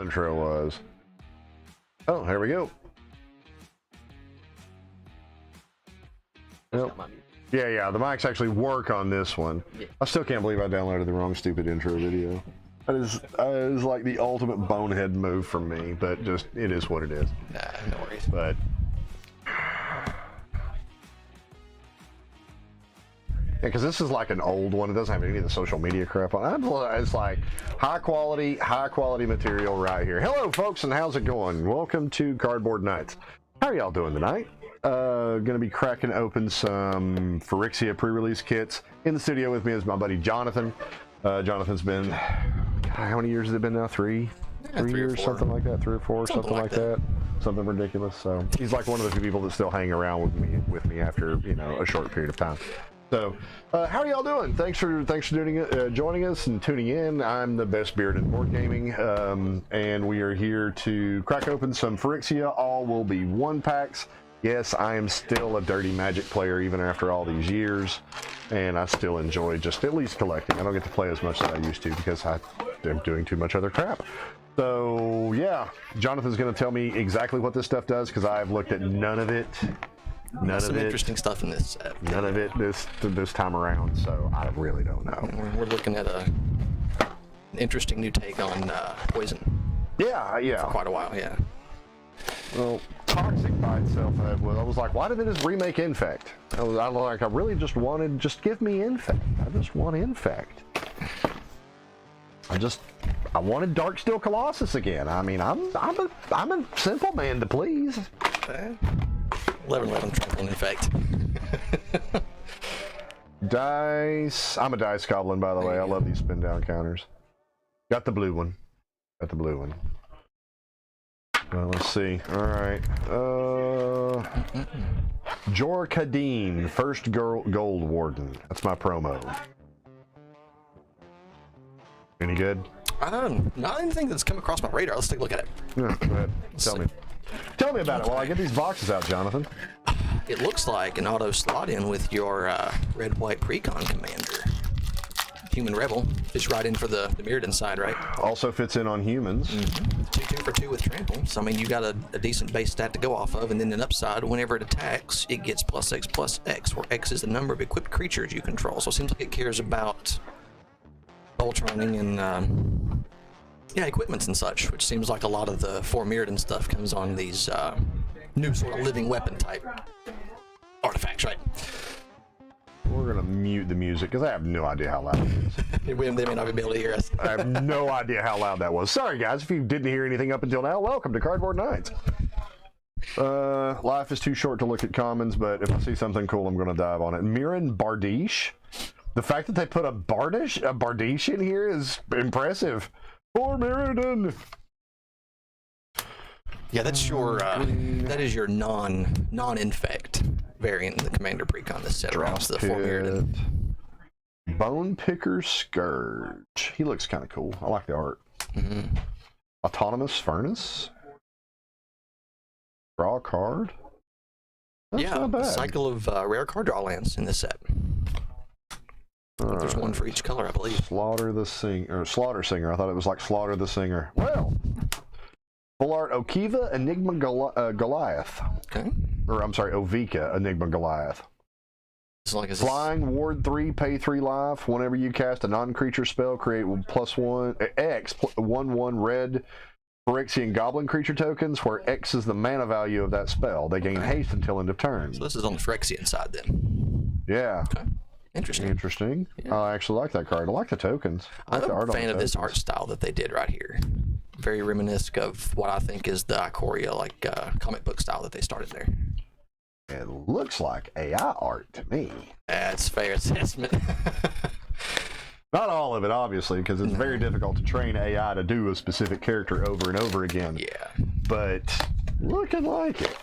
Intro was. Oh, here we go. Yep. Yeah, the mics actually work on this one. Yeah. I still can't believe I downloaded the wrong stupid intro video. That is like the ultimate bonehead move from me, but just, it is what it is. Nah, no worries. But yeah, because this is like an old one. It doesn't have any of the social media crap on it. It's like high quality material right here. Hello, folks, and how's it going? Welcome to Cardboard Nights. How are y'all doing tonight? Gonna be cracking open some Phyrexia pre-release kits. In the studio with me is my buddy Jonathan. Jonathan's been, how many years has it been now? Three years, something like that. 3 or 4, something like that. Something ridiculous. So he's like one of the few people that still hang around with me after, you know, a short period of time. So, how are y'all doing? Thanks for doing it, joining us and tuning in. I'm the best beard in board gaming, and we are here to crack open some Phyrexia. All will be 1-packs. Yes, I am still a dirty Magic player even after all these years, and I still enjoy just at least collecting. I don't get to play as much as I used to because I am doing too much other crap. So, yeah, Jonathan's going to tell me exactly what this stuff does because I've looked at none of it. Some interesting stuff in this set. None of it this time around, so I really don't know. We're looking at an interesting new take on poison. Yeah. For quite a while, yeah. Well, Toxic by itself, I was like, why did they just remake Infect? I really just wanted, just give me Infect. I just want Infect. I wanted Darksteel Colossus again. I mean, I'm a simple man to please. 11 trample Infect. Dice. I'm a dice goblin, by the way. I love these spin down counters. Got the blue one. Well, let's see. All right. Jorkadeen, first gold warden. That's my promo. Any good? Not anything that's come across my radar. Let's take a look at it. Yeah, go ahead. Tell me about it while I get these boxes out, Jonathan. It looks like an auto slot in with your red-white precon commander. Human Rebel fits right in for the Mirrodin side, right? Also fits in on humans. 2 for 2 with trample. So I mean, you got a decent base stat to go off of, and then an upside. Whenever it attacks, it gets +X+X, where X is the number of equipped creatures you control. So it seems like it cares about Voltroning and equipments and such, which seems like a lot of the for Mirrodin stuff comes on these new sort of living weapon type artifacts, right? We're gonna mute the music because I have no idea how loud it is. They may not be able to hear us. I have no idea how loud that was. Sorry guys, if you didn't hear anything up until now, welcome to Cardboard Nights. Life is too short to look at commons, but if I see something cool, I'm gonna dive on it. Mirrodin Bardiche. The fact that they put a Bardiche in here is impressive. For Mirrodin. Yeah, that's your that is your non-infect variant in the Commander Precon this set around the for Mirrodin. Bone Picker Scourge. He looks kind of cool. I like the art. Autonomous Furnace. Draw a card. That's not bad. Cycle of rare card draw lands in this set. There's one for each color, I believe. Slaughter Singer. I thought it was like Slaughter the Singer. Well, full art Okiva, Enigma Goliath. Okay. Or I'm sorry, Ovika, Enigma Goliath. Flying, ward 3, pay 3 life. Whenever you cast a non-creature spell, create +1 red Phyrexian goblin creature tokens, where X is the mana value of that spell. They gain haste until end of turn. So this is on the Phyrexian side then. Yeah. Okay. Interesting. Yeah. I actually like that card. I like the tokens. I'm a fan of this art style that they did right here. Very reminiscent of what I think is the Ikoria comic book style that they started there. It looks like AI art to me. That's fair assessment. Not all of it, obviously, because it's very difficult to train AI to do a specific character over and over again. Yeah. But looking like it.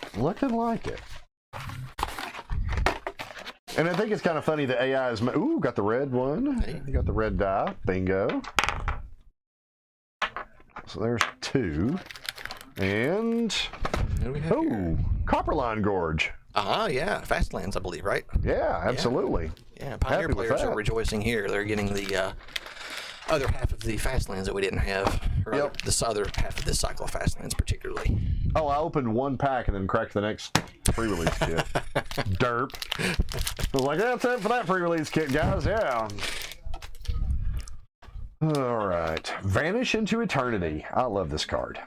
And I think it's kind of funny that AI is... Ooh, got the red one. Hey. Got the red die. Bingo. So there's 2. And... Copperline Gorge. Yeah. Fastlands, I believe, right? Yeah, absolutely. Yeah, Pioneer players are rejoicing here. They're getting the other half of the fast lands that we didn't have. Or Yep. this other half of this cycle of fast lands, particularly. Oh, I opened one pack and then cracked the next pre-release kit. Derp. I was like, that's it for that pre-release kit, guys. Yeah. All right. Vanish into Eternity. I love this card.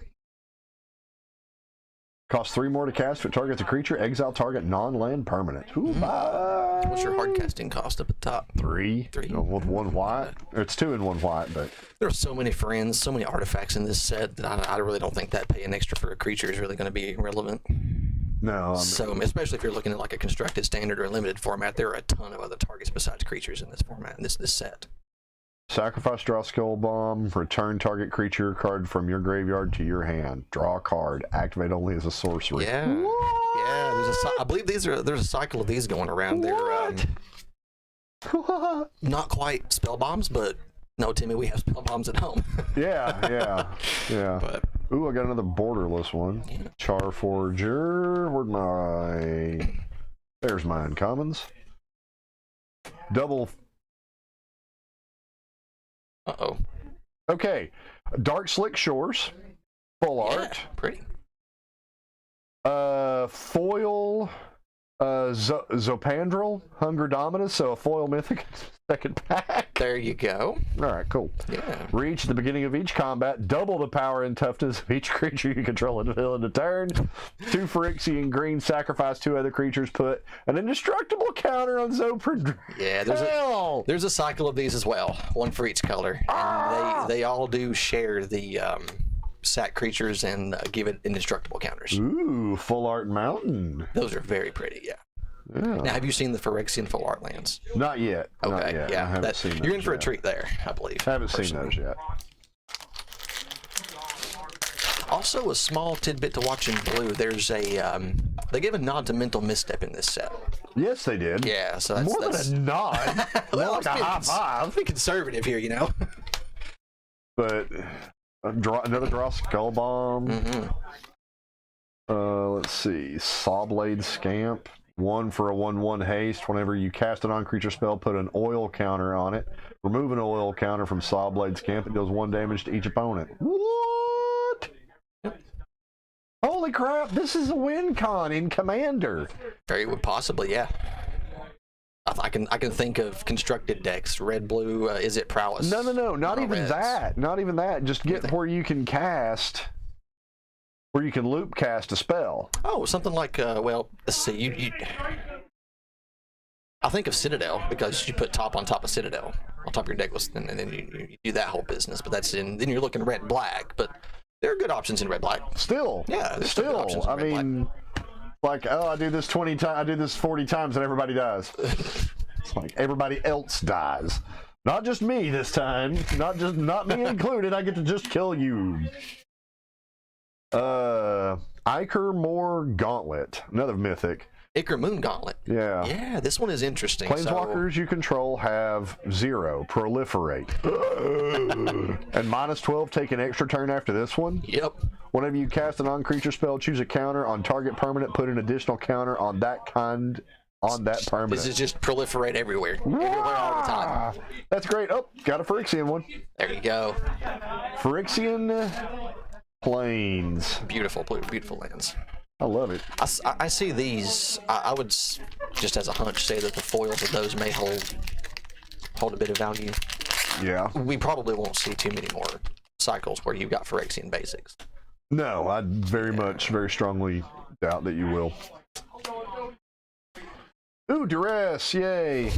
Costs 3 more to cast if it targets a creature. Exile target non-land permanent. Ooh, What's your hard casting cost up at the top? 3. 3. With 1 white. It's 2 and 1 white, but There are so many friends, so many artifacts in this set that I really don't think that paying extra for a creature is really going to be relevant. no. So, especially if you're looking at like a constructed standard or a limited format, there are a ton of other targets besides creatures in this format, in this set. Sacrifice, draw Skull Bomb, return target creature card from your graveyard to your hand. Draw a card. Activate only as a sorcery. Yeah. Yeah, I believe there's a cycle of these going around. They're not quite spell bombs, but no, Timmy, we have spell bombs at home. yeah. But Ooh, I got another borderless one. Yeah. Charforger. Where'd my... There's my uncommons. Double... uh-oh. Okay. Dark Slick Shores. Full art. Pretty. Foil... Zopandrel. Hunger Dominus. So a foil mythic. Second pack. There you go. Alright, cool. Yeah. Reach the beginning of each combat, double the power and toughness of each creature you control until end of turn. 2 Phyrexia in green, sacrifice 2 other creatures, put an indestructible counter on Zopandrel. Yeah, there's a cycle of these as well, one for each color. And they all do share the sack creatures and give it indestructible counters. Ooh, Full Art Mountain. Those are very pretty, yeah. Yeah. Now, have you seen the Phyrexian full art lands? Not yet. Okay, Not yet. I yeah, haven't seen you're in those for a yet. treat there, I believe. Haven't seen personally. those yet. Also, a small tidbit to watch in blue. There's a they give a nod to Mental Misstep in this set. Yes, they did. Yeah, so that's More that's, than a nod. well, More like a high five. be conservative here, you know. But another draw Skull Bomb. Let's see. Sawblade Scamp. 1 for a 1/1 haste. Whenever you cast a non-creature spell, put an oil counter on it. Remove an oil counter from Sawblade Scamp. It deals 1 damage to each opponent. What? Holy crap! This is a win con in Commander. Very possibly, yeah. I can think of constructed decks. Red, blue. Is it prowess? No. Not even reds. that. Not even that. Just get where you can cast. Where you can loop cast a spell. Oh, something like well, let's see. You I think of Citadel because you put top on top of Citadel on top of your deck list, and then you do that whole business. But that's in then you're looking red and black. But there are good options in red black. Still. Yeah, there's still good options in I red mean, like, oh, I do this 20 times. I do this 40 times, and everybody dies. It's like everybody else dies. Not just me this time. Not me included. I get to just kill you. Iker Moor Gauntlet, another mythic. Iker Moon Gauntlet. Yeah. Yeah, this one is interesting. Planeswalkers you control have 0, proliferate. And -12, take an extra turn after this one. Yep. Whenever you cast a non-creature spell, choose a counter on target permanent, put an additional counter on that kind on that permanent. This is just proliferate everywhere. Everywhere all the time. That's great. Oh, got a Phyrexian one. There you go. Phyrexian Plains. Beautiful, beautiful lands. I love it. I see these. I would just as a hunch say that the foils of those may hold a bit of value. Yeah. We probably won't see too many more cycles where you've got Phyrexian basics. No, I very strongly doubt that you will. Ooh, duress! Yay!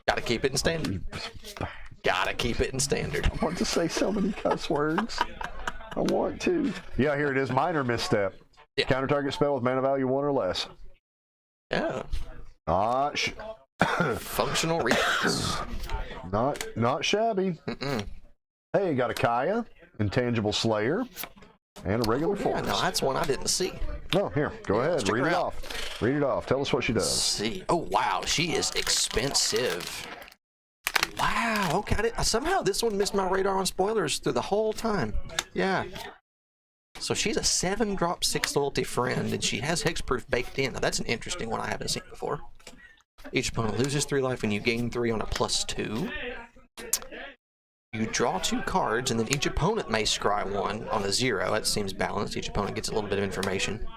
Gotta keep it in standard. Gotta keep it in standard. I want to say so many cuss words. I want to. Yeah, here it is. Minor misstep. Yeah. Counter target spell with mana value 1 or less. Yeah. Functional reasons. Not shabby. Hey, you got a Kaya, Intangible Slayer, and a regular Yeah, force. no, that's one I didn't see. Oh, here, go ahead. check Read her it out. off. Read it off. Tell us what she Let's does. see. Oh, wow. She is expensive. Wow. Okay. Somehow this one missed my radar on spoilers through the whole time. Yeah. So she's a 7-drop 6 loyalty friend, and she has hexproof baked in. Now, that's an interesting one I haven't seen before. Each opponent loses 3 life, and you gain 3 on a +2. You draw 2 cards, and then each opponent may scry 1 on a 0. That seems balanced. Each opponent gets a little bit of information.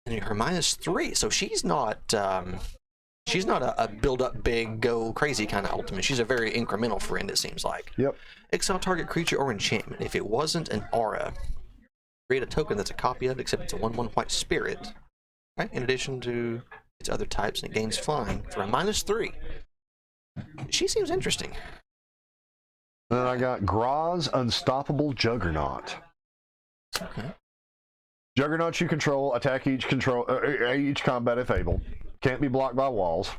And her -3, so she's not a build up big, go crazy kind of ultimate. She's a very incremental friend, it seems like. Yep. Exile target creature or enchantment. If it wasn't an aura, create a token that's a copy of it, except it's a 1/1 white spirit. Right? In addition to its other types, and it gains flying for a -3. She seems interesting. Then I got Gra's Unstoppable Juggernaut. Okay. Juggernauts you control attack each combat if able. Can't be blocked by walls.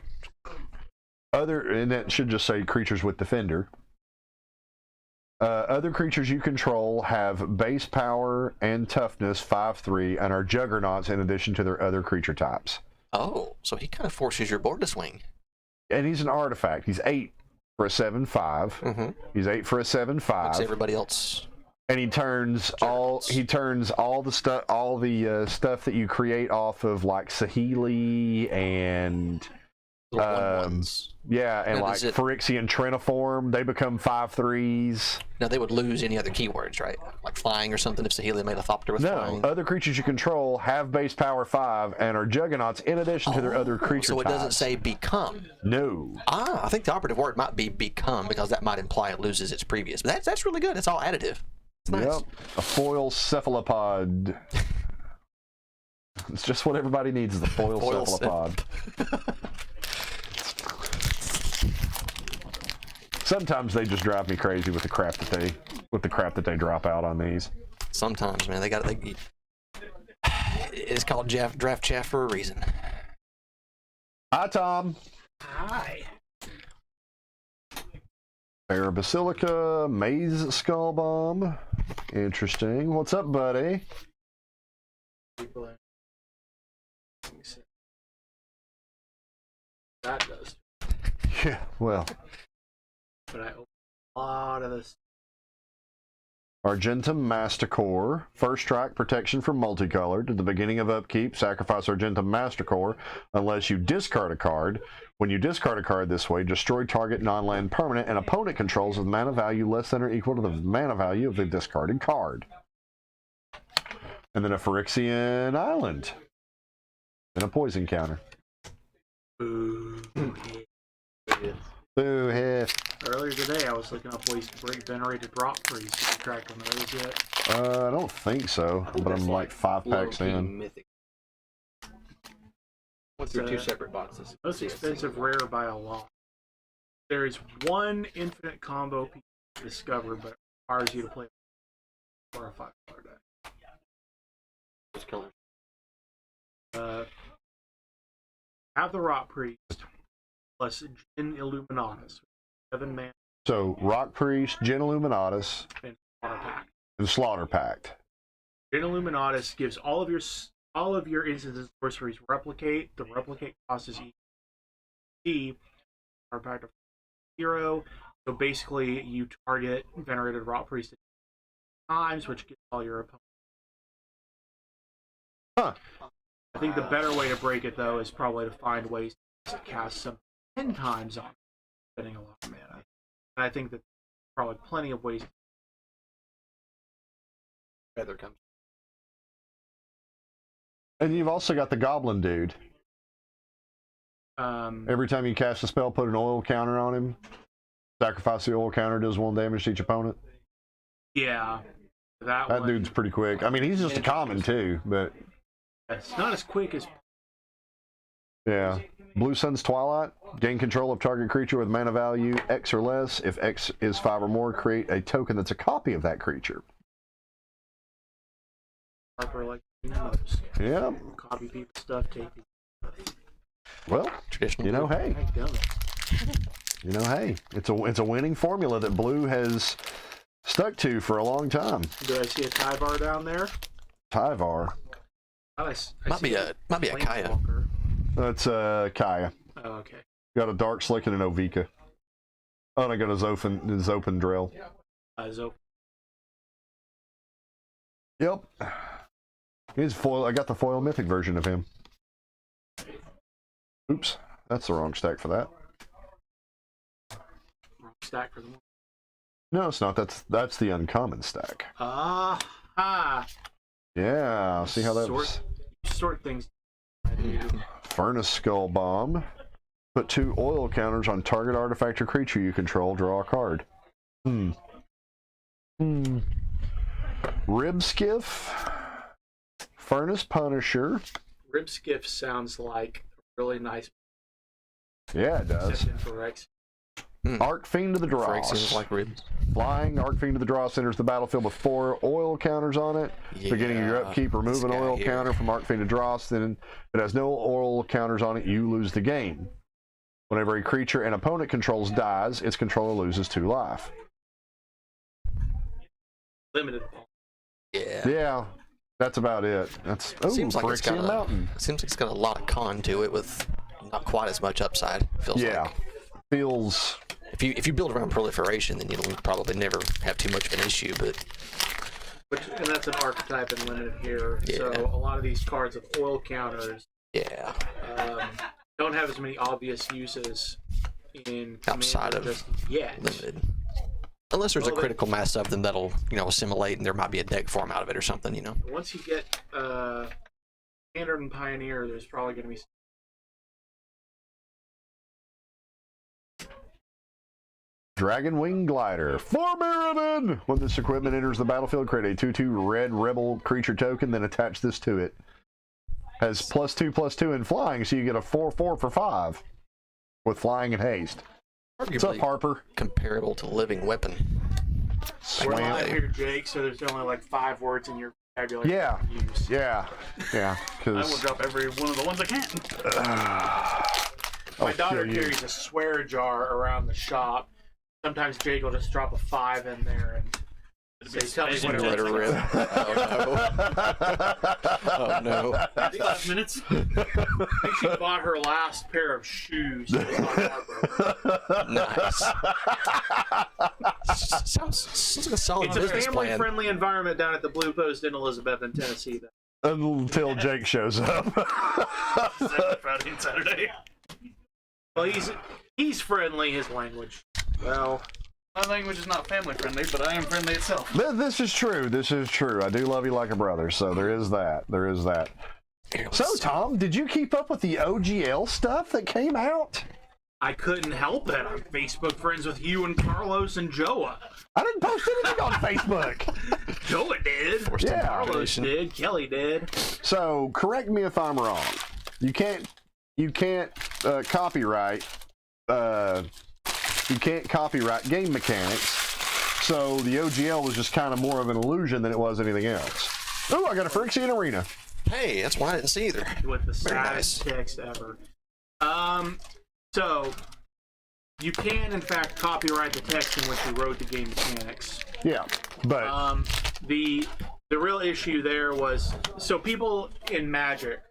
And that should just say creatures with defender. Other creatures you control have base power and toughness 5/3 and are juggernauts in addition to their other creature types. Oh, so he kind of forces your board to swing. And he's an artifact. He's 8 for a 7/5. He's 8 for a 7/5. Looks everybody else. And he turns all the stuff that you create off of like Saheeli and yeah, and now, like Phyrexia and Triniform, they become 5/3s. Now they would lose any other keywords, right? Like flying or something if Saheeli made a Thopter with flying. No, other creatures you control have base power 5 and are juggernauts in addition to their other creature So it types. doesn't say become. No. I think the operative word might be become, because that might imply it loses its previous. But that's really good. It's all additive. It's nice. Yep. A foil cephalopod. It's just what everybody needs, is the foil cephalopod. Sometimes they just drive me crazy with the crap that they drop out on these. Sometimes, man, it's called draft chaff for a reason. Hi, Tom. Hi. Bear Basilica, Maze Skull Bomb. Interesting. What's up, buddy? People are... That does. Yeah, well. But I open a lot of this. Argentum Masticore. First strike, protection from multicolored. At the beginning of upkeep, sacrifice Argentum Masticore unless you discard a card. When you discard a card this way, destroy target non-land permanent and opponent controls with mana value less than or equal to the mana value of the discarded card. And then a Phyrexian Island. And a poison counter. Boo. Boo hit. Earlier today, I was looking up ways to break venerated rock freeze. Did you crack one of those yet? I don't think so, but I'm like 5 packs in. Mythic. What's through 2 separate boxes? Most expensive rare by a lot. There is one infinite combo piece discovered, but it requires you to play for a $5 deck. Those colors. Have the Rock Priest plus Jin Illuminatus. 7 mana So, Rock Priest, Jin Illuminatus, and Slaughter Pact. and Slaughter Pact. Jin Illuminatus gives all of your instances and sorceries replicate. The replicate cost is E. Slaughter Pact of 0. So basically, you target Venerated Rock Priest times, which gets all your opponents. Huh. I think the better way to break it, though, is probably to find ways to cast some 10 times on it, spending a lot of mana. And I think that probably plenty of ways. Feather comes. And you've also got the Goblin Dude. Every time you cast a spell, put an oil counter on him. Sacrifice the oil counter, does 1 damage to each opponent. Yeah. That That one, dude's pretty quick. I mean, he's just a common too, but it's not as quick as. yeah. Blue Sun's Twilight. Gain control of target creature with mana value X or less. If X is 5 or more, create a token that's a copy of that creature. Harper like most. Yeah. Copy people stuff, take people. Well, Traditional. you know, blue. hey. You know, hey. It's a winning formula that Blue has stuck to for a long time. Do I see a Tyvar down there? Tyvar. Might be a Kaya. That's Kaya. Oh, okay. Got a Dark Slick and an Ovika. Oh, and I got a Zopen Drill. Zope. Yep. He's foil. I got the foil mythic version of him. Oops, that's the wrong stack for that. Wrong stack for the one. No, it's not. That's the uncommon stack. Ah. Yeah, see how that was? Sort things. Furnace Skull Bomb. Put 2 oil counters on target artifact or creature you control. Draw a card. Rib Skiff. Furnace Punisher. Rib Skiff sounds like a really nice. Yeah, it does. Except in Phyrexia. Arc Fiend to the Dross. Phyrexia is like ribs. Flying, Arc Fiend to the Dross enters the battlefield with 4 oil counters on it. Beginning of your upkeep, remove an oil counter from Arc Fiend to Dross. Then, if it has no oil counters on it, you lose the game. Whenever a creature an opponent controls dies, its controller loses 2 life. Limited. Yeah, that's about it. That's Seems like it's got Phyrexia Mountain. Seems like it's got a lot of con to it with not quite as much upside. Feels like. Feels. If you build around proliferation, then you'll probably never have too much of an issue. And that's an archetype and limited here. Yeah. So a lot of these cards with oil counters Yeah. Don't have as many obvious uses in Outside Commander of just yet. limited. Unless there's a critical mass of them that'll, assimilate, and there might be a deck form out of it or something, Once you get Standard and Pioneer, there's probably going to be. Dragon Wing Glider for Mirrodin. When this equipment enters the battlefield, create a 2/2 red rebel creature token, then attach this to it. Has +2/+2 in flying, so you get a 4/4 for 5 with flying and haste. What's up, Arguably Harper? comparable to living weapon. We're Slam. live here, Jake, so there's only like 5 words in your vocabulary. Yeah. you can use. Yeah. I will drop every one of the ones I can. My daughter carries a swear jar around the shop. Sometimes Jake will just drop a 5 in there and say, tell me what it Let her is. rip. Oh no. 5 minutes. I think she bought her last pair of shoes. Nice. Sounds like a solid It's a business plan. family-friendly environment down at the Blue Post in Elizabethton, Tennessee. Until Jake shows up. Friday and Saturday. Well, he's friendly. His language. Well, My language is not family friendly, but I am friendly itself. This is true. This is true. I do love you like a brother, so there is that. There is that. So, Tom, did you keep up with the OGL stuff that came out? I couldn't help it. I'm Facebook friends with you and Carlos and Joa. I didn't post anything on Facebook. Joa did. Yeah. Carlos did. Kelly did. So, correct me if I'm wrong. You can't copyright. You can't copyright game mechanics. So the OGL was just kind of more of an illusion than it was anything else. Oh, I got a Phyrexian Arena. Hey, that's one I didn't see either. With the Very saddest text ever. So you can in fact copyright the text in which you wrote the game mechanics. Yeah, but The real issue there was, so people in Magic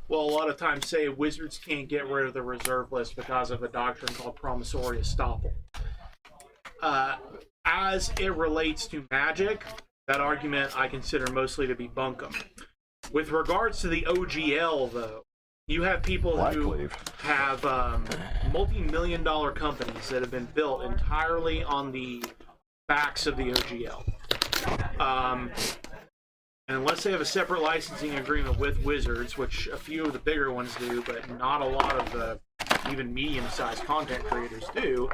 will a lot of times say Wizards can't get rid of the reserve list because of a doctrine called promissory estoppel. As it relates to Magic, that argument I consider mostly to be bunkum. With regards to the OGL, though, you have people who have multi-million-dollar companies that have been built entirely on the backs of the OGL. And unless they have a separate licensing agreement with Wizards, which a few of the bigger ones do, but not a lot of the even medium-sized content creators do,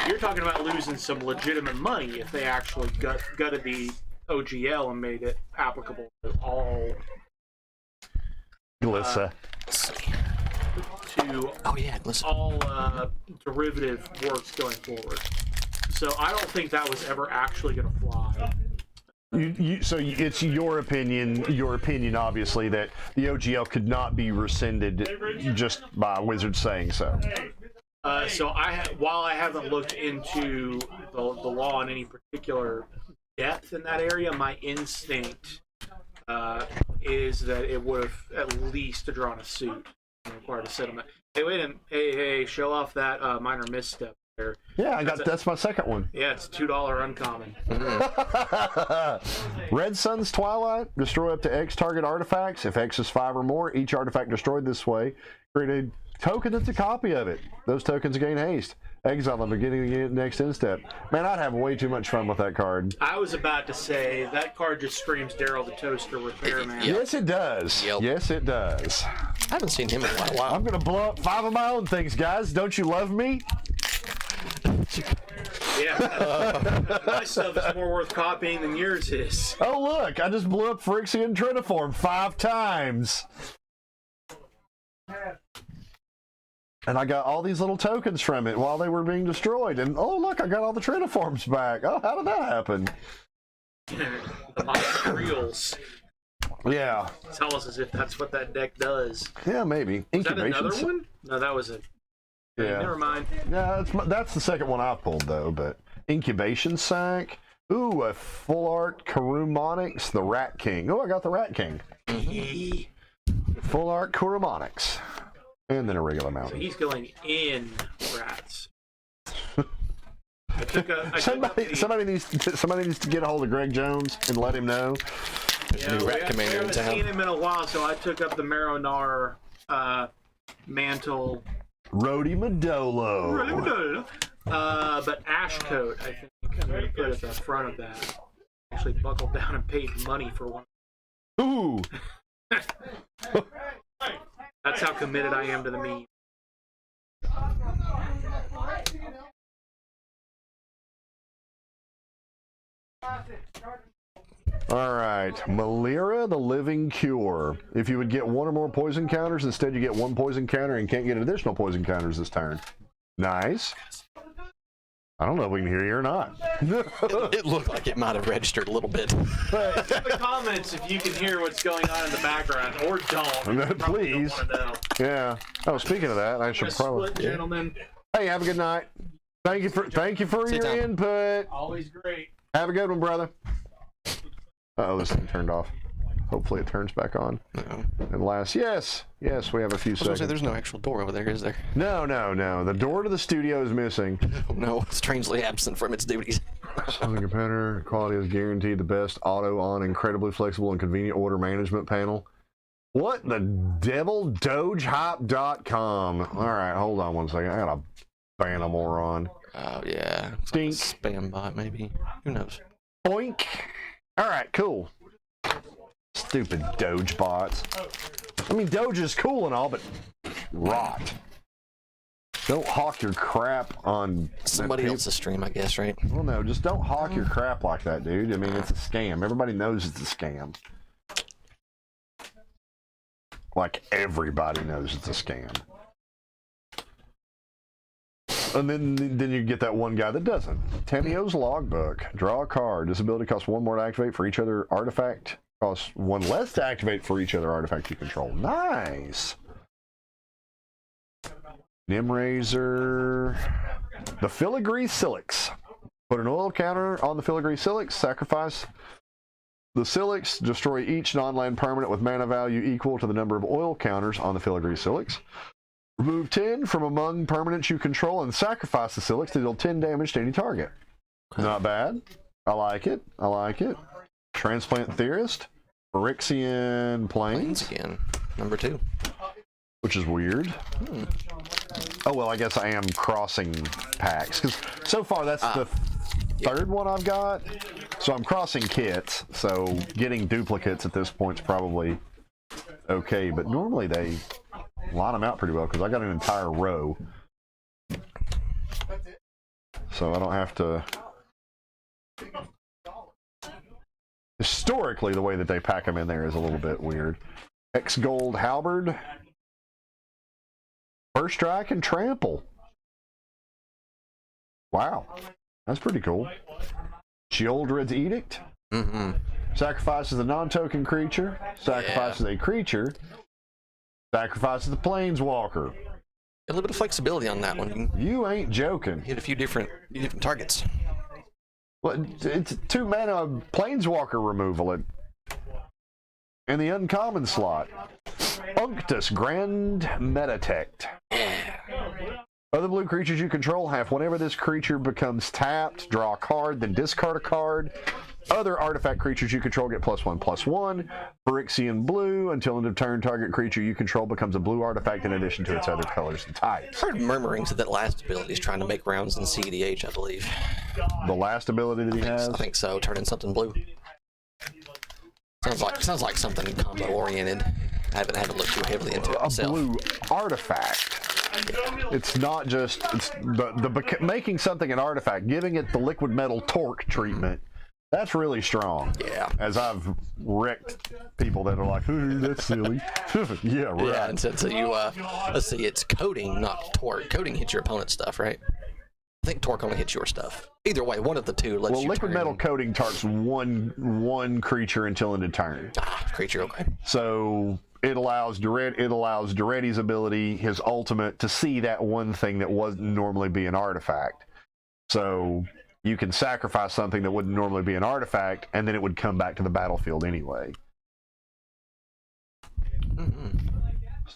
you're talking about losing some legitimate money if they actually gutted the OGL and made it applicable to all Glissa. all derivative works going forward. So I don't think that was ever actually going to fly. So it's your opinion, obviously, that the OGL could not be rescinded just by Wizards saying so. So while I haven't looked into the law in any particular depth in that area, my instinct is that it would have at least drawn a suit and required a settlement. Hey, wait a minute. Hey, show off that minor misstep there. Yeah, that's my second one. Yeah, it's $2 uncommon. Red Sun's Twilight. Destroy up to X target artifacts. If X is 5 or more, each artifact destroyed this way. Create a token that's a copy of it. Those tokens gain haste. Exile the beginning of the next instep. Man, I'd have way too much fun with that card. I was about to say that card just screams Daryl the Toaster Repairman. Yep. Yes, it does. Yep. Yes, it does. I haven't seen him in quite a while. I'm gonna blow up 5 of my own things, guys. Don't you love me? Yeah. My stuff is more worth copying than yours is. Oh look, I just blew up Phyrexia and Triniform 5 times. And I got all these little tokens from it while they were being destroyed. And oh look, I got all the Triniforms back. Oh, how did that happen? The materials Yeah. tell us as if that's what that deck does. Yeah, maybe. Is that Incubation. another one? No, that was it. Yeah. Never mind. Yeah, that's the second one I pulled though, but Incubation Sack. Ooh, a full art Kurumonics, the Rat King. Oh, I got the Rat King. Full art Kurumonics. And then a regular So mountain. he's going in rats. I took Somebody needs to get a hold of Greg Jones and let him know. Yeah, new rat commander in haven't town. seen him in a while, so I took up the Marronar mantle. Rody Madolo. But Ashcoat, I think I'm going to put at the front of that. Actually buckled down and paid money for one. Ooh. That's how committed I am to the meme. All right, Malira, the Living Cure. If you would get one or more poison counters, instead you get one poison counter and can't get additional poison counters this turn. Nice. I don't know if we can hear you or not. It looked like it might have registered a little bit. Put in the comments if you can hear what's going on in the background, or don't. No, You probably please. don't wanna know. Yeah. Oh, speaking of that, I should Just probably. split, gentlemen. Hey, have a good night. Thank you for See you, your Tom. input. Always great. Have a good one, brother. Uh-oh, this thing turned off. Hopefully it turns back on. No. And last, yes, we have a few I was gonna say, seconds. there's no actual door over there, is there? No. The door to the studio is missing. Oh, no, strangely absent from its duties. Something competitor quality is guaranteed. The best auto on incredibly flexible and convenient order management panel. What the devil? Dogehop.com. All right, hold on one second. I got a Banamoron. Oh, yeah. It's like a spam bot, maybe. Who knows? Boink. All right, cool. Stupid Doge bots. I mean, Doge is cool and all, but rot. Don't hawk your crap on Somebody else's stream, I guess, right? Well, no, just don't hawk your crap like that, dude. I mean, it's a scam. Everybody knows it's a scam. Like, everybody knows it's a scam. And then you get that one guy that doesn't. Temio's Logbook. Draw a card. This ability costs 1 more to activate for each other artifact. Costs 1 less to activate for each other artifact you control. Nice. Nimrazor. The Filigree Silix. Put an oil counter on the Filigree Silix. Sacrifice the Silix. Destroy each non-land permanent with mana value equal to the number of oil counters on the Filigree Silix. Remove 10 from among permanents you control and sacrifice the Silix to deal 10 damage to any target. Not bad. I like it. Transplant Theorist. Phyrexian Plains. Again. Number 2. Which is weird. Oh, well, I guess I am crossing packs. Because so far, that's the third one I've got. So I'm crossing kits. So getting duplicates at this point is probably okay. But normally they line them out pretty well because I got an entire row. So I don't have to... Historically, the way that they pack them in there is a little bit weird. X-Gold Halberd. First Strike and Trample. Wow. That's pretty cool. Sheoldred's Edict. Sacrifices a non-token creature. Sacrifices a creature. Sacrifices the Planeswalker. A little bit of flexibility on that one. You ain't joking. Hit a few different targets. Well, it's 2 mana Planeswalker removal in the uncommon slot. Unctus Grand Metatect. Other blue creatures you control have whenever this creature becomes tapped, draw a card, then discard a card. Other artifact creatures you control get +1/+1. Phyrexian blue. Until end of turn, target creature you control becomes a blue artifact in addition to its other colors and types. I heard murmurings that last ability is trying to make rounds in CDH, I believe. The last ability that he has? I think so. Turn in something blue. Sounds like something combo oriented. I haven't looked too heavily into it myself. A blue artifact. It's not just making something an artifact, giving it the liquid metal torque treatment. That's really strong. Yeah. As I've wrecked people that are like, ooh, that's silly. Yeah, right. Yeah, and so you, let's see, it's coding, not torque. Coding hits your opponent's stuff, right? I think torque only hits your stuff. Either way, one of the two lets you liquid turn. metal coating targets one creature until end of turn. Creature, okay. So it allows Duretti's ability, his ultimate, to see that one thing that wouldn't normally be an artifact. So you can sacrifice something that wouldn't normally be an artifact, and then it would come back to the battlefield anyway.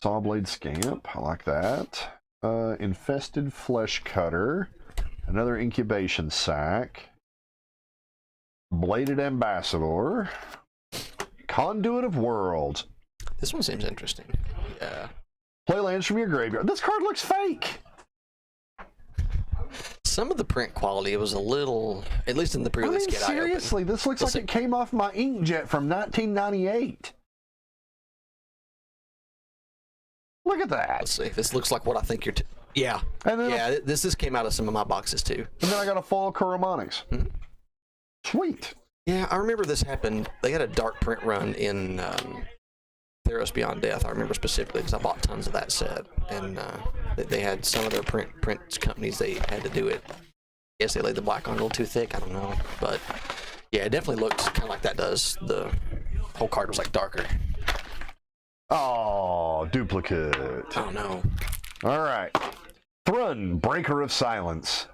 Sawblade Scamp, I like that. Infested Flesh Cutter, another incubation sac. Bladed Ambassador, Conduit of Worlds. This one seems interesting. Yeah. Play lands from your graveyard. This card looks fake. Some of the print quality was a little, at least in the pre-release kit I opened. Seriously, this looks like it came off my inkjet from 1998. Look at that. Let's see. This looks like what I think you're. Yeah. And then Yeah. This came out of some of my boxes too. And then I got a foil Kuromonics. Sweet. Yeah, I remember this happened. They had a dark print run in Theros Beyond Death. I remember specifically because I bought tons of that set, and they had some of their print companies. They had to do it. I guess they laid the black on a little too thick. I don't know, but yeah, it definitely looks kind of like that does. The whole card was like darker. Oh, duplicate. Oh no. All right. Thrun, Breaker of Silence.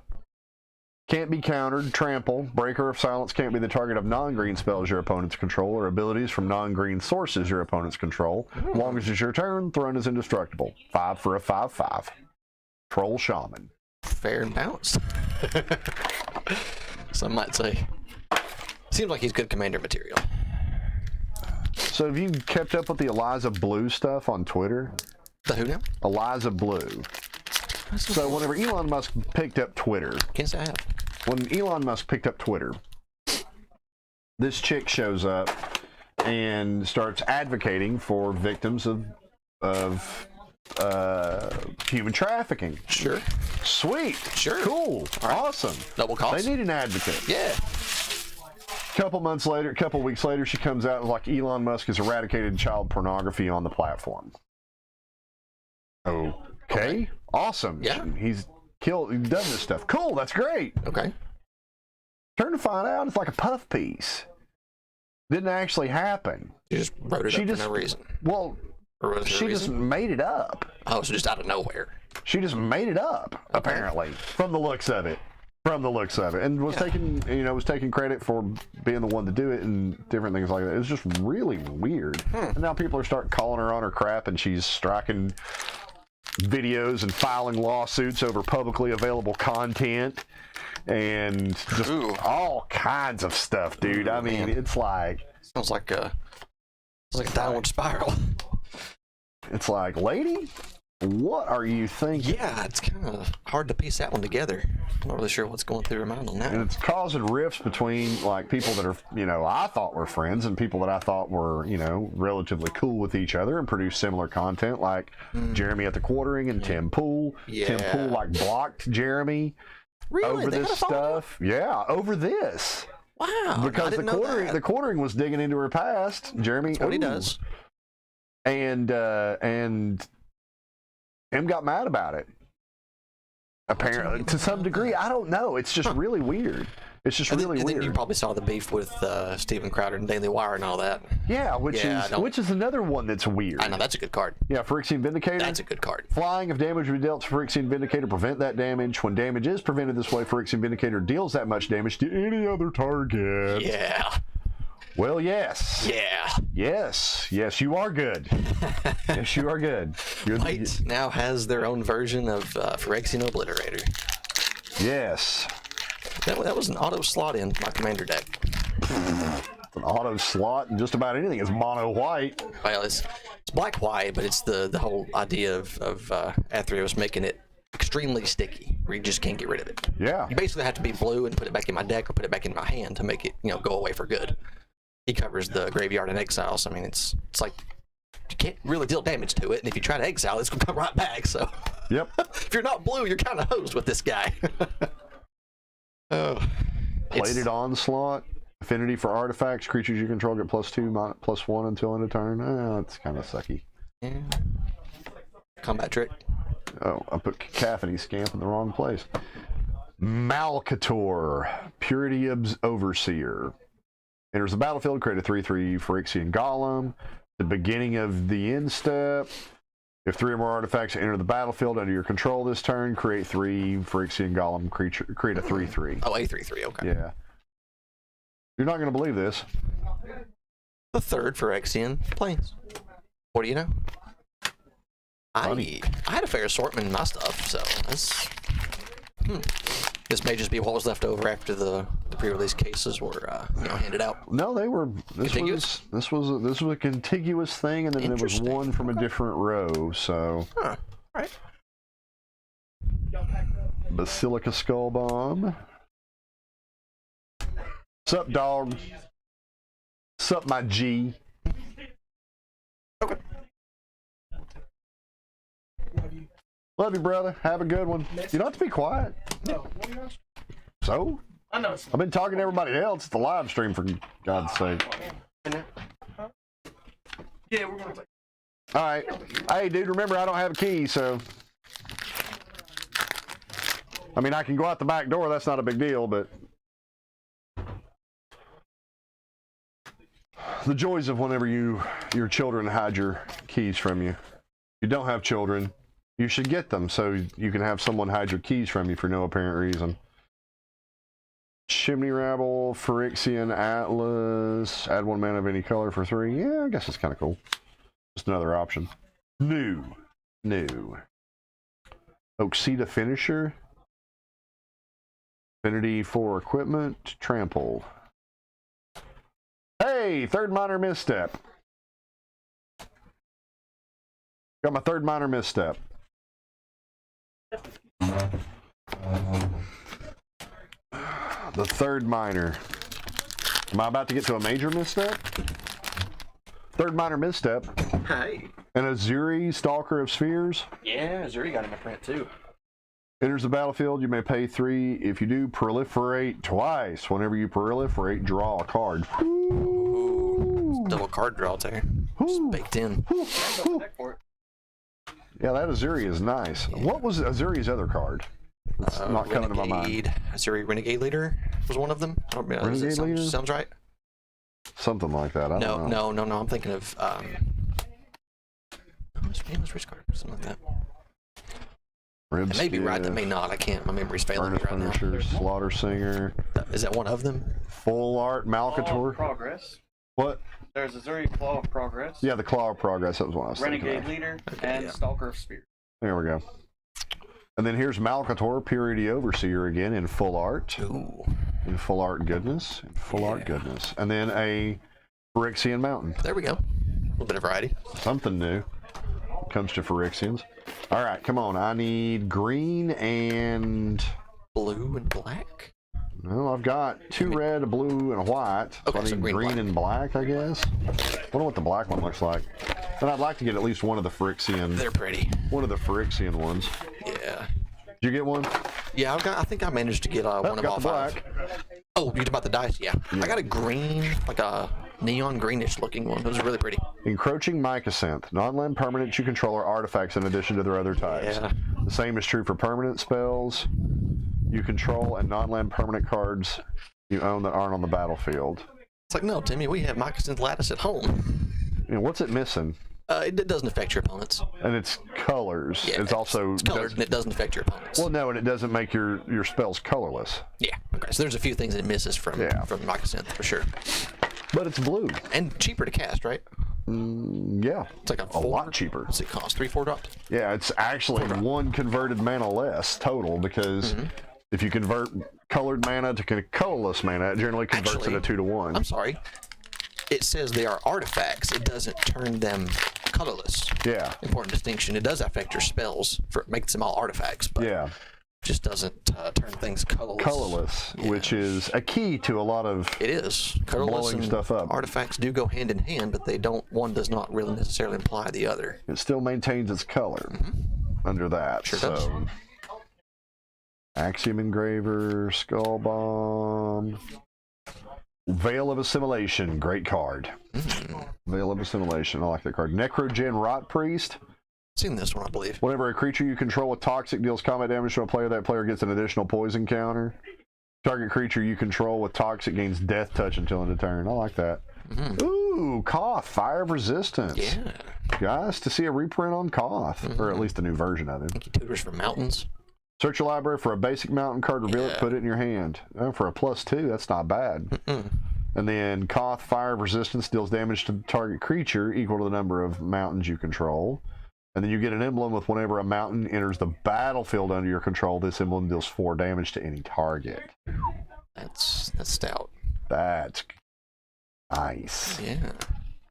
Can't be countered. Trample. Breaker of Silence can't be the target of non-green spells your opponents control or abilities from non-green sources your opponents control. As long as it's your turn, Thrun is indestructible. 5 for a 5/5. Troll Shaman. Fair and balanced. Some might say. Seems like he's good commander material. So have you kept up with the Eliza Blue stuff on Twitter? The who now? Eliza Blue. So whenever Elon Musk picked up Twitter, Can't say I have. when Elon Musk picked up Twitter, this chick shows up and starts advocating for victims of human trafficking. Sure. Sweet. Sure. Cool. Awesome. Double cost. They need an advocate. Yeah. Couple weeks later, she comes out and like Elon Musk has eradicated child pornography on the platform. Okay. Awesome. Yeah. He's done this stuff. Cool. That's great. Okay. Turn to find out, it's like a puff piece. Didn't actually happen. You just wrote it up for no reason. Well, Or was there a she just reason? made it up. Oh, so just out of nowhere. She just made it up, apparently, from the looks of it. And was taking credit for being the one to do it and different things like that. It was just really weird. And now people are starting calling her on her crap, and she's striking videos and filing lawsuits over publicly available content and just all kinds of stuff, dude. I mean, it's like Sounds like a downward spiral. it's like, lady, what are you thinking? Yeah, it's kind of hard to piece that one together. I'm not really sure what's going through her mind on And that. it's causing rifts between like people that are, I thought were friends and people that I thought were, relatively cool with each other and produce similar content, like Jeremy at the Quartering and Tim Pool. Yeah. Tim Pool like blocked Jeremy Really? over They this got a follow-up? stuff. Yeah, over this. Wow. I Because didn't know that. the Quartering was digging into her past. Jeremy, That's what he does. and him got mad about it. Apparently, to some degree, I don't know. It's just really weird. It's just really and weird. then you probably saw the beef with Steven Crowder and Daily Wire and all that. Yeah, which Yeah, is another one that's weird. I know, that's a good card. Yeah, Phyrexian Vindicator. That's a good card. Flying, if damage be dealt to Phyrexian Vindicator, prevent that damage. When damage is prevented this way, Phyrexian Vindicator deals that much damage to any other target. Yeah. Well, yes. Yeah. Yes, you are good. Yes, you are good. White now has their own version of Phyrexian Obliterator. Yes. That was an auto slot in my commander deck. an auto slot and just about anything is mono white. Well, it's black white, but it's the whole idea of Athreos making it extremely sticky, where you just can't get rid of it. Yeah. You basically have to be blue and put it back in my deck or put it back in my hand to make it, go away for good. He covers the graveyard and exile, so I mean, it's like you can't really deal damage to it, and if you try to exile, it's gonna come right back. So, Yep. if you're not blue, you're kind of hosed with this guy. Oh, Plated Onslaught. Affinity for artifacts. Creatures you control get +2, +1 until end of turn. It's kind of sucky. Yeah. Combat trick. Oh, I put Cacophony Scamp in the wrong place. Malcator, Purity Overseer. Enters the battlefield, create a 3/3 Phyrexian Golem. The beginning of the end step. If 3 or more artifacts enter the battlefield under your control this turn, create 3 Phyrexian Golem creature. Create a 3/3. Oh, a 3/3. Okay. Yeah. You're not going to believe this. The third Phyrexian planes. What do you know? I had a fair assortment in my stuff, so that's. This may just be what was left over after the pre-release cases were handed out. No, they were. This was a contiguous thing, and then there was one from a different row. So. Huh. Right. Basilica Skull Bomb. Sup, dog? Sup, my G? Okay. Love you, brother. Have a good one. You don't have to be quiet. No. So? I know it's I've been talking to everybody else. It's a live stream, for God's sake. Yeah, we're gonna take. All right. Hey, dude, remember, I don't have a key, so. I mean, I can go out the back door. That's not a big deal, but. The joys of whenever your children hide your keys from you. If you don't have children, you should get them so you can have someone hide your keys from you for no apparent reason. Chimney Rabble, Phyrexian Atlas, add 1 mana of any color for 3. Yeah, I guess it's kind of cool. Just another option. New. Oxida Finisher. Affinity for equipment, Trample. Hey, third minor misstep. Got my third minor misstep. The third minor. Am I about to get to a major misstep? Third minor misstep. Hey. An Azuri, Stalker of Spheres. Yeah, Zuri got him in print too. Enters the battlefield, you may pay 3. If you do, proliferate twice. Whenever you proliferate, draw a card. Ooh, double card draw there. It's baked in. Yeah, that Azuri is nice. Yeah. What was Azuri's other card? It's not coming to my mind. Azuri Renegade Leader was one of them. Renegade Leader? Sounds right. Something like that. I don't know. No. I'm thinking of famous rich card, something like that. It may be right, that may not. I can't. My memory's failing me right now. Slaughter Singer. Is that one of them? Full Art Malcator. Progress. What? There's Azuri Claw of Progress. Yeah, the Claw of Progress. That was what I was thinking Renegade of. Leader Okay, and yeah. Stalker of Spear. There we go. And then here's Malcator, Purity Overseer again in full art. Ooh. In full art goodness. In full art goodness. And then a Phyrexian Mountain. There we go. A little bit of variety. Something new when it comes to Phyrexians. All right, come on. I need green and... Blue and black? Well, I've got 2 red, a blue, and a white. Okay, so I so need green, green black. and black, I guess. Wonder what the black one looks like. And I'd like to get at least one of the Phyrexian... They're pretty. One of the Phyrexian ones. Yeah. Did you get one? Yeah, I think I managed to get one of got all the 5. black. Oh, you talking about the dice? Yeah. I got a green, like a neon greenish looking one. It was really pretty. Encroaching Mycosynth. Non-land permanents you control are artifacts in addition to their other types. Yeah. The same is true for permanent spells you control and non-land permanent cards you own that aren't on the battlefield. It's like, no, Timmy, we have Mycosynth Lattice at home. You know, what's it missing? It doesn't affect your opponents. And it's colors. Yeah, it's also it's colored and it doesn't affect your opponents. well, no, and it doesn't make your spells colorless. Yeah. Okay. So there's a few things that it misses from Mycosynth for sure. But it's blue. And cheaper to cast, right? Yeah, It's like a lot cheaper. What's it cost? 3-4 drops? Yeah, it's actually 1 converted mana less total because if you convert colored mana to colorless mana. It generally converts Actually, it to 2 to 1. I'm sorry. It says they are artifacts. It doesn't turn them colorless. Yeah. Important distinction. It does affect your spells. It makes them all artifacts, but Yeah. just doesn't turn things colorless. Colorless, Yeah. which is a key to a lot of It is. Colorless blowing and stuff up. artifacts do go hand in hand, but they don't. One does not really necessarily imply the other. It still maintains its color under that. Sure so. does. Axiom Engraver, Skull Bomb, Veil of Assimilation, great card. Veil of Assimilation, I like that card. Necrogen Rot Priest. Seen this one, I believe. Whenever a creature you control with Toxic deals combat damage to a player, that player gets an additional poison counter. Target creature you control with Toxic gains Death Touch until end of turn. I like that. Ooh, Koth, Fire of Resistance. Yeah. Guys, to see a reprint on Koth, or at least a new version of him. He tutors for mountains. Search your library for a basic mountain card, reveal it, put it in your hand. Oh, for a +2, that's not bad. And then Koth, Fire of Resistance, deals damage to the target creature equal to the number of mountains you control. And then you get an emblem with whenever a mountain enters the battlefield under your control, this emblem deals 4 damage to any target. That's stout. That's nice. Yeah.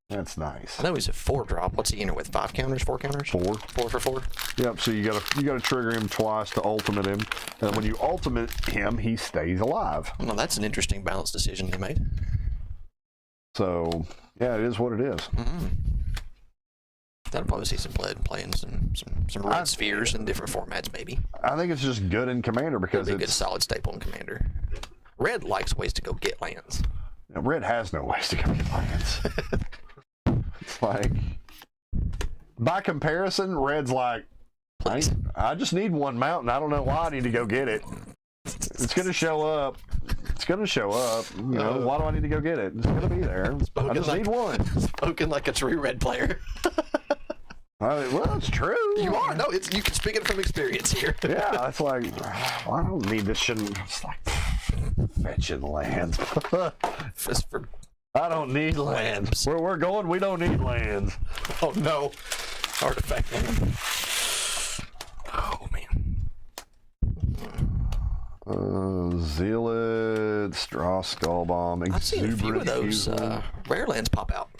That's nice. I know he's a 4-drop. What's he enter with? 5 counters? 4 counters? 4. 4 for 4? Yep, so you gotta trigger him twice to ultimate him. And when you ultimate him, he stays alive. Well, that's an interesting balance decision they made. So, yeah, it is what it is. That'll probably see some play in some red spheres in different formats, maybe. I think it's just good in Commander because It'll be a good it's... solid staple in Commander. Red likes ways to go get lands. Red has no ways to go get lands. It's like... By comparison, Red's like, I just need one mountain. I don't know why I need to go get it. It's going to show up. It's going to show up. You know, why do I need to go get it? It's going to be there. I just need one. Spoken like a true Red player. Well, it's true. You are. No, you can speak it from experience here. Yeah, it's like, well, I don't need this shit. It's like, fetching lands. I don't need lands. Where we're going, we don't need lands. Oh, no. Artifact land. Oh, man. Zealot, Straw Skull Bomb, I've seen a few of those rare lands pop out.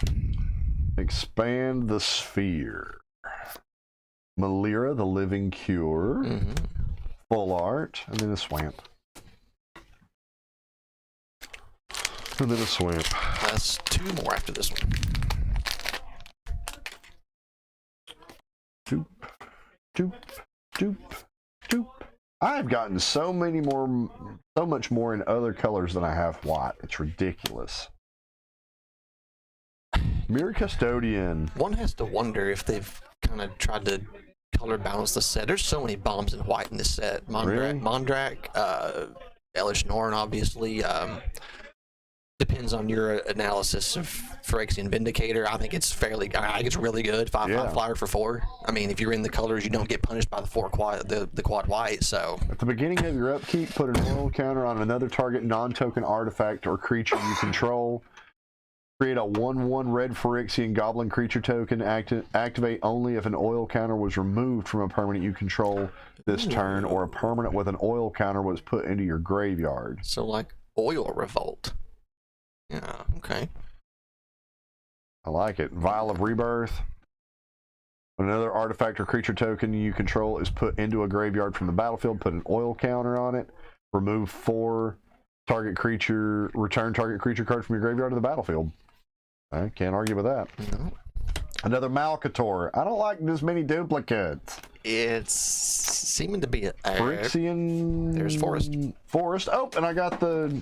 Expand the Sphere. Malira, the Living Cure. Full Art, and then a Swamp. And then a Swamp. That's 2 more after this one. Doop, doop, doop, doop. I've gotten so much more in other colors than I have white. It's ridiculous. Mirror Custodian. One has to wonder if they've kind of tried to color balance the set. There's so many bombs in white in this set. Mondrak, Elish Norn, obviously. Depends on your analysis of Phyrexian Vindicator. I think it's really good. 5/5 flyer for 4. I mean, if you're in the colors, you don't get punished by the quad white. So at the beginning of your upkeep, put an oil counter on another target non-token artifact or creature you control. Create a 1/1 red Phyrexian Goblin creature token. Activate only if an oil counter was removed from a permanent you control this turn, or a permanent with an oil counter was put into your graveyard. So like Oil Revolt. Yeah, okay. I like it. Vial of Rebirth. When another artifact or creature token you control is put into a graveyard from the battlefield, put an oil counter on it. Remove 4 target creature, return target creature card from your graveyard to the battlefield. I can't argue with that. No. Another Malcator. I don't like this many duplicates. It's seeming to be a Phyrexian. There's Forest. Forest. Oh, and I got the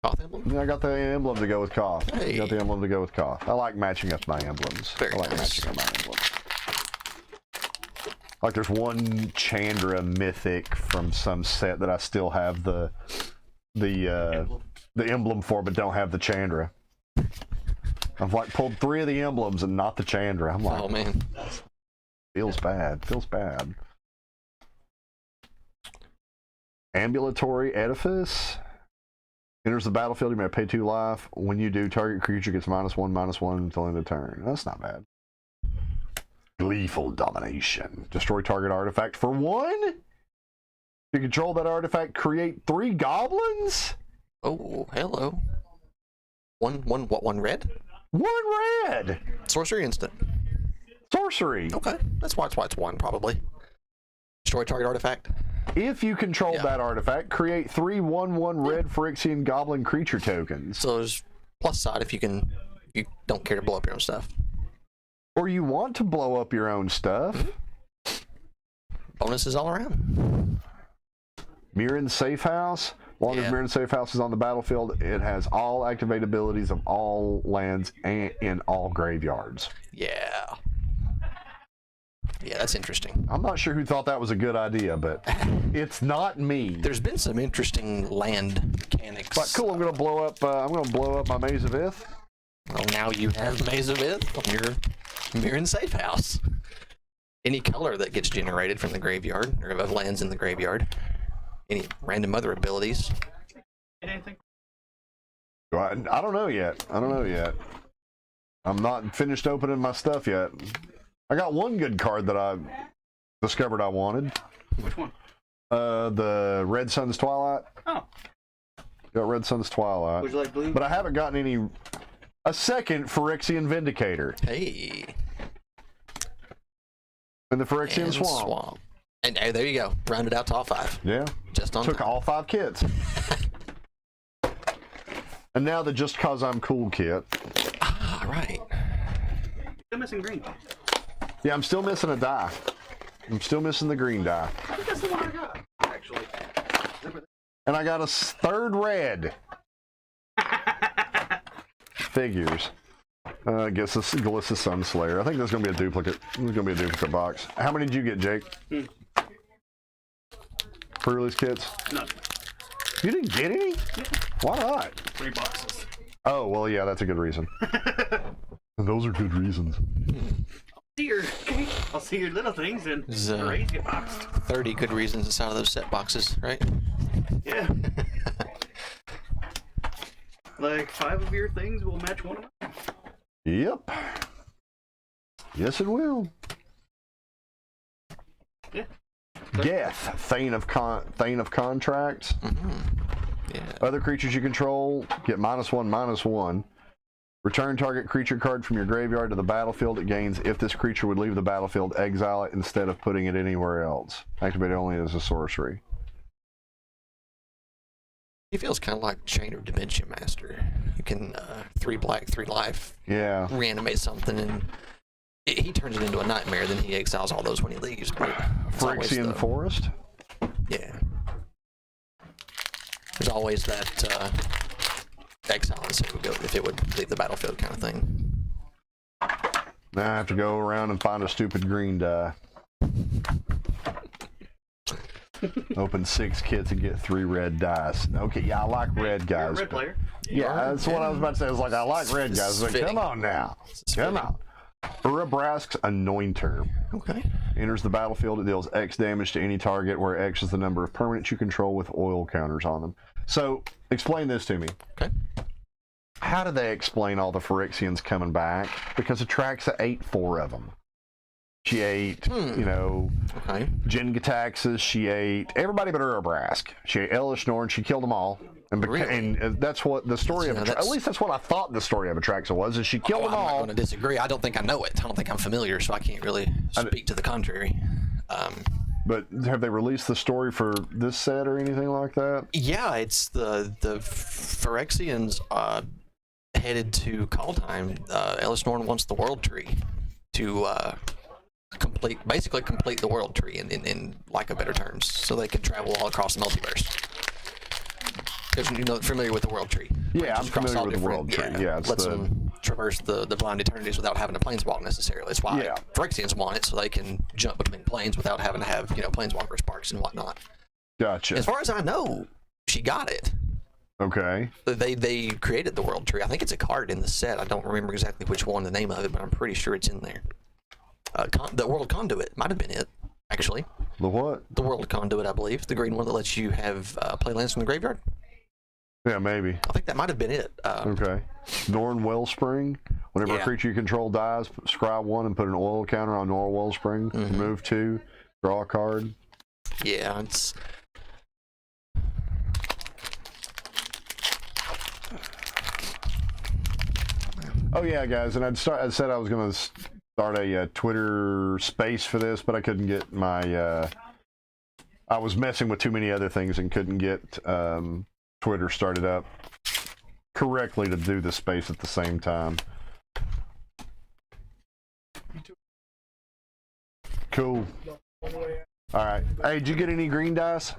Koth emblem. I got the emblem to go with Koth. Hey. I got the emblem to go with Koth. I like matching up my emblems. Very I like nice. matching up my emblems. Like there's one Chandra mythic from some set that I still have the emblem for, but don't have the Chandra. I've like pulled 3 of the emblems and not the Chandra. I'm like, Oh man. feels bad. Feels bad. Ambulatory Edifice. Enters the battlefield, you may pay 2 life. When you do, target creature gets -1/-1 until end of turn. That's not bad. Gleeful Domination. Destroy target artifact for 1? If you control that artifact, create 3 goblins? Oh, hello. One red? 1 red! Sorcery instant. Sorcery. Okay, that's why it's 1, probably. Destroy target artifact. If you control that artifact, create 3 1/1 red Phyrexian goblin creature tokens. So there's plus side if you don't care to blow up your own stuff. Or you want to blow up your own stuff. Bonuses all around. Mirrodin Safe House. As long as Mirrodin Safe House is on the battlefield, it has all activate abilities of all lands and in all graveyards. Yeah. Yeah, that's interesting. I'm not sure who thought that was a good idea, but it's not me. There's been some interesting land mechanics. Like, cool, I'm gonna blow up my Maze of Ith. Well, now you have Maze of Ith on your Mirrodin Safe House. Any color that gets generated from the graveyard, or of lands in the graveyard. Any random other abilities. Anything? I don't know yet. I'm not finished opening my stuff yet. I got one good card that I discovered I wanted. Which one? The Red Sun's Twilight. Oh. Got Red Sun's Twilight. Would you like blue? But I haven't gotten a second Phyrexian Vindicator. Hey. In the Phyrexian Swamp. And there you go. Rounded out to all 5. Yeah. Just on Took time. all 5 kits. And now the Just Cause I'm Cool kit. Ah, right. Still missing green. Yeah, I'm still missing a die. I'm still missing the green die. I think that's the one I got, actually. And I got a 3rd red. Figures. I guess this is Glissa Sunslayer. I think there's going to be a duplicate. There's going to be a duplicate box. How many did you get, Jake? Pre-release kits? None. You didn't get any? Why not? 3 boxes. Oh, well, yeah, that's a good reason. Those are good reasons. I'll see your little things and So- raise get boxed. 30 good reasons inside of those set boxes, right? Yeah. Like 5 of your things will match one of mine. Yep. Yes, it will. Yeah. Death, Thane of Contracts. Yeah. Other creatures you control get -1/-1. Return target creature card from your graveyard to the battlefield. It gains if this creature would leave the battlefield, exile it instead of putting it anywhere else. Activate only as a sorcery. He feels kind of like Chainer Dimension Master. You can 3 black, 3 life, Yeah. reanimate something, and he turns it into a nightmare. Then he exiles all those when he leaves. But it's always Phyrexian Forest. Yeah. There's always that exile and say it would go if it would leave the battlefield kind of thing. Now I have to go around and find a stupid green die. Open 6 kits and get 3 red dice. Okay, yeah, I like red You're a guys. red player. Yeah, that's what I was about to say. I was like, I like red guys. Like, come on now. Come on. Urabrask's Anointer. Okay. Enters the battlefield. It deals X damage to any target where X is the number of permanents you control with oil counters on them. So, explain this to me. Okay. How do they explain all the Phyrexians coming back? Because Atraxa ate 4 of them. She ate, Okay. Jingataxes. She ate everybody but Urabrask. She ate Elishnorn. She killed them all. And, Really? and that's what the story of at least that's what I thought the story of Atraxa was, is she killed them I'm not all. going to disagree. I don't think I know it. I don't think I'm familiar, so I can't really speak to the contrary. But have they released the story for this set or anything like that? Yeah, it's the Phyrexians headed to Kaldheim. Elishnorn wants the World Tree to basically complete the World Tree in lack of better terms, so they can travel all across the multiverse. Because familiar with the World Tree. Yeah, I'm Just across familiar all with the different- World Tree. Yeah, it's lets the them traverse the blind eternities without having to planeswalk necessarily. That's why Phyrexians want it, so they can jump between planes without having to have planeswalker sparks and whatnot. Gotcha. As far as I know, she got it. Okay. They created the World Tree. I think it's a card in the set. I don't remember exactly which one, the name of it, but I'm pretty sure it's in there. The World Conduit might have been it, actually. The what? The World Conduit, I believe. The green one that lets you have play lands from the graveyard. Yeah, maybe. I think that might have been it. Okay. Norn Wellspring. Whenever a creature you control dies, scry 1 and put an oil counter on Norn Wellspring. Remove 2. Draw a card. Yeah, it's Oh yeah, guys, and I said I was going to start a Twitter space for this, but I couldn't get my. I was messing with too many other things and couldn't get Twitter started up correctly to do the space at the same time. Cool. All right. Hey, did you get any green dice?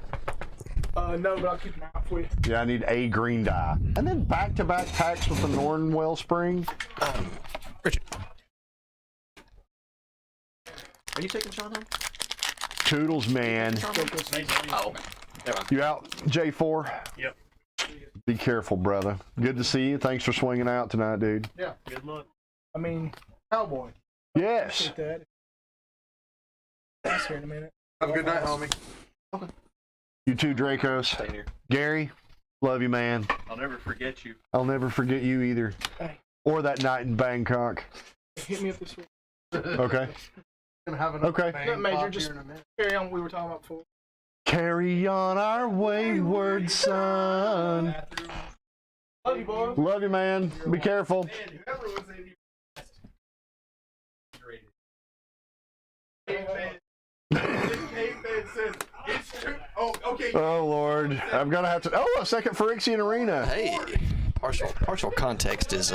No, but I'll keep an eye out for you. Yeah, I need a green die. And then back-to-back packs with the Norn Wellspring. Richard. Are you taking Sean home? Toodles, man. Oh, okay. Never mind. You out, J4? Yep. Be careful, brother. Good to see you. Thanks for swinging out tonight, dude. Yeah. Good luck. I mean, cowboy. Yes. Appreciate that. That's here in a minute. Have a good night, homie. You too, Dracos. Stay here. Gary, love you, man. I'll never forget you. I'll never forget you either. Hey. Or that night in Bangkok. Hit me up this week. Okay. Okay. Nothing major, just carry on what we were talking about before. Carry on our wayward son. Love you, boy. Love you, man. Be careful. Oh, Lord. I'm going to have to... Oh, a second Phyrexian arena. Hey, partial context is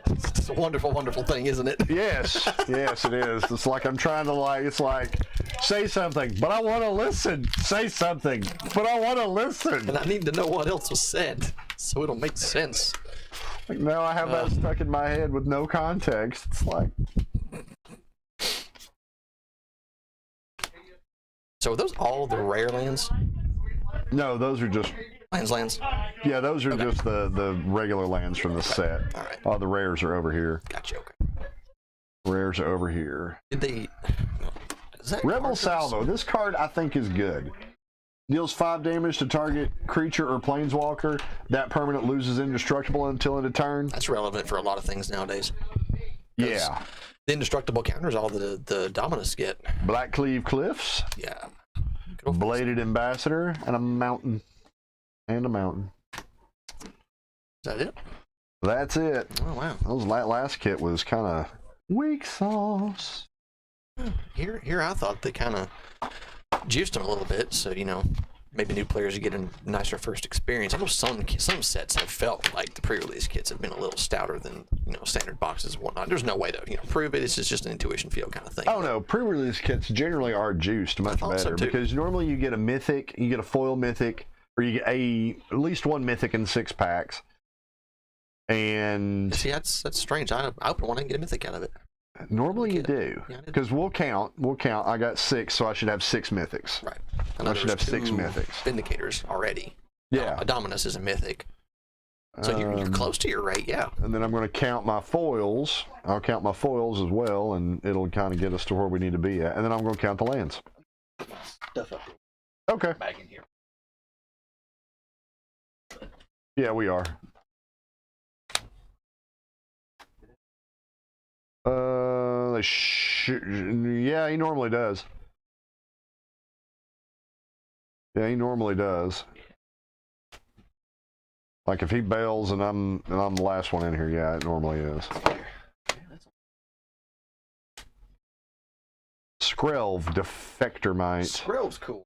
it's a wonderful, wonderful thing, isn't it? Yes. Yes, it is. It's like I'm trying to, like, it's like, say something, but I want to listen. Say something, but I want to listen. And I need to know what else was said, so it'll make sense. Like, now I have that stuck in my head with no context. It's like... So are those all the rare lands? No, those are just... Lands? Yeah, those are just the regular lands from the set. All right. Oh, the rares are over here. Gotcha, okay. Rares are over here. Did they... Is that Rebel card Salvo. This card, I think, is good. Deals 5 damage to target creature or planeswalker. That permanent loses indestructible until end of turn. That's relevant for a lot of things nowadays. Yeah. The indestructible counters all the Dominus get. Black Cleave Cliffs. Yeah. Bladed Ambassador. And a mountain. And a mountain. Is that it? That's it. Oh, wow. Those last kit was kind of weak sauce. Here I thought they kind of juiced them a little bit, so, you know, maybe new players would get a nicer first experience. I know some sets have felt like the pre-release kits have been a little stouter than, you know, standard boxes and whatnot. There's no way to, you know, prove it. It's just an intuition feel kind of thing. Oh, no. Pre-release kits generally are juiced much thought so, better too. because normally you get a mythic, you get a foil mythic, or you get at least one mythic in 6 packs. And See, that's strange. I opened one and get a mythic out of it. normally you do. Yeah, I did. Because we'll count. I got 6, so I should have 6 mythics. Right. I should have 6 mythics. Vindicators already. Yeah. A Dominus is a mythic. So you're close to your rate, yeah. And then I'm going to count my foils. I'll count my foils as well, and it'll kind of get us to where we need to be at. And then I'm going to count the lands. Stuff up Okay. back in here. Yeah, we are. Yeah, he normally does. Yeah, he normally does. Like if he bails and I'm the last one in here, yeah, it normally is. Skrelv, Defector Might. Skrill's cool.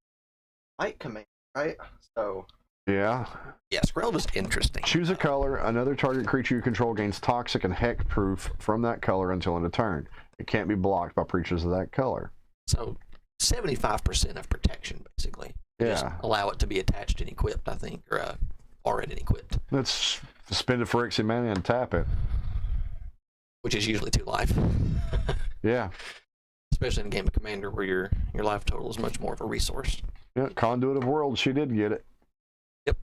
Light command, right? So Yeah. Yeah, Skrelv is interesting. Choose a color. Another target creature you control gains toxic and heck proof from that color until end of turn. It can't be blocked by creatures of that color. So 75% of protection, basically. Just Yeah. allow it to be attached and equipped, I think, or already equipped, Let's spend a Phyrexia mana and tap it. which is usually 2 life. Yeah. Especially in a game of Commander where your life total is much more of a resource. Yeah. Conduit of Worlds, she did get it. Yep.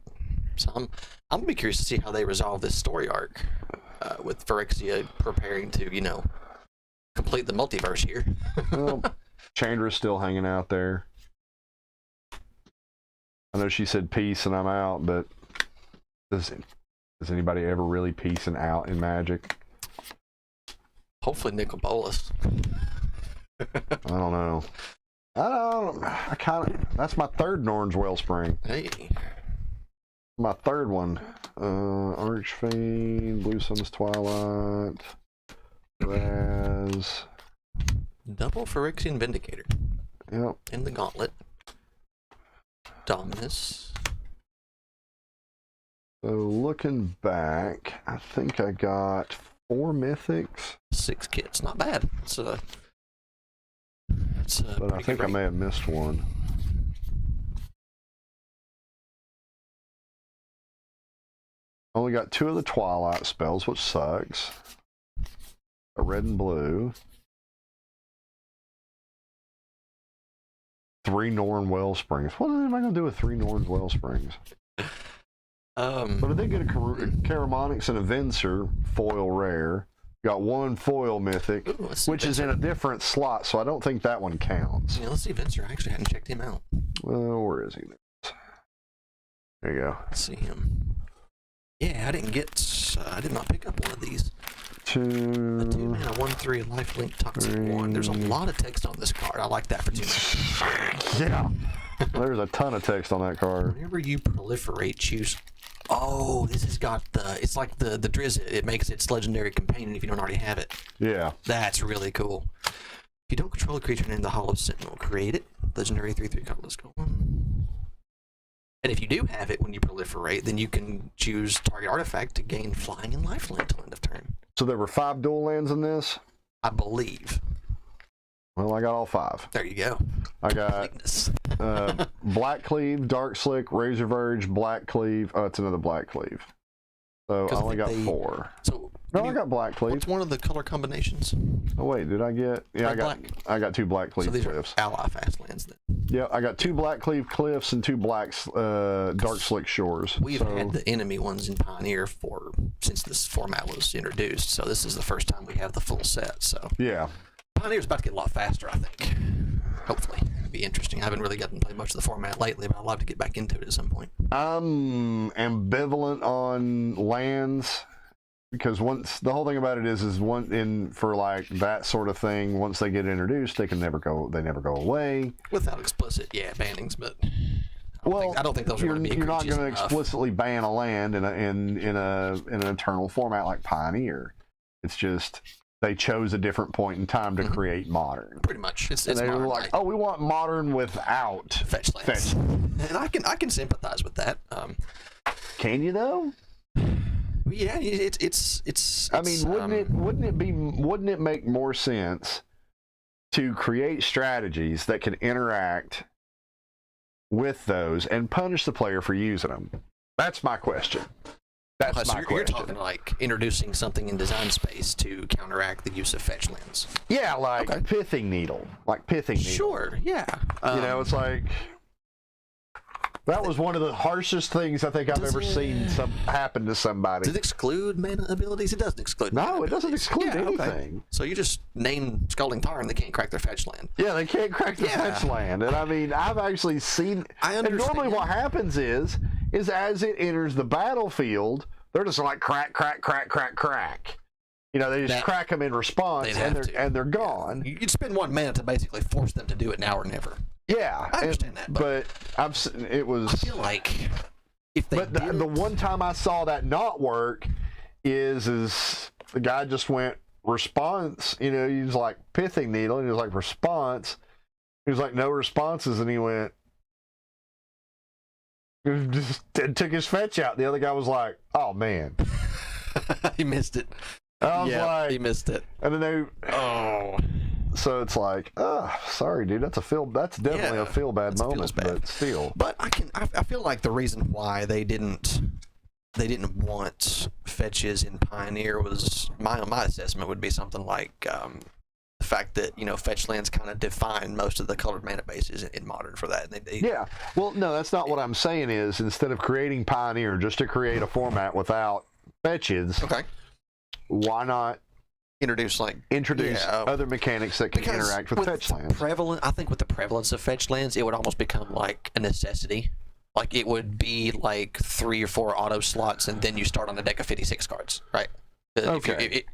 So I'm gonna be curious to see how they resolve this story arc with Phyrexia preparing to, you know, complete the multiverse here. Well, Chandra's still hanging out there. I know she said peace and I'm out, but does anybody ever really peacing out in Magic? Hopefully Nicol Bolas. I don't know. I kind of. That's my 3rd Norn's Wellspring. Hey. My third one. Archfiend, Blue Sun's Twilight, Raz. Double Phyrexian Vindicator. Yep. In the Gauntlet. Dominus. So looking back, I think I got 4 mythics. 6 kits. Not bad. It's a But I think I may have missed one. Only got 2 of the Twilight spells, which sucks. A red and blue. 3 Norn Wellsprings. What am I going to do with 3 Norn Wellsprings? But I did get a Caramonyx and a Venser foil rare. Got 1 foil mythic, Ooh, which is in a different slot, so I don't think that one counts. Yeah, let's see Venser. I actually hadn't checked him out. Where is he? There you go. Let's see him. Yeah, I did not pick up one of these. 2. A 2-mana 1/3 lifelink toxic 1. There's a lot of text on this card. I like that for 2 mana. Yeah. There's a ton of text on that card. Whenever you proliferate, choose. Oh, this has got it's like the Drizzt. It makes its legendary companion if you don't already have it. Yeah. That's really cool. If you don't control a creature named the Hollow Sentinel, create it. Legendary 3/3 colorless. Go on. And if you do have it when you proliferate, then you can choose target artifact to gain flying and lifelink till end of turn. So there were 5 dual lands in this? I believe. Well, I got all 5. There you go. I got Weakness. Black Cleave, Dark Slick, Razor Verge, Black Cleave. Oh, it's another Black Cleave. So I 'Cause I only think got they- 4. So No, I got Black Cleave. what's one of the color combinations? Oh wait, did I get? Yeah, Black. I got 2 Black Cleave So these cliffs. are ally fast lands then. Yeah, I got 2 Black Cleave cliffs and 2 Dark Slick shores. We've So, had the enemy ones in Pioneer since this format was introduced, so this is the first time we have the full set. So yeah. Pioneer's about to get a lot faster, I think. Hopefully, it'll be interesting. I haven't really gotten to play much of the format lately, but I'd love to get back into it at some point. I'm ambivalent on lands because once the whole thing about it is for like that sort of thing, once they get introduced, they never go away. Without explicit, bannings, but I don't think those are you're, going to be you're not egregious going to enough. explicitly ban a land in an eternal format like Pioneer. It's just they chose a different point in time to create modern. Pretty much, it's And they were modern like, night. "Oh, we want modern without Fetch lands." And I can sympathize with that. Can you though? Yeah, it's. I mean, wouldn't it make more sense to create strategies that can interact with those and punish the player for using them? That's my question. That's my question. You're talking like introducing something in design space to counteract the use of fetch lands. Yeah, like Pithing Needle. Sure, yeah. It's like that was one of the harshest things I think I've ever seen happen to somebody. Does it exclude mana abilities? It doesn't exclude mana No, it doesn't abilities. exclude Yeah, anything. So you just name Scalding Tar and they can't crack their fetch land. Yeah, they can't crack the fetch land. And I mean, I've actually seen. I And understand. normally what happens is as it enters the battlefield, they're just like crack, crack, crack, crack, crack. You know, they just crack them in response, and they're gone. Yeah. You'd spend 1 mana to basically force them to do it now or never. Yeah, I understand that, but it was. I feel like if they But the one time I saw that not work is the guy just went response. He was like Pithing Needle, and he was like response. He was like no responses, and he went. Just took his fetch out. The other guy was like, "Oh man, he missed it." I was like, he missed it. And then so it's like, sorry, dude. That's definitely a feel bad moment, but still. But I feel like the reason why they didn't want fetches in Pioneer was my assessment would be something like the fact that fetch lands kind of define most of the colored mana bases in Modern for that. Yeah. Well, no, that's not what I'm saying. Is instead of creating Pioneer just to create a format without fetches, why not introduce other mechanics that can interact with fetch lands? I think with the prevalence of fetch lands, it would almost become like a necessity. Like it would be like 3 or 4 auto slots, and then you start on a deck of 56 cards, right? Okay.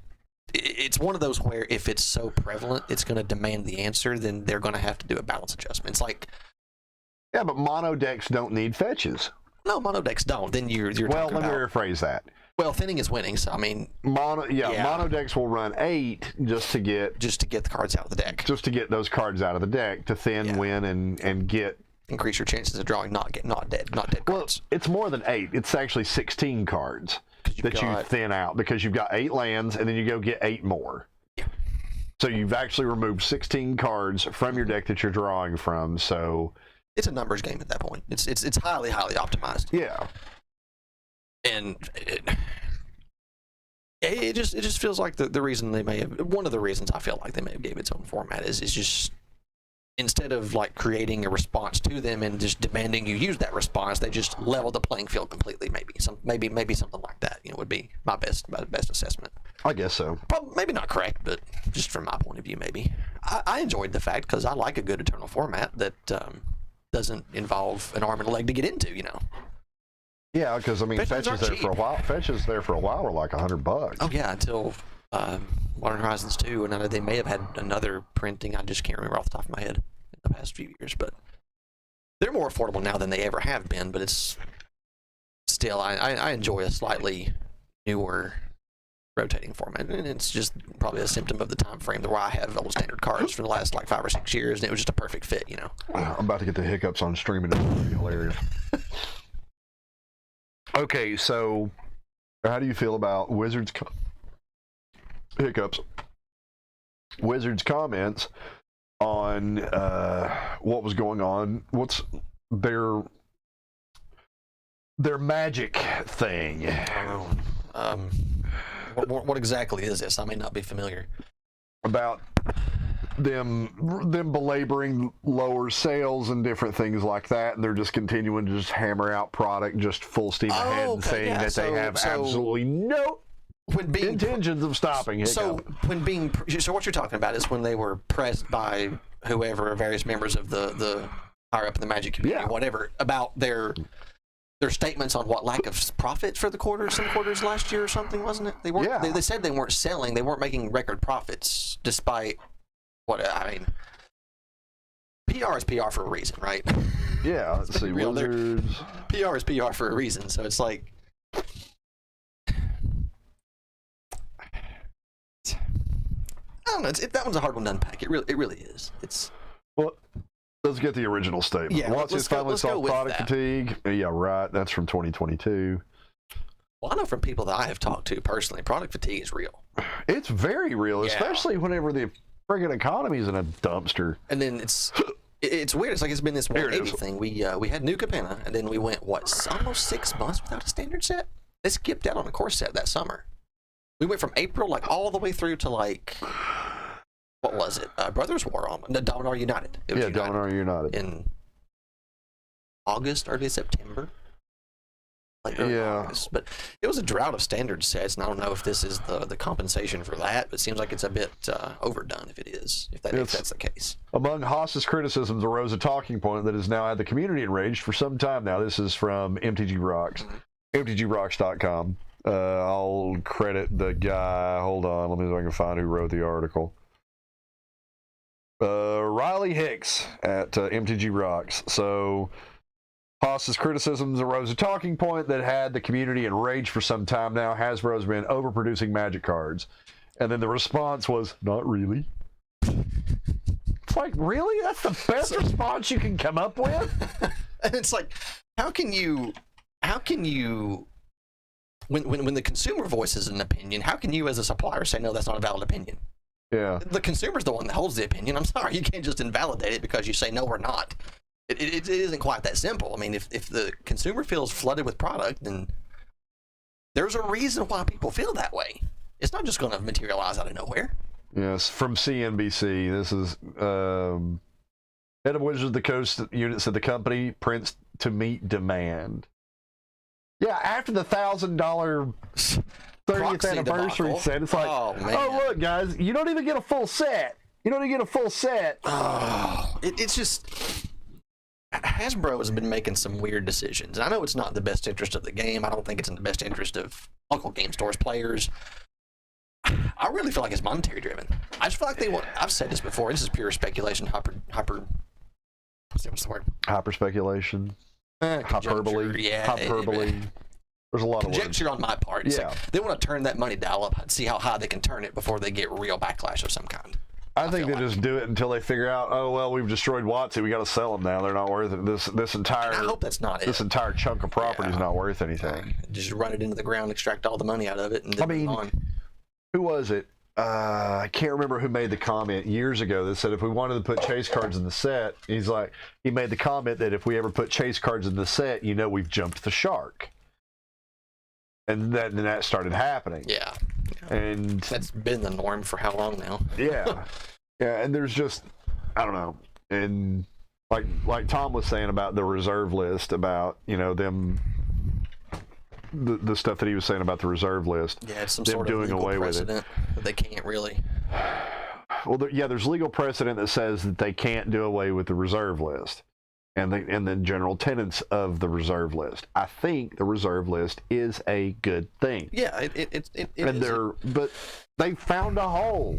It's one of those where if it's so prevalent, it's going to demand the answer, then they're going to have to do a balance adjustment. It's like, yeah, but mono decks don't need fetches. No, mono decks don't. Then you're Well, talking let me about, rephrase that. well, thinning is winning. So I mean, Mono decks will run 8 just to get the cards out of the deck, those cards out of the deck to thin, win, and get. increase your chances of drawing not dead cards. It's more than 8. It's actually 16 cards that you thin out because you've got 8 lands and then you go get 8 more. Yeah. So you've actually removed 16 cards from your deck that you're drawing from. So it's a numbers game at that point. It's highly optimized. yeah. And it just feels like the reason they may have, one of the reasons I feel like they may have gave its own format is just, instead of like creating a response to them and just demanding you use that response, they just level the playing field completely. Maybe something like that, would be my best assessment. I guess so. Probably, maybe not correct, but just from my point of view, maybe. I enjoyed the fact, because I like a good Eternal format that doesn't involve an arm and a leg to get into. Yeah, because I mean, Fetches fetches aren't there for a while. Fetches there for a while were like $100. Oh yeah, until Modern Horizons 2, and I know they may have had another printing. I just can't remember off the top of my head in the past few years, but they're more affordable now than they ever have been. But it's still, I enjoy a slightly newer rotating format, and it's just probably a symptom of the time frame where I have old standard cards for the last like 5 or 6 years, and it was just a perfect fit. I'm about to get the hiccups on streaming. It's going to be hilarious. Okay, so how do you feel about Wizards hiccups? Wizards comments on what was going on. What's their magic thing? I don't know. What exactly is this? I may not be familiar. About them belaboring lower sales and different things like that, and they're just continuing to just hammer out product just full steam ahead, and saying that they have absolutely no intentions of stopping it. So what you're talking about is when they were pressed by whoever, various members of the higher up in the Magic community, whatever, about their statements on what lack of profit for the some quarters last year or something, wasn't it? They weren't. They said they weren't selling. They weren't making record profits, despite what I mean. PR is PR for a reason, right? Yeah. Let's see. Wizards. PR is PR for a reason. So it's like, I don't know. That one's a hard one to unpack. It really is. Well, let's get the original statement. Yeah, Once it's finally solved product fatigue. Yeah, right. That's from 2022. Well, I know from people that I have talked to personally, product fatigue is real. It's very real, especially whenever the friggin' economy is in a dumpster. And then it's weird. It's like it's been this 180 thing. We had New Capenna, and then we went almost 6 months without a standard set. They skipped out on a core set that summer. We went from April all the way through to what was it? Brothers War on Dominar United. It was Dominar United in August, early September. August. But it was a drought of standard sets, and I don't know if this is the compensation for that, but it seems like it's a bit overdone if that's the case. Among Haas's criticisms arose a talking point that has now had the community enraged for some time now. This is from MTG Rocks, MTGRocks.com. I'll credit the guy. Hold on, let me see if I can find who wrote the article. Riley Hicks at MTG Rocks. So Haas's criticisms arose a talking point that had the community enraged for some time now. Hasbro's been overproducing Magic cards. And then the response was, not really. It's like, really? That's the best response you can come up with? And it's like, how can you when the consumer voices an opinion, how can you as a supplier say, no, that's not a valid opinion? Yeah. The consumer's the one that holds the opinion. I'm sorry, you can't just invalidate it because you say no or not. It isn't quite that simple. I mean, if the consumer feels flooded with product, then there's a reason why people feel that way. It's not just going to materialize out of nowhere. Yes, from CNBC. This is head of Wizards of the Coast unit said the company prints to meet demand. Yeah, after the $1,000 30th anniversary set, it's like, oh look, guys, you don't even get a full set. It's just Hasbro has been making some weird decisions. I know it's not in the best interest of the game. I don't think it's in the best interest of local game stores, players. I really feel like it's monetary driven. I just feel like they want. I've said this before. This is pure speculation. What's the word? Hyper speculation. hyperbole. Yeah, Hyperbole. There's a lot of conjecture on my part. It's Yeah. like they want to turn that money dial up and see how high they can turn it before they get real backlash of some kind. I think they just do it until they figure out, oh well, we've destroyed Watsy. We got to sell them now. They're not worth it. This entire. And I hope that's not it. This entire chunk of property is not worth anything. Just run it into the ground, extract all the money out of it, and then move on. Who was it? I can't remember who made the comment years ago that said if we wanted to put chase cards in the set, he made the comment that if we ever put chase cards in the set, we've jumped the shark. And then that started happening. Yeah. And that's been the norm for how long now? Yeah. Yeah, and there's just, I don't know. And like Tom was saying about the reserve list, about, them, the stuff that he was saying about the reserve list. Yeah, it's some them sort of doing legal away precedent that they can't really. Well, there's legal precedent that says that they can't do away with the reserve list. And the general tenets of the reserve list. I think the reserve list is a good thing. Yeah, it is. But they found a hole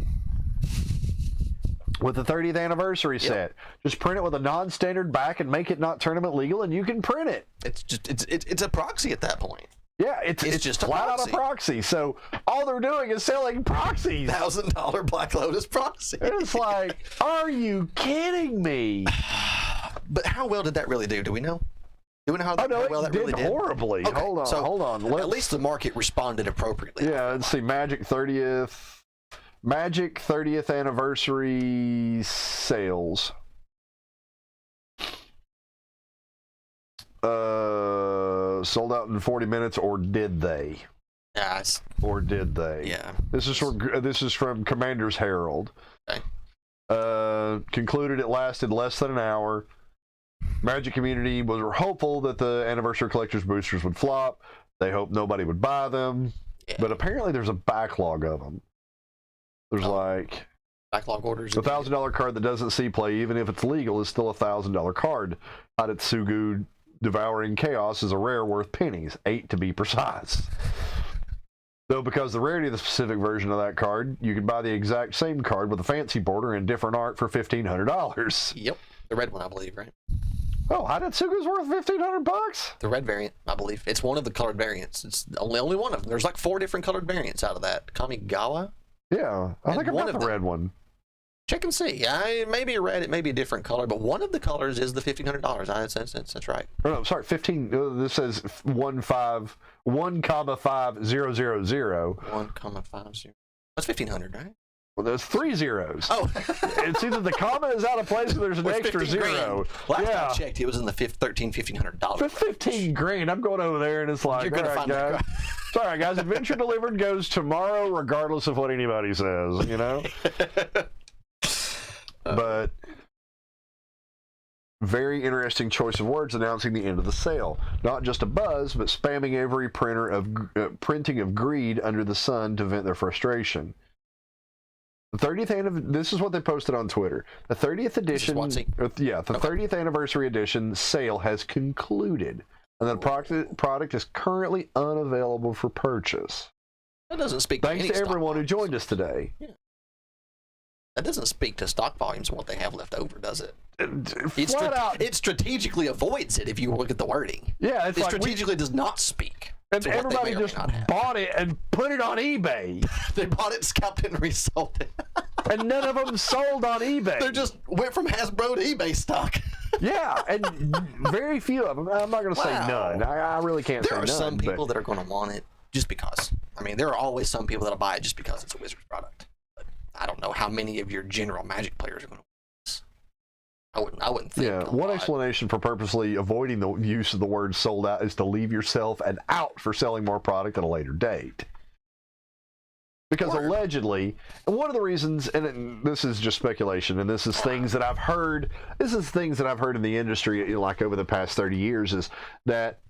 with the 30th anniversary set. Just print it with a non-standard back and make it not tournament legal, and you can print it. It's a proxy at that point. Yeah, it's just flat out a proxy. So all they're doing is selling proxies. $1,000 Black Lotus proxy. It's like, are you kidding me? But how well did that really do? Do we know? Do we know how well that really did? Horribly. Okay, Hold on. At least the market responded appropriately. Yeah, let's see. Magic 30th anniversary sales. Sold out in 40 minutes, or did they? Yes. Or did they? Yeah. This is from Commander's Herald. Okay. Concluded it lasted less than an hour. Magic community was hopeful that the anniversary collector's boosters would flop. They hoped nobody would buy them. Yeah. But apparently there's a backlog of them. There's backlog orders. The $1,000 card that doesn't see play, even if it's legal, is still a $1,000 card. Hadatsugu Devouring Chaos is a rare worth pennies, 8 to be precise. Though because the rarity of the specific version of that card, you can buy the exact same card with a fancy border and different art for $1,500. Yep, the red one, I believe, right? Oh, Hadatsugu's worth $1,500? The red variant, I believe. It's one of the colored variants. It's the only one of them. There's like 4 different colored variants out of that. Kamigawa? Yeah, I think I got the red one. Check and see. It may be a red, it may be a different color, but one of the colors is the $1,500. That's right. Oh, no, sorry, 15. This says 1,500. 1,50. That's 1,500, right? Well, there's 3 zeros. Oh, it's either the comma is out of place or there's an extra zero. Last I checked, it was in the $1,300-$1,500. For 15 grand, I'm going over there and it's like, all right, guys. It's all right, guys. Adventure Delivered goes tomorrow, regardless of what anybody says. But very interesting choice of words announcing the end of the sale. Not just a buzz, but spamming every printing of greed under the sun to vent their frustration. The 30th this is what they posted on Twitter. The 30th edition, the 30th anniversary edition sale has concluded, and the product is currently unavailable for purchase. That doesn't speak. Thanks to everyone who joined us today. Yeah. That doesn't speak to stock volumes and what they have left over, does it? It strategically avoids it if you look at the wording. Yeah, it strategically does not speak. And everybody just bought it and put it on eBay. They bought it, scalped it, and resold it. And none of them sold on eBay. They just went from Hasbro to eBay stock. Yeah, and very few of them. I'm not going to say none. I really can't say none. There are some people that are going to want it just because. I mean, there are always some people that'll buy it just because it's a Wizards product. I don't know how many of your general Magic players are going to want this. I wouldn't think. Yeah, one explanation for purposely avoiding the use of the word sold out is to leave yourself an out for selling more product at a later date. Because allegedly, and one of the reasons, and this is just speculation, and this is things that I've heard, in the industry like over the past 30 years, is that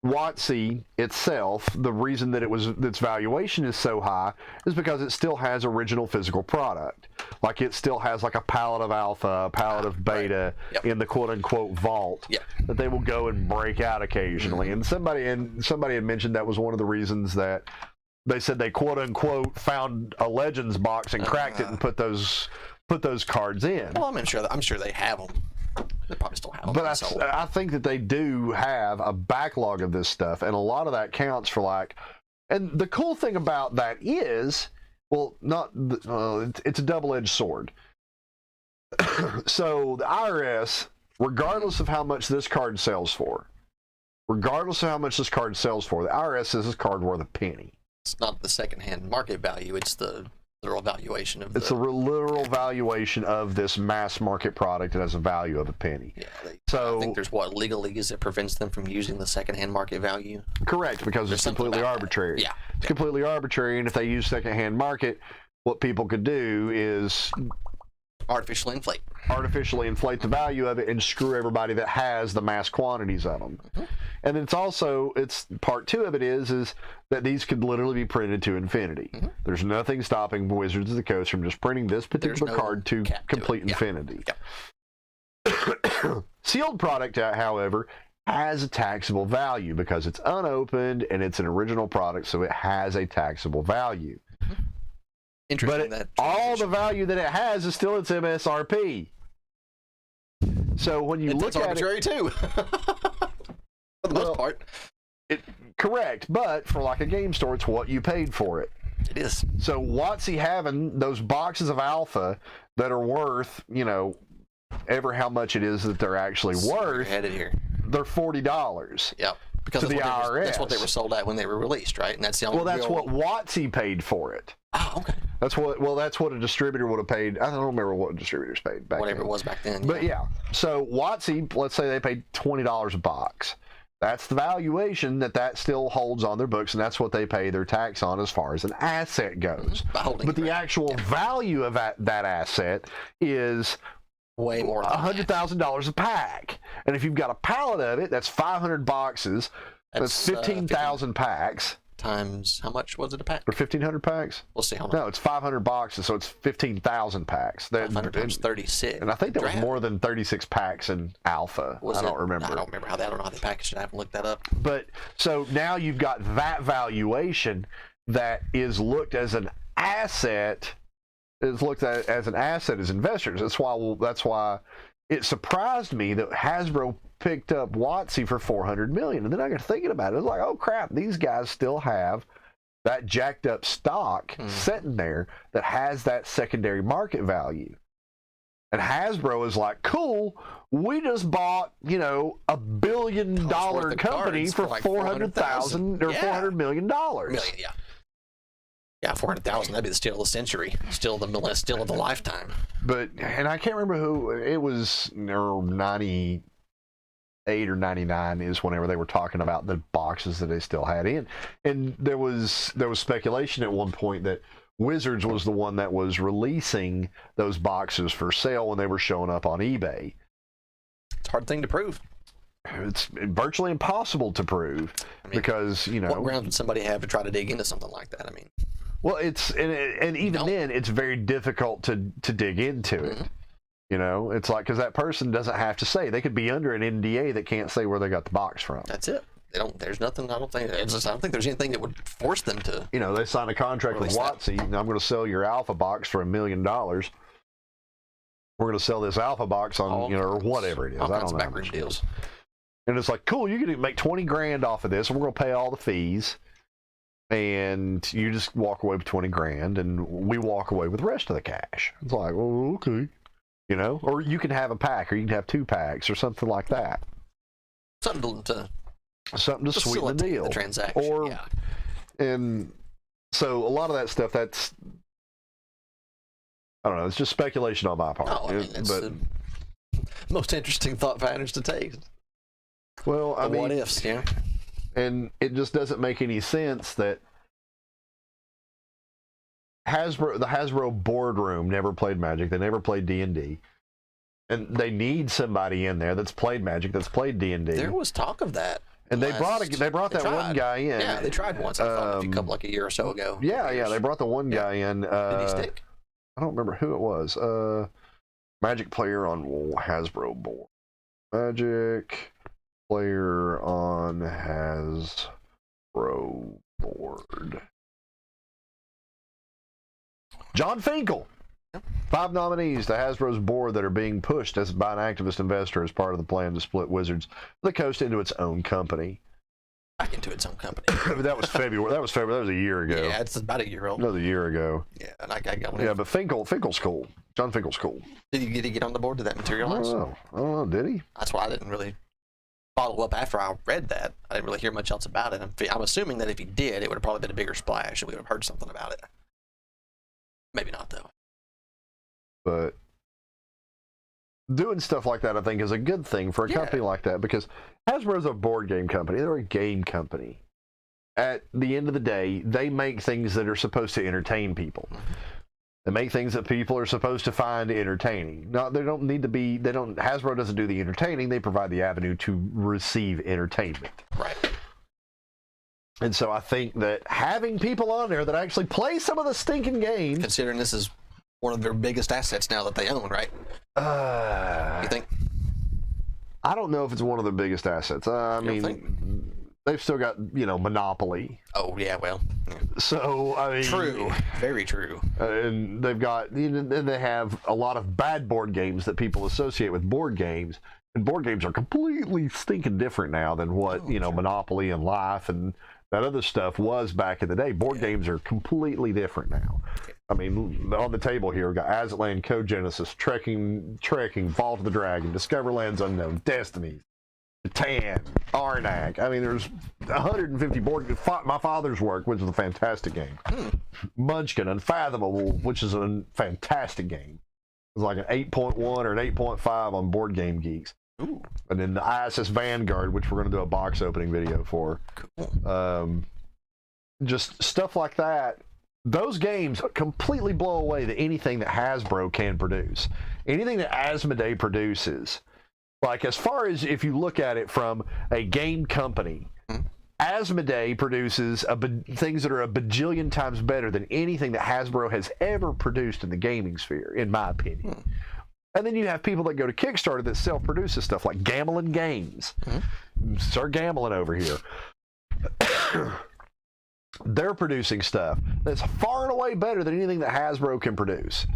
WotC itself, the reason that its valuation is so high is because it still has original physical product. Like it still has like a pallet of alpha, a pallet of beta in the quote-unquote vault that they will go and break out occasionally. And somebody had mentioned that was one of the reasons that they said they quote-unquote found a Legends box and cracked it and put those cards in. Well, I'm sure they have them. They probably still have them. But sold. I think that they do have a backlog of this stuff, and a lot of that counts for like. And the cool thing about that is, well, it's a double-edged sword. So the IRS, regardless of how much this card sells for, the IRS says this card worth a penny. It's not the secondhand market value; it's the literal valuation of. It's the literal valuation of this mass market product that has a value of a penny. Yeah. So I think there's what legalese that prevents them from using the secondhand market value. Correct, because it's completely arbitrary. Yeah. It's completely arbitrary, and if they use secondhand market, what people could do is Artificially inflate the value of it and screw everybody that has the mass quantities of them. Mm-hmm. And it's part two of it is that these could literally be printed to infinity. Mm-hmm. There's nothing stopping Wizards of the Coast from just printing this particular card to complete infinity. Sealed product, however, has a taxable value because it's unopened and it's an original product, so it has a taxable value. Interesting. But all the value that it has is still its MSRP. So when you look at arbitrary too, for the most part. Correct, but for like a game store, it's what you paid for it. It is. So WotC having those boxes of alpha that are worth, ever how much it is that they're actually worth, Headed here. they're $40. Yep. Because to the IRS. That's what they were sold at when they were released, right? And that's the only. Well, that's what WotC paid for it. Oh, okay. That's what a distributor would have paid. I don't remember what distributors paid back Whatever then. it was back then. But yeah, so WotC, let's say they paid $20 a box. That's the valuation that still holds on their books, and that's what they pay their tax on as far as an asset goes. By holding But the actual value of that asset is way more than $100,000 a pack. And if you've got a pallet of it, that's 500 boxes. That's 15,000 packs. Times, how much was it a pack? Or 1,500 packs? We'll see. Hold on. No, it's 500 boxes, so it's 15,000 packs. 500 times 36. And I think that was more than 36 packs in alpha. I don't remember. I don't remember how they packaged it. I haven't looked that up. But so now you've got that valuation that is looked as an asset, as investors. That's why it surprised me that Hasbro picked up WotC for $400 million, and then I got thinking about it. It was like, oh crap, these guys still have that jacked up stock sitting there that has that secondary market value. And Hasbro is like, cool, we just bought, $1 billion company for like $400,000 or $400 million. Yeah. Yeah, 400,000. That'd be the steal of the century, steal of the lifetime. And I can't remember who it was. 98 or 99 is whenever they were talking about the boxes that they still had in, and there was speculation at one point that Wizards was the one that was releasing those boxes for sale when they were showing up on eBay. It's a hard thing to prove. It's virtually impossible to prove because what grounds would somebody have to try to dig into something like that? Well, and even then, it's very difficult to dig into it. It's like, because that person doesn't have to say. They could be under an NDA that can't say where they got the box from. That's it. There's nothing. I don't think there's anything that would force them to. They sign a contract with WotC. I'm going to sell your alpha box for $1 million. We're going to sell this alpha box on, or whatever it is. I don't know. Backroom deals. And it's like, cool, you're going to make 20 grand off of this, and we're going to pay all the fees. And you just walk away with 20 grand, and we walk away with the rest of the cash. It's like, well, okay. Or you can have a pack, or you can have 2 packs, or something like that. Something to sweeten the deal. The transaction. And so a lot of that stuff, that's, I don't know, it's just speculation on my part. It's the most interesting thought patterns to take. Well, what ifs, yeah. And it just doesn't make any sense that the Hasbro boardroom never played Magic. They never played D&D. And they need somebody in there that's played Magic, that's played D&D. There was talk of that. And they brought that one guy in. Yeah, they tried once. I thought like a year or so ago. Yeah, they brought the one guy in. Did he stick? I don't remember who it was. Magic player on Hasbro board. Magic player on Hasbro board. John Finkel. 5 nominees to Hasbro's board that are being pushed as by an activist investor as part of the plan to split Wizards of the Coast into its own company. Back into its own company. That was February. That was a year ago. Yeah, it's about a year old. Another year ago. Yeah, and I got one. Yeah, but Finkel's cool. John Finkel's cool. Did he get on the board? Did that materialize? I don't know. Did he? That's why I didn't really follow up after I read that. I didn't really hear much else about it. I'm assuming that if he did, it would have probably been a bigger splash and we would have heard something about it. Maybe not, though. But doing stuff like that, I think, is a good thing for a company like that, because Hasbro's a board game company. They're a game company. At the end of the day, they make things that are supposed to entertain people. They make things that people are supposed to find entertaining. No, they don't need to be. Hasbro doesn't do the entertaining. They provide the avenue to receive entertainment. Right. And so I think that having people on there that actually play some of the stinking games, considering this is one of their biggest assets now that they own, right? You think? I don't know if it's one of their biggest assets. I mean, they've still got, Monopoly. Oh, yeah, well. Yeah. So, I mean... True. Very true. And they've got... they have a lot of bad board games that people associate with board games. And board games are completely stinking different now than what, sure, Monopoly and Life and that other stuff was back in the day. Board games are completely different now. I mean, on the table here, we've got Aztlan, Cogenesis, Trekking, Vault of the Dragon, Discover Lands Unknown, Destinies, Catan, Arnak. I mean, there's 150 board games. My Father's Work, which is a fantastic game. Munchkin, Unfathomable, which is a fantastic game. It's like an 8.1 or an 8.5 on Board Game Geeks. Ooh. And then the ISS Vanguard, which we're going to do a box opening video for. Cool. Just stuff like that. Those games completely blow away anything that Hasbro can produce. Anything that Asmodee produces. Like, as far as if you look at it from a game company, Asmodee produces things that are a bajillion times better than anything that Hasbro has ever produced in the gaming sphere, in my opinion. And then you have people that go to Kickstarter that self-produces stuff like Gamelin Games. Start gambling over here. They're producing stuff that's far and away better than anything that Hasbro can produce.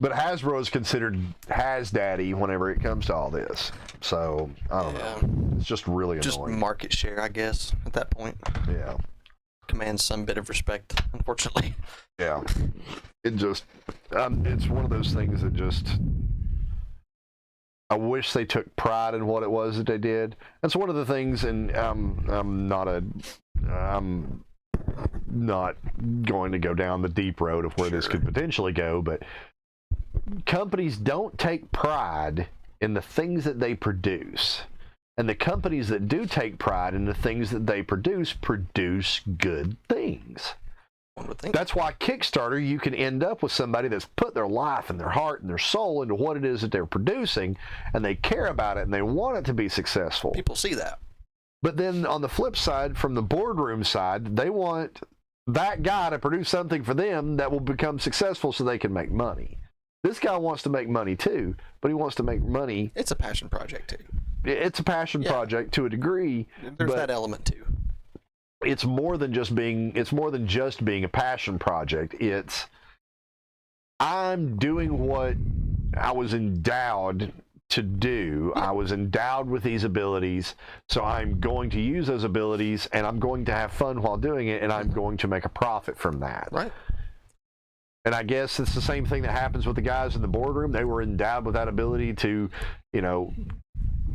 But Hasbro is considered Has-Daddy whenever it comes to all this. So, I don't know. It's just really annoying. Just market share, I guess, at that point. Yeah. Commands some bit of respect, unfortunately. Yeah. It just, it's one of those things that just, I wish they took pride in what it was that they did. That's one of the things, and I'm not going to go down the deep road of where this could potentially go, but companies don't take pride in the things that they produce. And the companies that do take pride in the things that they produce good things. One would think. That's why Kickstarter, you can end up with somebody that's put their life and their heart and their soul into what it is that they're producing, and they care about it and they want it to be successful. People see that. But then on the flip side, from the boardroom side, they want that guy to produce something for them that will become successful so they can make money. This guy wants to make money too, but he wants to make money. It's a passion project too. It's a passion project to a degree. There's that element too. It's more than just being a passion project. It's, I'm doing what I was endowed to do. I was endowed with these abilities, so I'm going to use those abilities, and I'm going to have fun while doing it, and I'm going to make a profit from that. Right. And I guess it's the same thing that happens with the guys in the boardroom. They were endowed with that ability to,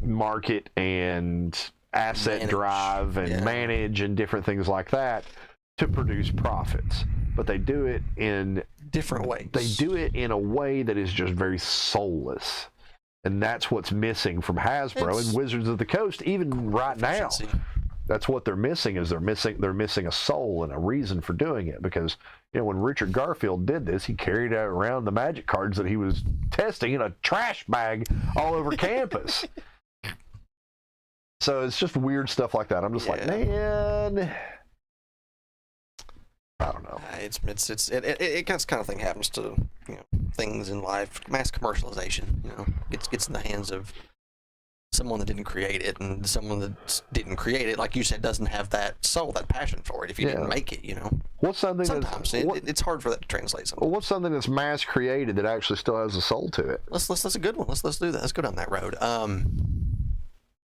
market and asset drive and manage and different things like that to produce profits. But they do it in different ways. They do it in a way that is just very soulless. And that's what's missing from Hasbro and Wizards of the Coast, even right now. That's what they're missing, is they're missing a soul and a reason for doing it. Because, when Richard Garfield did this, he carried around the Magic cards that he was testing in a trash bag all over campus. So it's just weird stuff like that. I'm just like, man, I don't know. It kind of thing happens to things in life. Mass commercialization, gets in the hands of someone that didn't create it, and someone that didn't create it, like you said, doesn't have that soul, that passion for it. If you didn't make it, you know. What's something Sometimes it's hard for that to translate. Sometimes. What's something that's mass created that actually still has a soul to it? That's a good one. Let's do that. Let's go down that road.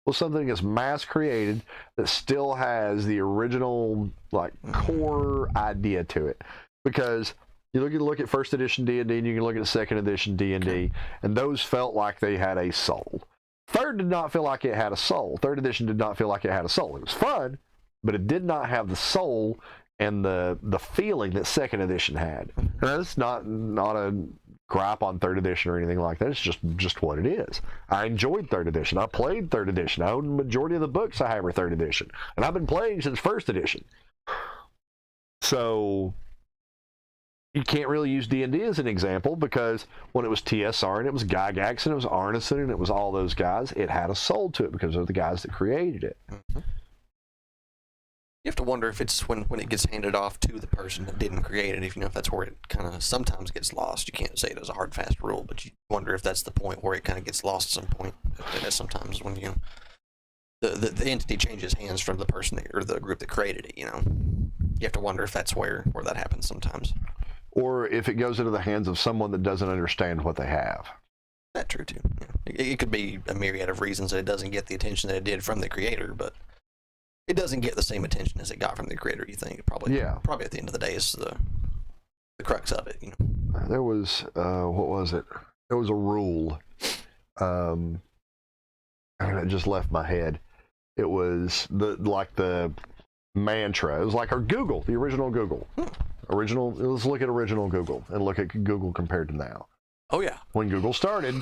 Well, something that's mass created that still has the original like core idea to it, because you look at first edition D&D and you can look at second edition D&D, and those felt like they had a soul. Third did not feel like it had a soul. Third edition did not feel like it had a soul. It was fun, but it did not have the soul and the feeling that second edition had. And that's not a gripe on third edition or anything like that. It's just what it is. I enjoyed third edition. I played third edition. I own the majority of the books I have are third edition, and I've been playing since first edition. So you can't really use D&D as an example, because when it was TSR and it was Gygax and it was Arneson and it was all those guys, it had a soul to it because they're the guys that created it. Mm-hmm. You have to wonder if it's when it gets handed off to the person that didn't create it, if you know, if that's where it kind of sometimes gets lost. You can't say it as a hard, fast rule, but you wonder if that's the point where it kind of gets lost at some point. That's sometimes when, you know, the entity changes hands from the person or the group that created it, you know. You have to wonder if that's where that happens sometimes. Or if it goes into the hands of someone that doesn't understand what they have. That's true, too. Yeah. It could be a myriad of reasons that it doesn't get the attention that it did from the creator, but it doesn't get the same attention as it got from the creator, you think. Probably at the end of the day is the crux of it, you know. There was, what was it? There was a rule. And it just left my head. It was the mantra. It was like our Google, the original Google. Let's look at original Google and look at Google compared to now. Oh yeah. When Google started,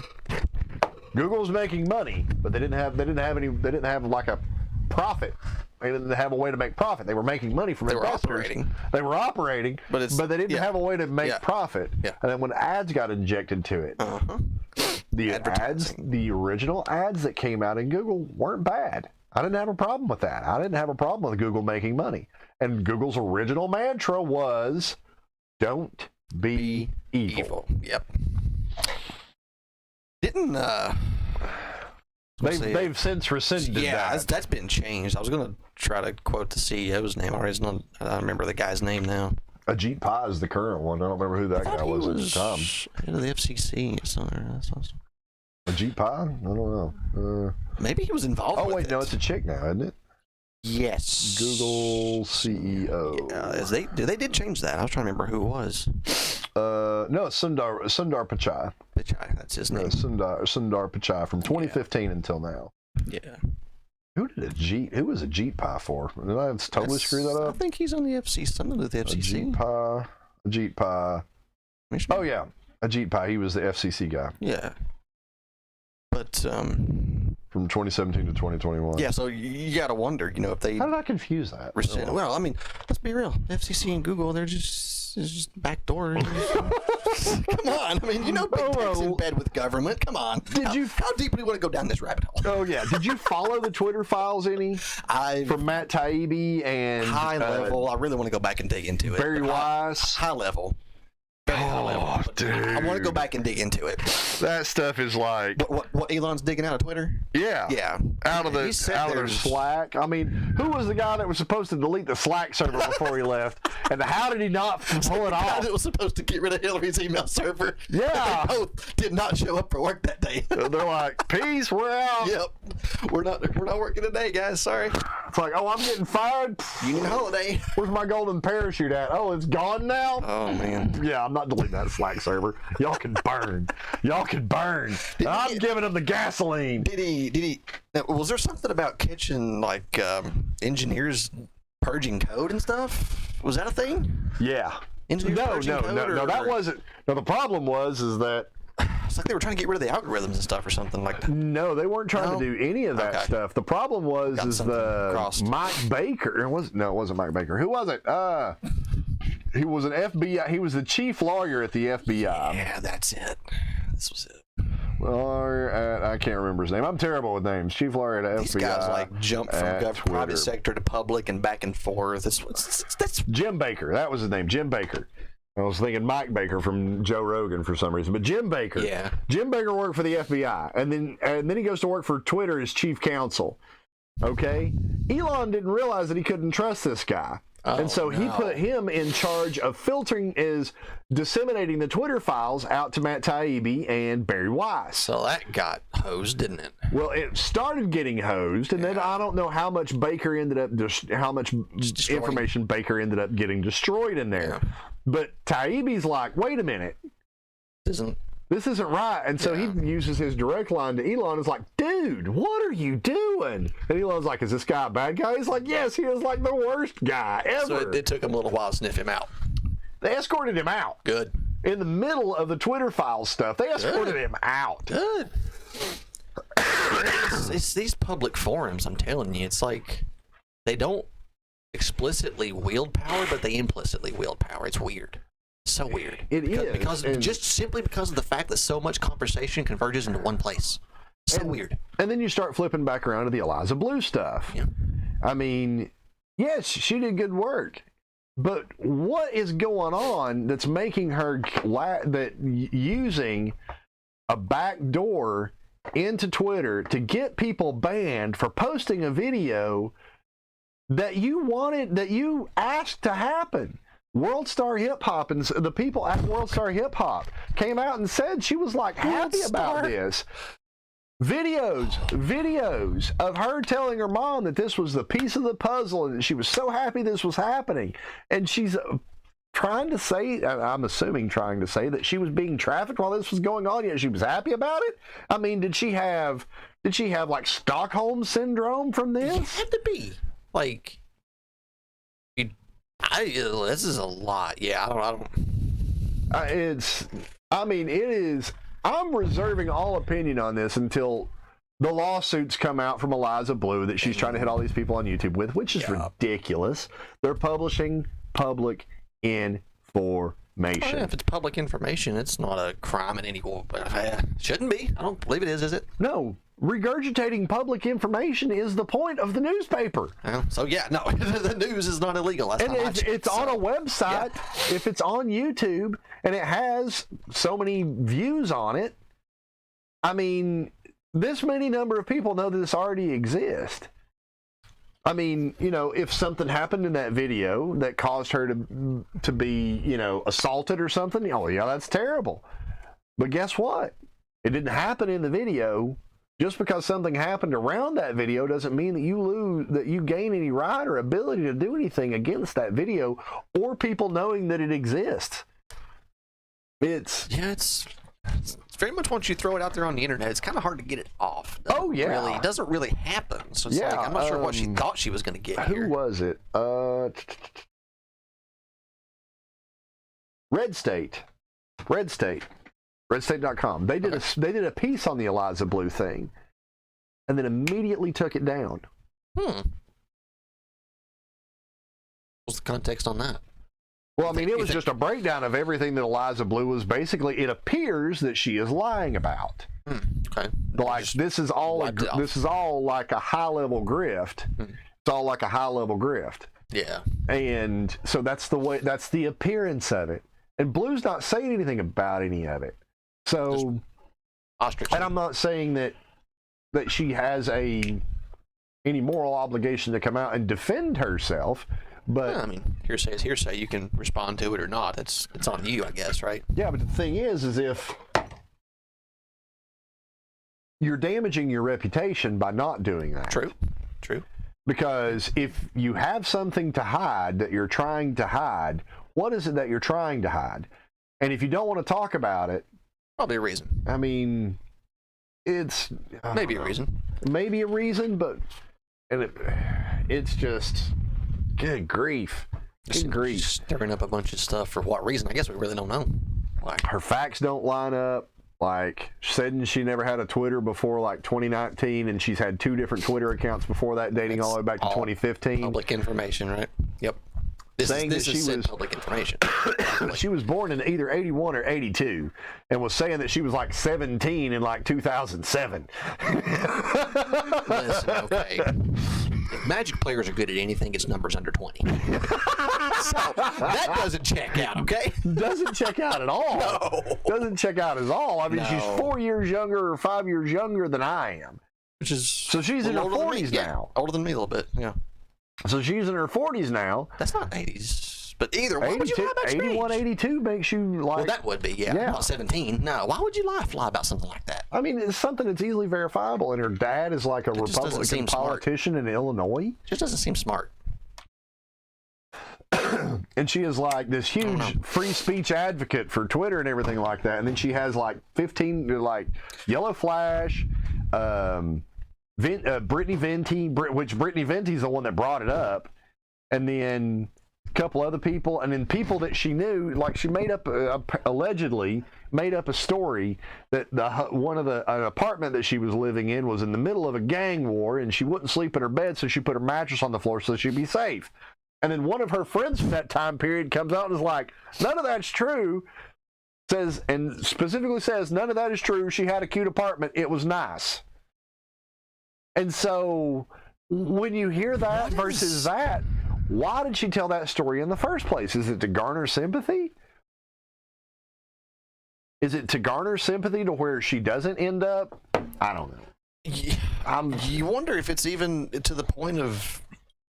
Google was making money, but they didn't have like a profit. They didn't have a way to make profit. They were making money from investors. They were operating, but they didn't have a way to make profit. Yeah. And then when ads got injected to it, the original ads that came out in Google weren't bad. I didn't have a problem with that. I didn't have a problem with Google making money. And Google's original mantra was, "Don't be evil." Yep. Didn't they've since rescinded that. Yeah, that's been changed. I was gonna try to quote the CEO's name. I don't remember the guy's name now. Ajit Pai is the current one. I don't remember who that guy was at the time. Head of the FCC or something. Ajit Pai? I don't know. Maybe he was involved. Oh wait, no, it's a chick now, isn't it? Yes. Google CEO. Yeah, they did change that. I was trying to remember who it was. No, it's Sundar Pichai. Pichai, that's his name. Sundar Pichai from 2015 until now. Yeah. Who was Ajit Pai for? Did I totally screw that up? I think he's on the FCC. Something with the FCC. Ajit Pai. Oh yeah, Ajit Pai. He was the FCC guy. Yeah. But from 2017 to 2021. Yeah, so you gotta wonder, you know, if they. How did I confuse that? Well, I mean, let's be real. FCC and Google, they're just backdoor. Come on, I mean, you know, big tech's in bed with government. Come on. How deep do you want to go down this rabbit hole? Oh yeah. Did you follow the Twitter files any? From Matt Taibbi and high level. I really want to go back and dig into it. Barry Weiss. High level. Oh, dude. I want to go back and dig into it. That stuff is like what Elon's digging out of Twitter? Yeah. Out of their Slack. I mean, who was the guy that was supposed to delete the Slack server before he left? And how did he not pull it off? It was supposed to get rid of Hillary's email server. Yeah. They both did not show up for work that day. They're like, peace, we're out. Yep. We're not working today, guys. Sorry. It's like, oh, I'm getting fired. Union holiday. Where's my golden parachute at? Oh, it's gone now? Oh man. Yeah, I'm not deleting that Slack server. Y'all can burn. I'm giving him the gasoline. Did he? Now, was there something about kitchen like engineers purging code and stuff? Was that a thing? Yeah. Engineers purging code, no. That wasn't. No, the problem was that. It's like they were trying to get rid of the algorithms and stuff or something like that. No, they weren't trying to do any of that stuff. The problem was Mike Baker. It wasn't Mike Baker. Who was it? He was an FBI. He was the chief lawyer at the FBI. Yeah, that's it. This was it. I can't remember his name. I'm terrible with names. Chief lawyer at These FBI. These guys like jump from private sector to public and back and forth. That's Jim Baker. That was his name, Jim Baker. I was thinking Mike Baker from Joe Rogan for some reason, but Jim Baker. Yeah. Jim Baker worked for the FBI, and then he goes to work for Twitter as chief counsel. Okay, Elon didn't realize that he couldn't trust this guy. And so he put him in charge of disseminating the Twitter files out to Matt Taibbi and Barry Weiss. So that got hosed, didn't it? Well, it started getting hosed, and then I don't know how much information Baker ended up getting destroyed in there. Yeah. But Taibbi's like, wait a minute. This isn't right. And so he uses his direct line to Elon. It's like, dude, what are you doing? And Elon's like, is this guy a bad guy? He's like, yes, he is like the worst guy ever. So it took him a little while to sniff him out. They escorted him out. Good. In the middle of the Twitter file stuff, they escorted him out. Good. It's these public forums, I'm telling you. It's like they don't explicitly wield power, but they implicitly wield power. It's weird. So weird. Because simply because of the fact that so much conversation converges into one place. So weird. And then you start flipping back around to the Eliza Blue stuff. Yeah. I mean, yes, she did good work. But what is going on that's making her using a back door into Twitter to get people banned for posting a video that you asked to happen? World Star Hip Hop and the people at World Star Hip Hop came out and said she was like happy about this. Videos of her telling her mom that this was the piece of the puzzle and that she was so happy this was happening. And she's trying to say that she was being trafficked while this was going on, yet she was happy about it. I mean, did she have like Stockholm syndrome from this? It had to be. Like, this is a lot. Yeah, I don't. It is. I'm reserving all opinion on this until the lawsuits come out from Eliza Blue that she's trying to hit all these people on YouTube with, which is ridiculous. They're publishing public information. If it's public information, it's not a crime in any way. Shouldn't be. I don't believe it is it? No. Regurgitating public information is the point of the newspaper. So the news is not illegal. That's and if it's on a website, if it's on YouTube, and it has so many views on it, I mean, this many number of people know that this already exists. I mean, if something happened in that video that caused her to be, assaulted or something, oh yeah, that's terrible. But guess what? It didn't happen in the video. Just because something happened around that video doesn't mean that you gain any right or ability to do anything against that video or people knowing that it exists. It's very much once you throw it out there on the internet, it's kind of hard to get it off. It doesn't really happen. So it's like, I'm not sure what she thought she was going to get here. Who was it? Red State. Redstate.com. They did a piece on the Eliza Blue thing, and then immediately took it down. What's the context on that? Well, I mean, it was just a breakdown of everything that Eliza Blue was basically. It appears that she is lying about. Okay. Like this is all like a high level grift. It's all like a high level grift. Yeah. And so that's the appearance of it. And Blue's not saying anything about any of it. So, and I'm not saying that she has any moral obligation to come out and defend herself, but I mean, hearsay is hearsay. You can respond to it or not. It's on you, I guess, right? Yeah, but the thing is if you're damaging your reputation by not doing that. True. Because if you have something to hide that you're trying to hide, what is it that you're trying to hide? And if you don't want to talk about it, probably a reason. I mean, it's maybe a reason. Maybe a reason, but it's just good grief. Good grief. Stirring up a bunch of stuff for what reason? I guess we really don't know. Like her facts don't line up. Like said she never had a Twitter before like 2019, and she's had 2 different Twitter accounts before that, dating all the way back to 2015. Public information, right? Yep. This is public information. She was born in either 81 or 82 and was saying that she was like 17 in like 2007. Listen, okay. if Magic players are good at anything, it's numbers under 20. So that doesn't check out, okay? Doesn't check out at all. No. Doesn't check out at all. I mean, she's No. 4 years younger or 5 years younger than I am. Which is So she's in her older than me. 40s Yeah, now. older than me a little bit. Yeah, So she's in her 40s now. that's not 80s, but either. Why would you lie about your 81, age? 82 makes you like. Well, that would be, yeah. Yeah. Not 17. No, why would you lie about something like that? I mean, it's something that's easily verifiable. And her dad is like a just doesn't Republican seem smart. politician in Illinois. Just doesn't seem smart. And she is like this huge free speech advocate for Twitter and everything like that. And then she has like 15, like Yellow Flash, Brittany Venti, which Brittany Venti's the one that brought it up. And then a couple other people, and then people that she knew, like she made up, allegedly made up a story that an apartment that she was living in was in the middle of a gang war, and she wouldn't sleep in her bed, so she put her mattress on the floor so she'd be safe. And then one of her friends from that time period comes out and is like, none of that's true. Says, and specifically says, none of that is true. She had a cute apartment. It was nice. And so when you hear that versus that, why did she tell that story in the first place? Is it to garner sympathy? Is it to garner sympathy to where she doesn't end up? I don't know. You wonder if it's even to the point of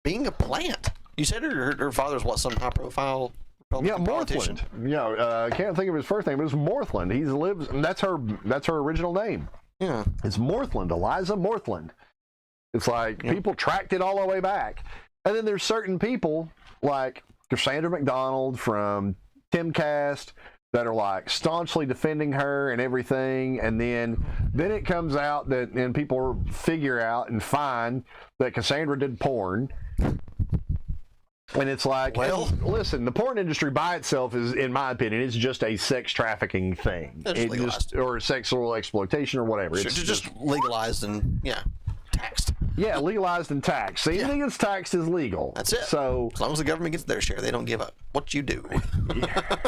being a plant. You said her father's what, some high-profile Republican politician? Morthland. Yeah, I can't think of his first name, but it's Morthland. He lives, and that's her original name. Yeah. It's Morthland, Eliza Morthland. It's like people tracked it all the way back. And then there's certain people like Cassandra McDonald from Timcast that are like staunchly defending her and everything, and then it comes out that, and people figure out and find that Cassandra did porn. And it's like, well, listen, the porn industry by itself is, in my opinion, it's just a sex trafficking thing. Or sexual exploitation or whatever. Sure, it's just legalized and, taxed. Yeah, legalized and taxed. Anything that's taxed is legal. That's it. So as long as the government gets their share, they don't give up what you do.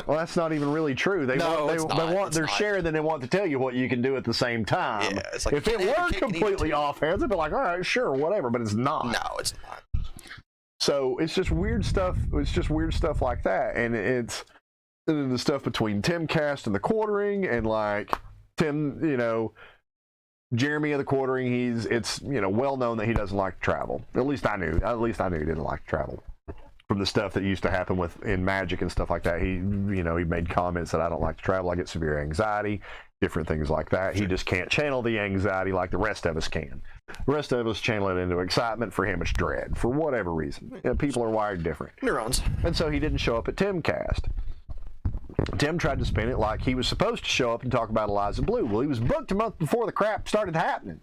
Well, that's not even really true. They want their share, then they want to tell you what you can do at the same time. Yeah, it's like, if it were completely offhand, they'd be like, all right, sure, whatever, but it's not. No, it's not. So it's just weird stuff. It's just weird stuff like that. And it's the stuff between Timcast and the Quartering, and like Tim, Jeremy of the Quartering, it's well known that he doesn't like to travel. At least I knew he didn't like to travel. From the stuff that used to happen in Magic and stuff like that, he made comments that I don't like to travel. I get severe anxiety, different things like that. Sure. He just can't channel the anxiety like the rest of us can. The rest of us channel it into excitement. For him, it's dread for whatever reason. People are wired different. Neurons. And so he didn't show up at Timcast. Tim tried to spin it like he was supposed to show up and talk about Eliza Blue. Well, he was booked a month before the crap started happening.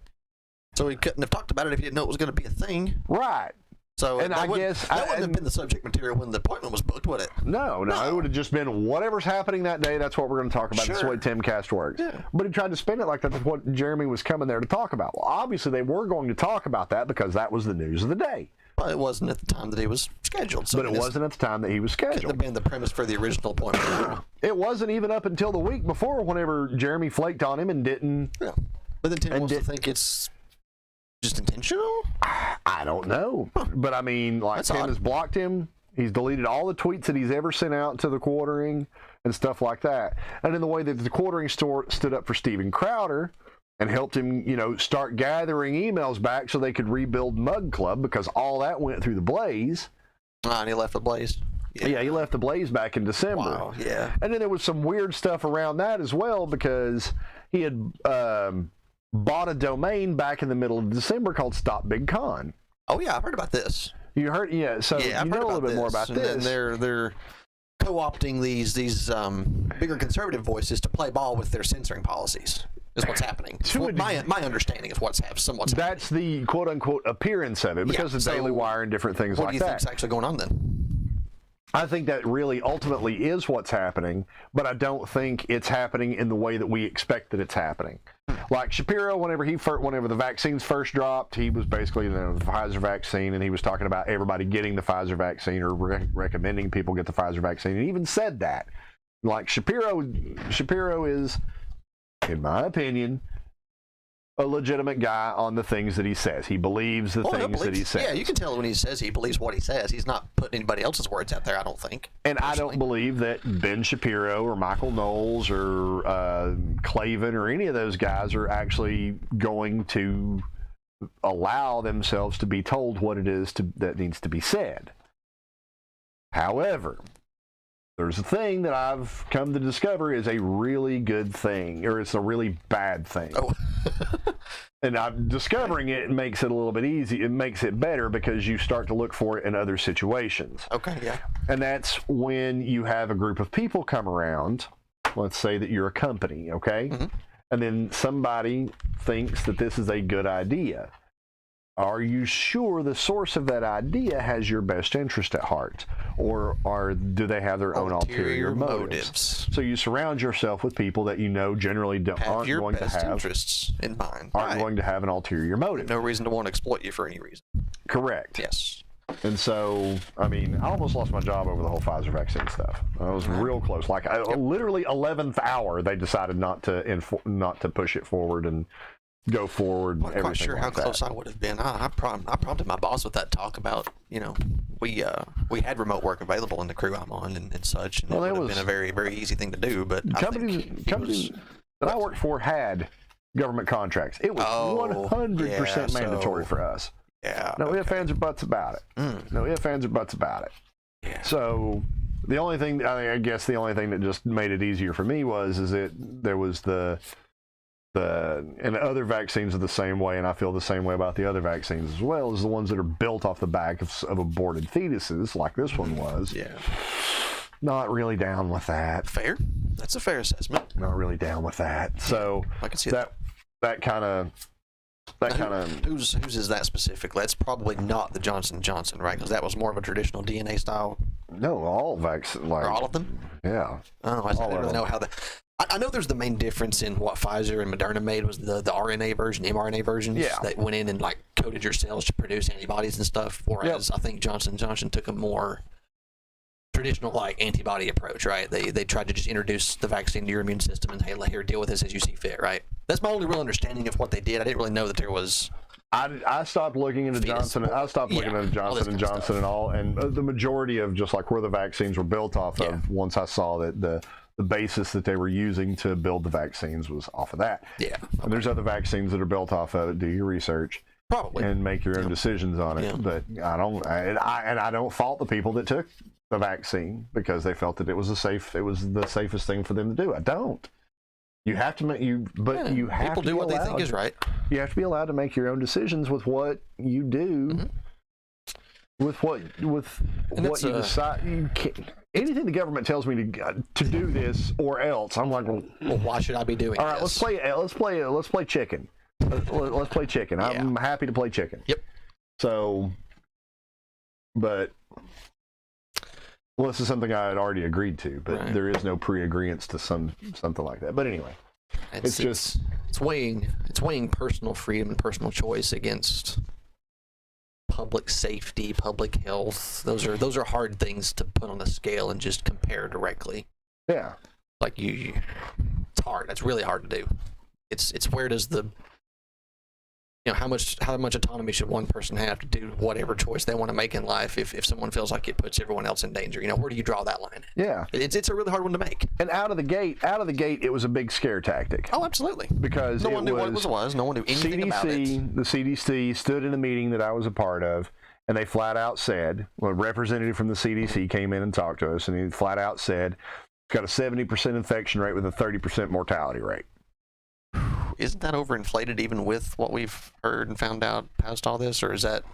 So he couldn't have talked about it if he didn't know it was going to be a thing. Right. So and that wouldn't have been the subject material when the appointment was booked, would it? No. It would have just been whatever's happening that day, that's what we're going to talk about. Sure. That's the way Timcast works. Yeah. But he tried to spin it like that's what Jeremy was coming there to talk about. Well, obviously they were going to talk about that because that was the news of the day. Well, it wasn't at the time that he was scheduled. So but it wasn't at the time that he was scheduled. Couldn't have been the premise for the original appointment. It wasn't even up until the week before, whenever Jeremy flaked on him and didn't. Yeah. But then Tim wants to think it's just intentional? I don't know. But I mean, like, That's Tim odd. has blocked him. He's deleted all the tweets that he's ever sent out to the Quartering and stuff like that. And in the way that the Quartering store stood up for Steven Crowder and helped him, start gathering emails back so they could rebuild Mug Club, because all that went through the Blaze. And he left the Blaze. Yeah, he left the Blaze back in December. Wow, yeah. And then there was some weird stuff around that as well, because he had bought a domain back in the middle of December called Stop Big Con. Oh yeah, I've heard about this. You heard, yeah. So yeah, you know a little bit more about this. And they're co-opting these bigger conservative voices to play ball with their censoring policies. Is what's happening. My understanding is what's happening. That's the quote unquote appearance of it, because of Daily Wire and different things like that. What do you think's actually going on then? I think that really ultimately is what's happening, but I don't think it's happening in the way that we expect that it's happening. Like Shapiro, whenever the vaccines first dropped, he was basically the Pfizer vaccine, and he was talking about everybody getting the Pfizer vaccine, or recommending people get the Pfizer vaccine, and he even said that. Like Shapiro is, in my opinion, a legitimate guy on the things that he says. He believes the things that he says. Yeah, you can tell when he says he believes what he says. He's not putting anybody else's words out there, I don't think. And I don't believe that Ben Shapiro or Michael Knowles or Clavin or any of those guys are actually going to allow themselves to be told what it is that needs to be said. However, there's a thing that I've come to discover is a really good thing, or it's a really bad thing. Oh. And I'm discovering it makes it a little bit easy. It makes it better because you start to look for it in other situations. Okay, yeah. And that's when you have a group of people come around. Let's say that you're a company, okay? Mm-hmm. And then somebody thinks that this is a good idea. Are you sure the source of that idea has your best interest at heart? Or do they have their own ulterior motives? So you surround yourself with people that you know generally aren't going to have interests in mind. Aren't going to have an ulterior motive. No reason to want to exploit you for any reason. Correct. Yes. And so, I mean, I almost lost my job over the whole Pfizer vaccine stuff. I was real close. Like, literally 11th hour, they decided not to push it forward and go forward. I'm not quite sure how close I would have been. I prompted my boss with that talk about, we had remote work available in the crew I'm on and such, and it would have been a very, very easy thing to do. But companies that I worked for had government contracts. It was 100% mandatory for us. Yeah. No ifs, ands, or buts about it. No ifs, ands, or buts about it. Yeah. So the only thing, I guess the only thing that just made it easier for me is that there was and other vaccines are the same way, and I feel the same way about the other vaccines as well, as the ones that are built off the back of aborted fetuses, like this one was. Yeah. Not really down with that. Fair. That's a fair assessment. Not really down with that. So I can see that kind of. Whose is that specifically? That's probably not the Johnson & Johnson, right? Because that was more of a traditional DNA style. No, all vaccines. Or all of them? Yeah. Oh, I don't really know how the. I know there's the main difference in what Pfizer and Moderna made was the RNA version, mRNA versions that went in and like coded your cells to produce antibodies and stuff. Whereas I think Johnson & Johnson took a more traditional like antibody approach, right? They tried to just introduce the vaccine to your immune system and hey, here, deal with this as you see fit, right? That's my only real understanding of what they did. I didn't really know that there was. I stopped looking into Johnson. I stopped looking into Johnson & Johnson and all, and the majority of just like where the vaccines were built off of. Once I saw that the basis that they were using to build the vaccines was off of that. Yeah. Okay. And there's other vaccines that are built off of it. Do your research. Probably. And make your own decisions on it. But I don't fault the people that took the vaccine because they felt that it was the safest thing for them to do. I don't. You have to you have people to do what they think is right. You have to be allowed to make your own decisions with what you do. Mm-hmm. With what you decide, you can't, anything the government tells me to do this or else, I'm like, well, why should I be doing? All right, let's play chicken. Let's play chicken. I'm happy to play chicken. Yep. So, but this is something I had already agreed to, but there is no pre-agreement to something like that. But anyway, it's weighing personal freedom and personal choice against public safety, public health. Those are hard things to put on a scale and just compare directly. Yeah. Like it's hard. That's really hard to do. It's where does the how much autonomy should one person have to do whatever choice they want to make in life if someone feels like it puts everyone else in danger? Where do you draw that line? Yeah. It's a really hard one to make. And out of the gate, it was a big scare tactic. Oh, absolutely. Because no one knew what it was. No one knew anything about it. The CDC stood in a meeting that I was a part of, and they flat out said, a representative from the CDC came in and talked to us, and he flat out said, it's got a 70% infection rate with a 30% mortality rate. Isn't that overinflated even with what we've heard and found out past all this, or is that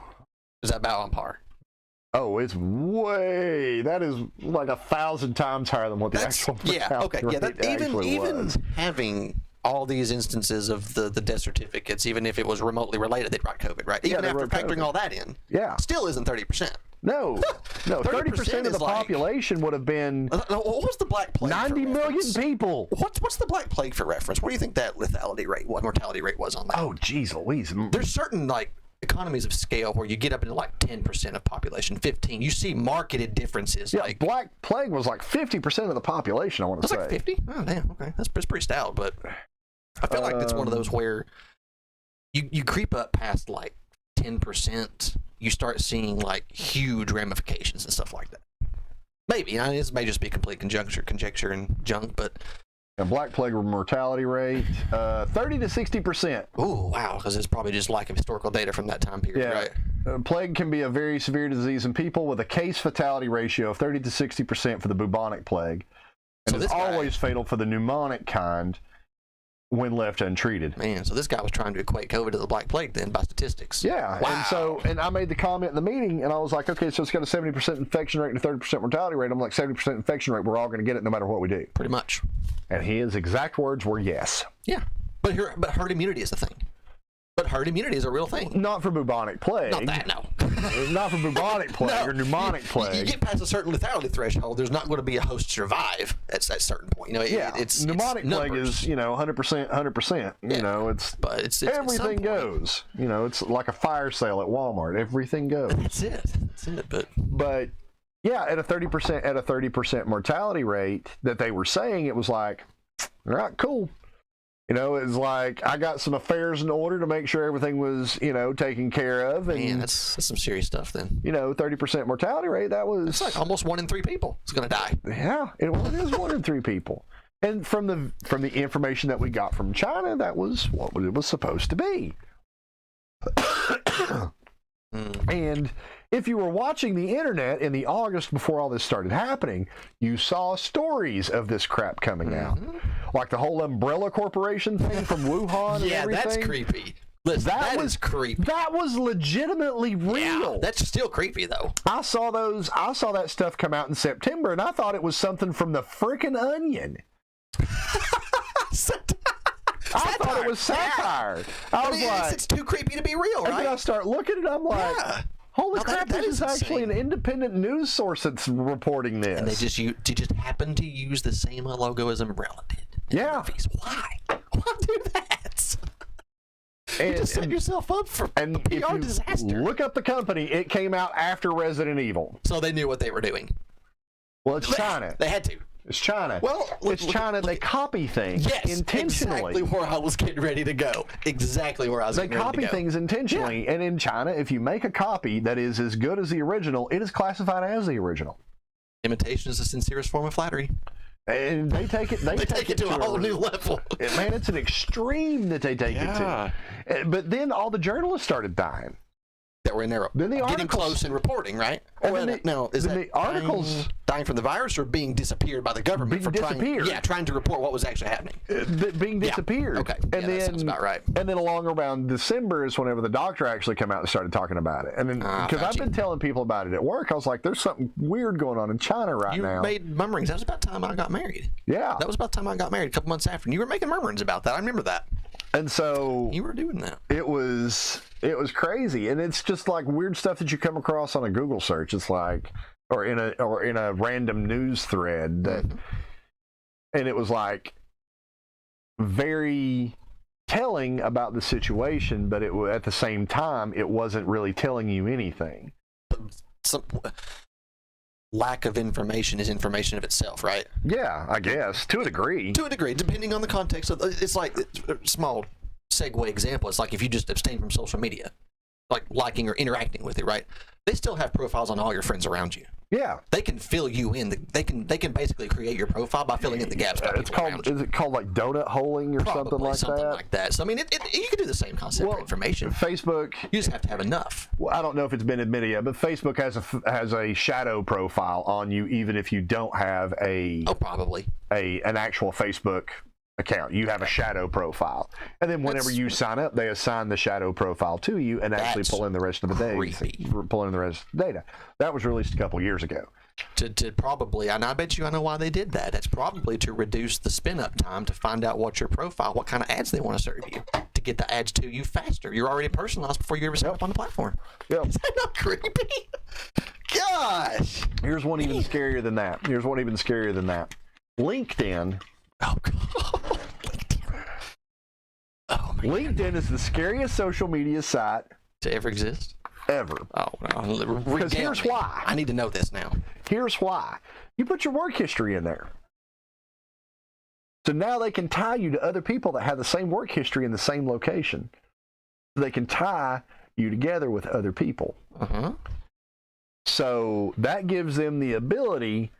about on par? Oh, it's that is like 1,000 times higher than what the actual mortality rate even having all these instances of the death certificates, even if it was remotely related, they'd write COVID, right? Even after factoring all that in, still isn't 30%. No, 30% of the population would have been. What was the Black Plague? 90 million people. What's the Black Plague for reference? What do you think that mortality rate was on that? Oh, geez, Louise. There's certain economies of scale where you get up into 10% of population, 15. You see marketed differences. Yeah, Black Plague was 50% of the population. I want to say. 50? Oh, damn. Okay, that's pretty stout. But I feel like it's one of those where you creep up past like 10%, you start seeing like huge ramifications and stuff like that. Maybe, I mean, this may just be complete conjecture and junk, but A Black Plague mortality rate, 30 to 60%. oh wow, because it's probably just lack of historical data from that time period, right? Plague can be a very severe disease in people with a case fatality ratio of 30 to 60% for the bubonic plague, and So is this guy- always fatal for the pneumonic kind when left untreated. Man, so this guy was trying to equate COVID to the Black Plague then by statistics. Yeah, Wow. and I made the comment in the meeting, and I was like, okay, so it's got a 70% infection rate and a 30% mortality rate. I'm like, 70% infection rate, we're all going to get it no matter what we do. Pretty much. And his exact words were yes. Yeah. But herd immunity is the thing. But herd immunity is a real thing. Not for bubonic plague. Not that, no. Not for bubonic plague or pneumonic You plague. get past a certain lethality threshold, there's not going to be a host survive at that certain point. You know, it's pneumonic plague numbers. is 100%. Yeah. You know, it's But it's at some everything point- goes. You know, it's like a fire sale at Walmart. Everything goes. That's it. But yeah, at a 30% mortality rate that they were saying, it was like, all right, cool. You know, it's like I got some affairs in order to make sure everything was, taken care of. And, Man, that's some serious stuff then. 30% mortality rate, that was... It's like almost 1 in 3 people is going to die. Yeah, it is 1 in 3 people. And from the information that we got from China, that was what it was supposed to be. And if you were watching the internet in the August before all this started happening, you saw stories of this crap coming out. Like the whole Umbrella Corporation thing from Wuhan and Yeah, everything. that's creepy. Listen, that is creepy. That was legitimately real. Yeah, that's still creepy though. I saw that stuff come out in September, and I thought it was something from the frickin' Onion. I thought it was satire. I was like, it's too creepy to be real, and then I right? start looking at it, I'm like, Yeah. holy Now crap, that this is is actually an insane. independent news source that's reporting this. And they just happen to use the same logo as Umbrella did. in the Yeah. movies. Why? Why do that? You just set yourself up for and a if PR you disaster. look up the company, it came out after Resident Evil. So they knew what they were doing. Well, it's China. They had to. It's China. Well, it's China. They copy things intentionally. Exactly where I was getting ready to go. Exactly where I was They getting ready copy to go. things intentionally, and in China, if you make a copy that is as good as the original, it is classified as the original. Imitation is the sincerest form of flattery. And they take it. They Take it to a whole new level. Man, it's an extreme that they take it to. But then all the journalists started dying. That were in there Then the getting articles- close and reporting, right? And Or then now, is then that the articles- dying from the virus or being disappeared by the government? Being for disappeared. trying to report what was actually happening. Being Yeah. disappeared. Okay. And Yeah, that then sounds about right. And then along around December is whenever the doctor actually came out and started talking about it. And then because I've Fauci. been telling people about it at work, I was like, "There's something weird going on in China right You now." made murmurings. That was about the time I got married. Yeah. That was about the time I got married, a couple months after. And you were making murmurings about that. I remember that. And so You were doing that. it was crazy, and it's just like weird stuff that you come across on a Google search. It's like, or in a random news thread that, and it was like very telling about the situation, but it at the same time it wasn't really telling you anything. Some lack of information is information of itself, right? Yeah, I guess to a degree. To a degree, depending on the context. It's like a small segue example. It's like if you just abstain from social media, like liking or interacting with it, right? They still have profiles on all your friends around you. Yeah, They can fill you in. They can basically create your profile by filling in the gaps. By it's people called. around you. Is it called like donut holing or Probably something like that? So I mean, you can do the same concept for information. Facebook. You just have to have enough. Well, I don't know if it's been admitted yet, but Facebook has a shadow profile on you, even if you don't have Oh, probably. an actual Facebook account. You have a shadow profile, and then whenever you sign up, they assign the shadow profile to you and actually That's pull in the rest of the data. creepy. Pull in the rest of the data. That was released a couple years ago. To probably, and I bet you I know why they did that. That's probably to reduce the spin-up time to find out what your profile, what kind of ads they want to serve you, to get the ads to you faster. You're already personalized before you ever sign up on the platform. Yep. Is that not creepy? Gosh. Here's one even scarier than that. LinkedIn. Oh, God. Oh, my God. LinkedIn is the scariest social media site To ever exist? ever. Oh, no. Because here's why. I need to know this now. Here's why. You put your work history in there. So now they can tie you to other people that have the same work history in the same location. so they can tie you together with other people. Uh-huh. So that gives them the ability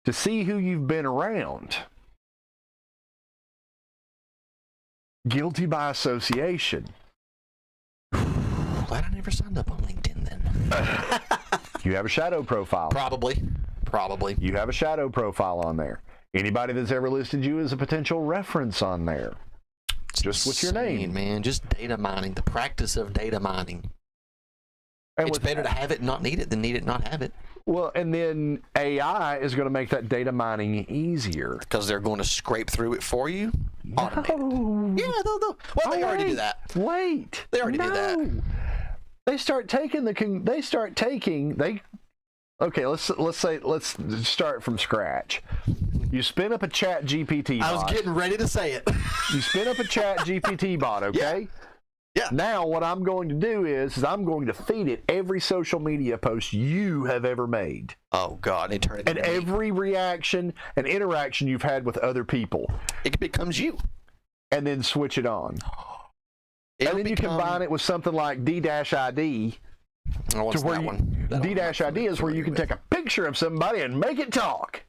to see who you've been around. Guilty by association. Glad I never signed up on LinkedIn then. You have a shadow profile. Probably. You have a shadow profile on there. Anybody that's ever listed you as a potential reference on there. Just with your name. Insane, man. Just data mining. The practice of data mining. And It's better to have it and not need it than need it and not have it. Well, and then AI is going to make that data mining easier. Because they're going to scrape through it for you. Automate it. No. Yeah, they'll. Well, they already do that. Wait. They already do that. They start taking okay, let's start from scratch. You spin up a chat GPT bot. I was getting ready to say it. You spin up a chat GPT bot, okay? Yeah. Now what I'm going to do is I'm going to feed it every social media post you have ever made. Oh God, they turn it And every reaction and interaction you've had with other people. It becomes you. And then switch it on. And then you combine it with something like D-ID. Oh, what's to where that one? D-ID is where you can take a picture of somebody and make it talk.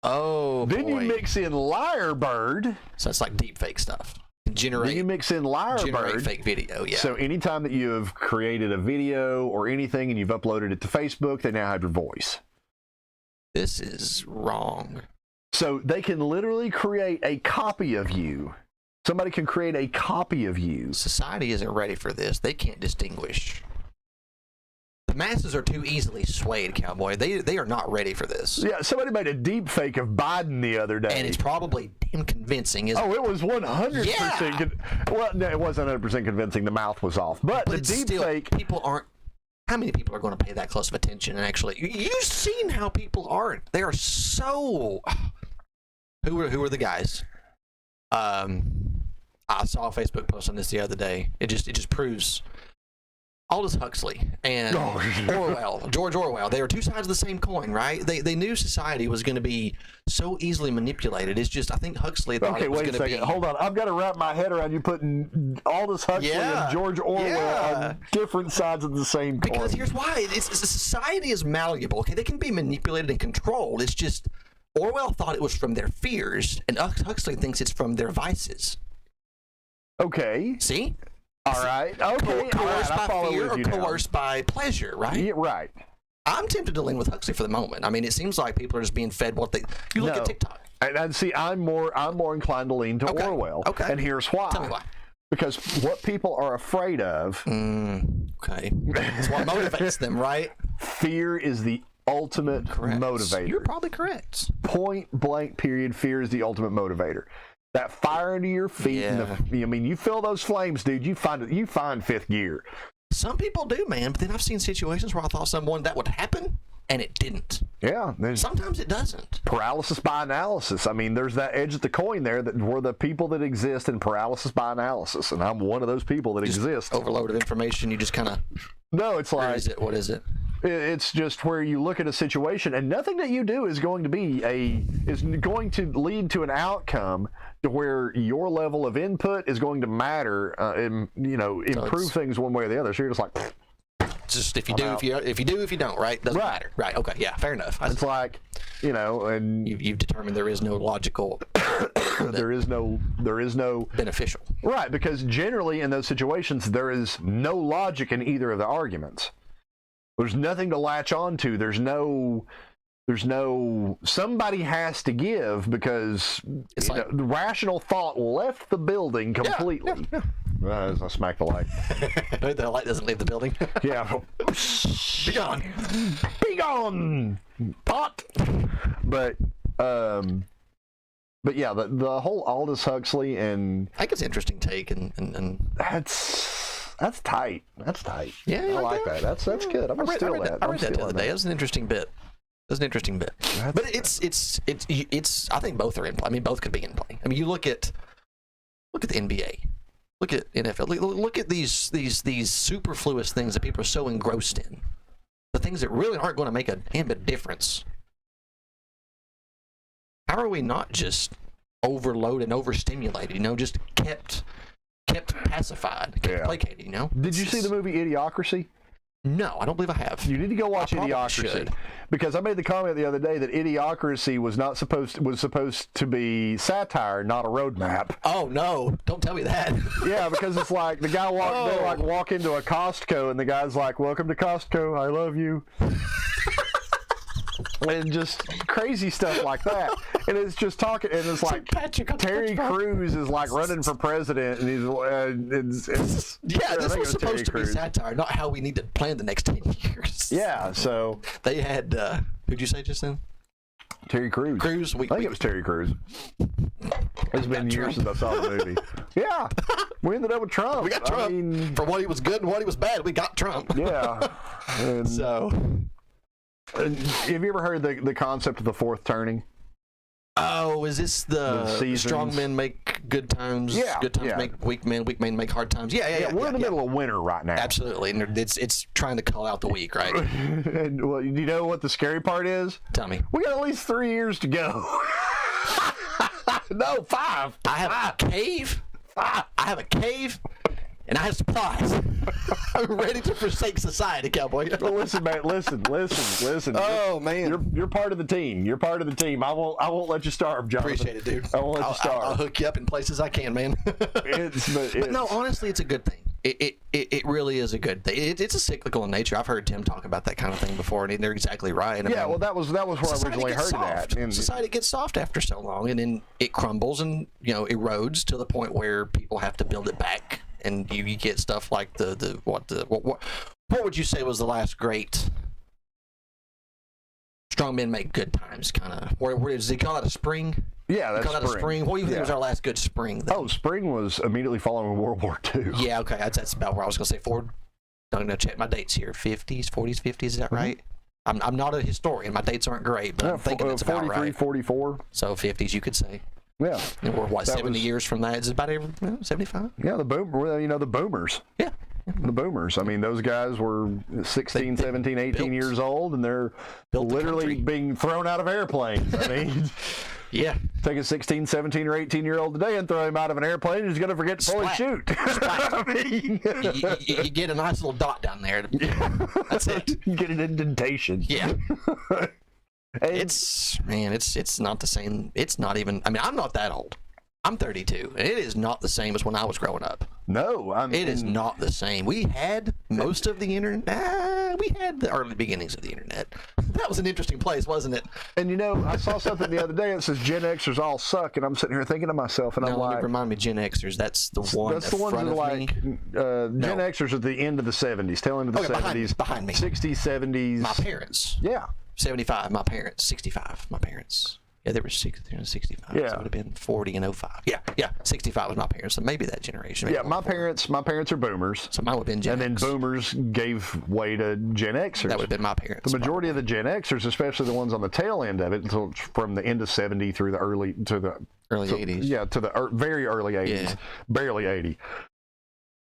Oh, Then boy. you mix in Lyrebird. So it's like deep fake stuff. Then you Generate mix in Lyrebird. fake video, yeah. So anytime that you have created a video or anything and you've uploaded it to Facebook, they now have your voice. This is wrong. So they can literally create a copy of you. Somebody can create a copy of you. Society isn't ready for this. They can't distinguish. The masses are too easily swayed, cowboy. They are not ready for this. Yeah, somebody made a deep fake of Biden the other day. And it's probably damn convincing, isn't it? Oh, it was 100%. Yeah. Well, no, it wasn't 100% convincing. The mouth was off. But the it's deep still, fake. people aren't. How many people are going to pay that close of attention? And actually, you've seen how people are. They are so. Who are the guys? I saw a Facebook post on this the other day. It just proves Aldous Huxley and George Orwell. They are two sides of the same coin, right? They knew society was going to be so easily manipulated. It's just I think Huxley thought it was going to be. Wait a second. Hold on. I've got to wrap my head around you putting Aldous Huxley and George Orwell on different sides of the same coin. Because here's why: society is malleable. Okay, they can be manipulated and controlled. It's just Orwell thought it was from their fears, and Huxley thinks it's from their vices. Okay. See? All right. Okay. Coerced I by follow fear with you or now. coerced by pleasure, right? Yeah, right. I'm tempted to lean with Huxley for the moment. I mean, it seems like people are just being fed what they. You look at TikTok. And see, I'm more inclined to lean to Orwell. Okay. And here's why. Tell me why. Because what people are afraid of. Okay. It's what motivates them, right? Fear is the ultimate motivator. You're probably correct. Point blank. Period. Fear is the ultimate motivator. That fire under your feet. Yeah. I mean, you feel those flames, dude. You find fifth gear. Some people do, man. But then I've seen situations where I thought that would happen, and it didn't. Yeah. Sometimes it doesn't. Paralysis by analysis. I mean, there's that edge of the coin there that were the people that exist in paralysis by analysis, and I'm one of those people that exist. Overload of information. You just kind of. No, it's like. What is it? It's just where you look at a situation, and nothing that you do is going to lead to an outcome to where your level of input is going to matter, and improve things one way or the other. So you're just like. Just if you don't, right? Doesn't matter. Right. Okay. Yeah. Fair enough. It's like, and you've determined there is no logical. there is no beneficial. Right, because generally in those situations there is no logic in either of the arguments. There's nothing to latch on to. There's no somebody has to give because the rational thought left the building completely. As I smack the light. The light doesn't leave the building. Yeah. Be gone. Be gone. Pot. But yeah, the whole Aldous Huxley and I think it's an interesting take and that's tight. That's tight. Yeah, I like that. That's good. I'm gonna steal that. I read that the other day. It was an interesting bit. But it's I think both are in play. I mean, both could be in play. I mean, you look at the NBA. Look at NFL. Look at these superfluous things that people are so engrossed in. The things that really aren't going to make a damn bit of difference. How are we not just overloaded and overstimulated? Just kept kept pacified, kept placated, you know? Did you see the movie Idiocracy? No, I don't believe I have. You need to go watch Idiocracy should. because I made the comment the other day that Idiocracy was supposed to be satire, not a roadmap. Oh no! Don't tell me that. Yeah, because it's like the guy they like walk into a Costco and the guy's like, "Welcome to Costco, I love you." And just crazy stuff like that, and it's just talking, and it's like Terry Crews is like running for president, and he's this was supposed to be satire, not how we need to plan the next 10 years. Yeah, so they had who'd you say just then? Terry Crews. I think it was Terry Crews. It's been years since I saw the movie. Yeah, we ended up with Trump. We got Trump. I mean, for what he was good and what he was bad, we got Trump. Yeah, and so. Have you ever heard the concept of the fourth turning? Oh, is this the strong men make good times? Yeah, good times make weak men make hard times. Yeah. We're in the middle of winter right now. Absolutely, and it's trying to call out the weak, right? And well, you know what the scary part is? Tell me. We got at least 3 years to go. No, 5. I have a cave. I have a cave. And I have supplies. I'm ready to forsake society, cowboy. Well, listen, man. Listen. Oh, man. You're part of the team. You're part of the team. I won't let you starve, Jonathan. Appreciate it, dude. I won't let you starve. I'll hook you up in places I can, man. But no, honestly, it's a good thing. It really is a good thing. It's a cyclical in nature. I've heard Tim talk about that kind of thing before, and they're exactly right. And well, that was where I originally heard that. And society gets soft after so long, and then it crumbles and erodes to the point where people have to build it back. And you get stuff like what would you say was the last great strong men make good times kind of? Where does he call it a spring? Yeah, that's call it a spring. What do you think was our last good spring? Then? Oh, spring was immediately following World War II. Yeah, okay, that's about where I was going to say forward. I'm going to check my dates here. 50s, 40s, 50s. Is that right? I'm not a historian. My dates aren't great, but I'm thinking it's about 43, right. 44. So 50s, you could say. Yeah. And we're 70 years from that? Is it about 75? Yeah, the boomers. Yeah. The boomers. I mean, those guys were 16, 17, 18 years old, and they're literally being thrown out of airplanes. I mean, yeah. Take a 16, 17, or 18-year-old today and throw him out of an airplane, and he's going to forget to pull and shoot. I mean, you get a nice little dot down there. That's it. You get an indentation. Yeah. It's not the same. It's not even. I mean, I'm not that old. I'm 32, and it is not the same as when I was growing up. No, it is not the same. We had most of the internet. We had the early beginnings of the internet. That was an interesting place, wasn't it? And I saw something the other day that says Gen Xers all suck, and I'm sitting here thinking to myself, and I'm like, remind me, Gen Xers. That's the one. That's the ones that are like Gen Xers at the end of the 70s, tail end of the 70s, behind me, 60s, 70s. My parents. Yeah. 75, my parents. 65, my parents. Yeah, they were 65. Yeah. So it would have been 40 and 05. Yeah. 65 was my parents. So maybe that generation. Yeah, my parents are boomers. So mine would have been Gen X. And then boomers gave way to Gen Xers. That would have been my parents. The majority of the Gen Xers, especially the ones on the tail end of it, until from the end of 70 through the early 80s. Yeah, to the very early 80s. Yeah. Barely 80.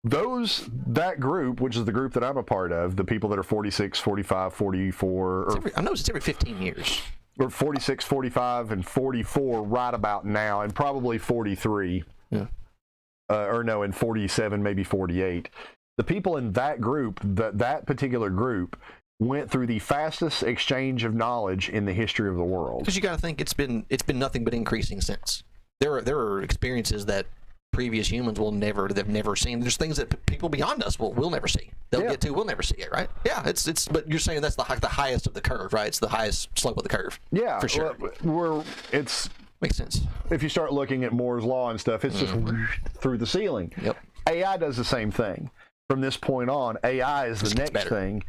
That group, which is the group that I'm a part of, the people that are 46, 45, 44. I noticed it's every 15 years. Or 46, 45, and 44 right about now, and probably 43. Yeah. And 47, maybe 48. The people in that group, that particular group, went through the fastest exchange of knowledge in the history of the world. Because you got to think it's been nothing but increasing since. There are experiences that previous humans they've never seen. There's things that people beyond us we'll never see. They'll get to, we'll never see it, right? Yeah, it's. But you're saying that's the highest of the curve, right? It's the highest slope of the curve. Yeah, for sure. Makes sense. If you start looking at Moore's law and stuff, it's just through the ceiling. Yep. AI does the same thing. From this point on, AI is the next thing.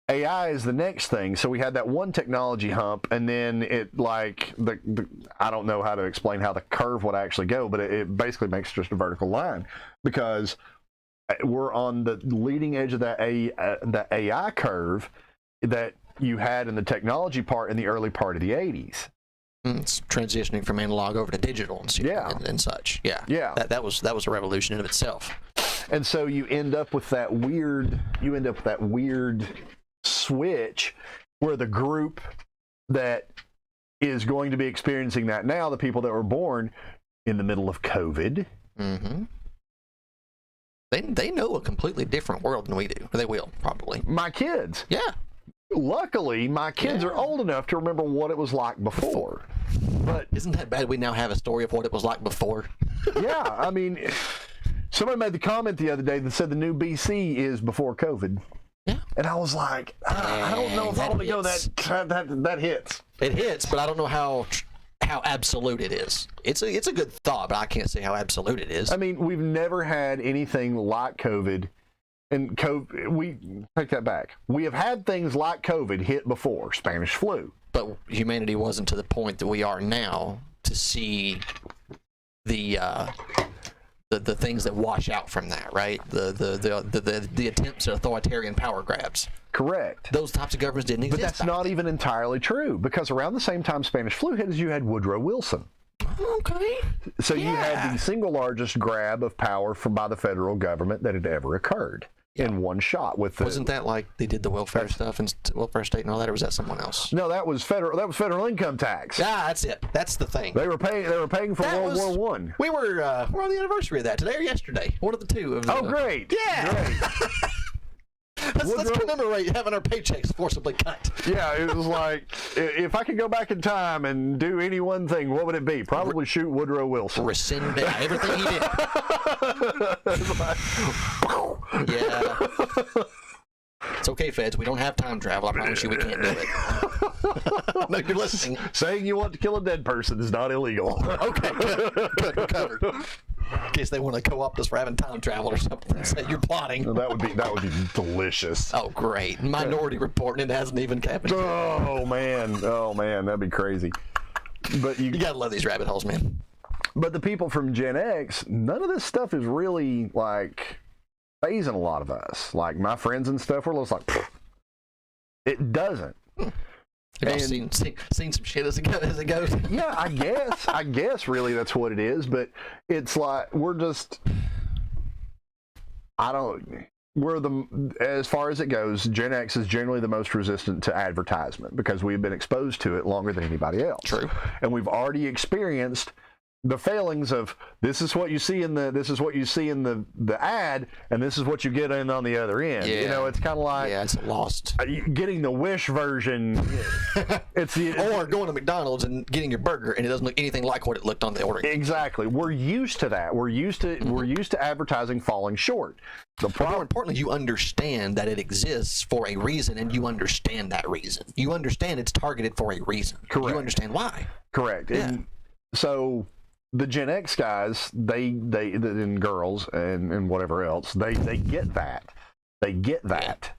AI is the next thing. So we had that one technology hump, and then it I don't know how to explain how the curve would actually go, but it basically makes just a vertical line, because we're on the leading edge of the AI curve that you had in the technology part in the early part of the 80s. It's transitioning from analog over to digital and such. Yeah. Yeah. That was a revolution in of itself. And so you end up with that weird switch where the group that is going to be experiencing that now, the people that were born in the middle of COVID, They know a completely different world than we do. They will, probably. My kids. Yeah. Luckily, my kids Yeah. are old enough to remember what it was like before. But Isn't that bad? We now have a story of what it was like before. yeah, I mean, somebody made the comment the other day that said the new BC is before COVID. Yeah. And I was like, I don't know if I That want to go hits. that hits. It hits, but I don't know how absolute it is. It's a good thought, but I can't say how absolute it is. I mean, we've never had anything like COVID. And COVID, we take that back. We have had things like COVID hit before, Spanish flu. But humanity wasn't to the point that we are now to see the things that wash out from that, right? The attempts at authoritarian power grabs. Correct. Those types of governments didn't But exist. that's not even entirely true, because around the same time Spanish flu hit, you had Woodrow Wilson. Okay. So you had Yeah. the single largest grab of power by the federal government that had ever occurred in one shot. With the, Wasn't that like they did the welfare stuff and welfare state and all that, or was that someone else? no, that was federal. That was federal income tax. Ah, that's it. That's the thing. They were paying for That World was- War One. We're on the anniversary of that today or yesterday. One of the two. Of the, Oh, great! Yeah. Great. Let's Woodrow- commemorate having our paychecks forcibly cut. Yeah, it was like, if I could go back in time and do any one thing, what would it be? Probably shoot Woodrow Wilson. Rescind everything he did. Yeah. It's okay, feds. We don't have time travel. I promise you we can't do it. No, you're listening. Saying you want to kill a dead person is not illegal. Okay, good. We're covered. In case they want to co-opt us for having time travel or something and say you're plotting. That would be delicious. Oh, great. Minority Report, and it hasn't even happened. Oh man, that'd be crazy. But You gotta love these rabbit holes, man. But the people from Gen X, none of this stuff is really like phasing a lot of us. Like my friends and stuff, we're just like, pfft. It doesn't. Have y'all seen some shit as it goes? Yeah, I guess really that's what it is. But it's like we're just, as far as it goes, Gen X is generally the most resistant to advertisement because we've been exposed to it longer than anybody else. True. And we've already experienced the failings of this is what you see in the ad, and this is what you get in on the other end. Yeah. You know, it's kind of like Yeah, it's lost. getting the Wish version. Or going to McDonald's and getting your burger, and it doesn't look anything like what it looked on the order. Exactly. We're used to that. We're used to advertising falling short. The But more problem. importantly, you understand that it exists for a reason, and you understand that reason. You understand it's targeted for a reason. Correct. You understand why. Correct. Yeah. And so the Gen X guys, they and girls and whatever else, they get that. They get that.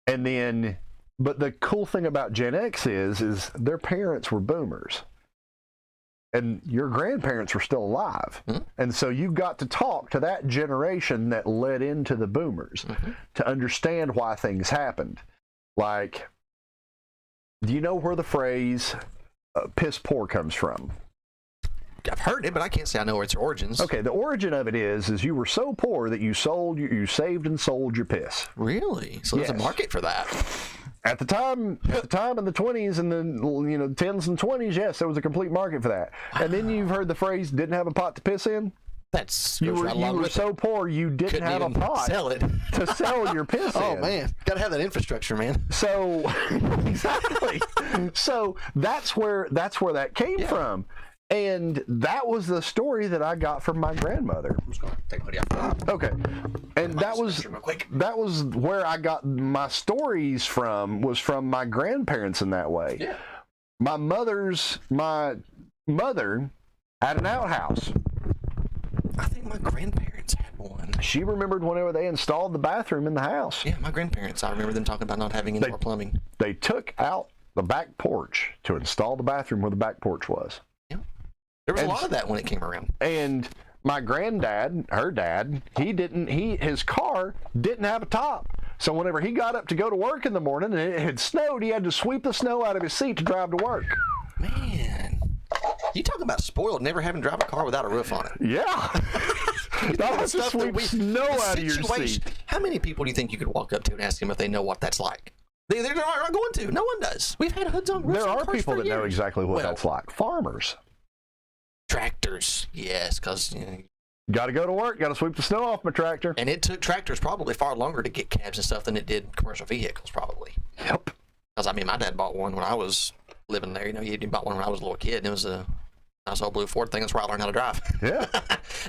And then, but the cool thing about Gen X is their parents were boomers. And your grandparents were still alive. Mm-hmm. And so you got to talk to that generation that led into the boomers to understand why things happened. Like, do you know where the phrase piss poor comes from? I've heard it, but I can't say I know its origins. Okay, the origin of it is you were so poor that you saved and sold your piss. Really? So there's a Yes. market for that. At the time in the 20s and the 10s and 20s, yes, there was a complete market for that. And then you've heard the phrase "didn't have a pot to piss in." That's You goes were right along with so poor you didn't Couldn't have a even pot sell it. to sell your piss in. Oh man, gotta have that infrastructure, man. So exactly. So that's where that came from. And that was the story that I got from my grandmother. I'm just gonna take my hoodie off. Okay. And that was Real quick. where I got my stories was from my grandparents in that way. Yeah. My mother had an outhouse. I think my grandparents had one. She remembered whenever they installed the bathroom in the house. Yeah, my grandparents. I remember them talking about not having indoor plumbing. They took out the back porch to install the bathroom where the back porch was. There was And a lot of that when it came around. And my granddad, her dad, his car didn't have a top. So whenever he got up to go to work in the morning and it had snowed, he had to sweep the snow out of his seat to drive to work. Man, you talk about spoiled, never having to drive a car without a roof on it. Yeah. That was to Stuff that sweep snow out of your situation- seat. How many people do you think you could walk up to and ask them if they know what that's like? They're not going to. No one does. We've had hoods on roofs There on are cars people for that know years. exactly what Well, that's like. Farmers. Tractors, yes, because Got to go to work. Got to sweep the snow off my tractor. And it took tractors probably far longer to get cabs and stuff than it did commercial vehicles, probably. Yep. Because, I mean, my dad bought one when I was living there. You know, he bought one when I was a little kid, and it was a nice old blue Ford thing. That's where I learned how to drive. Yeah.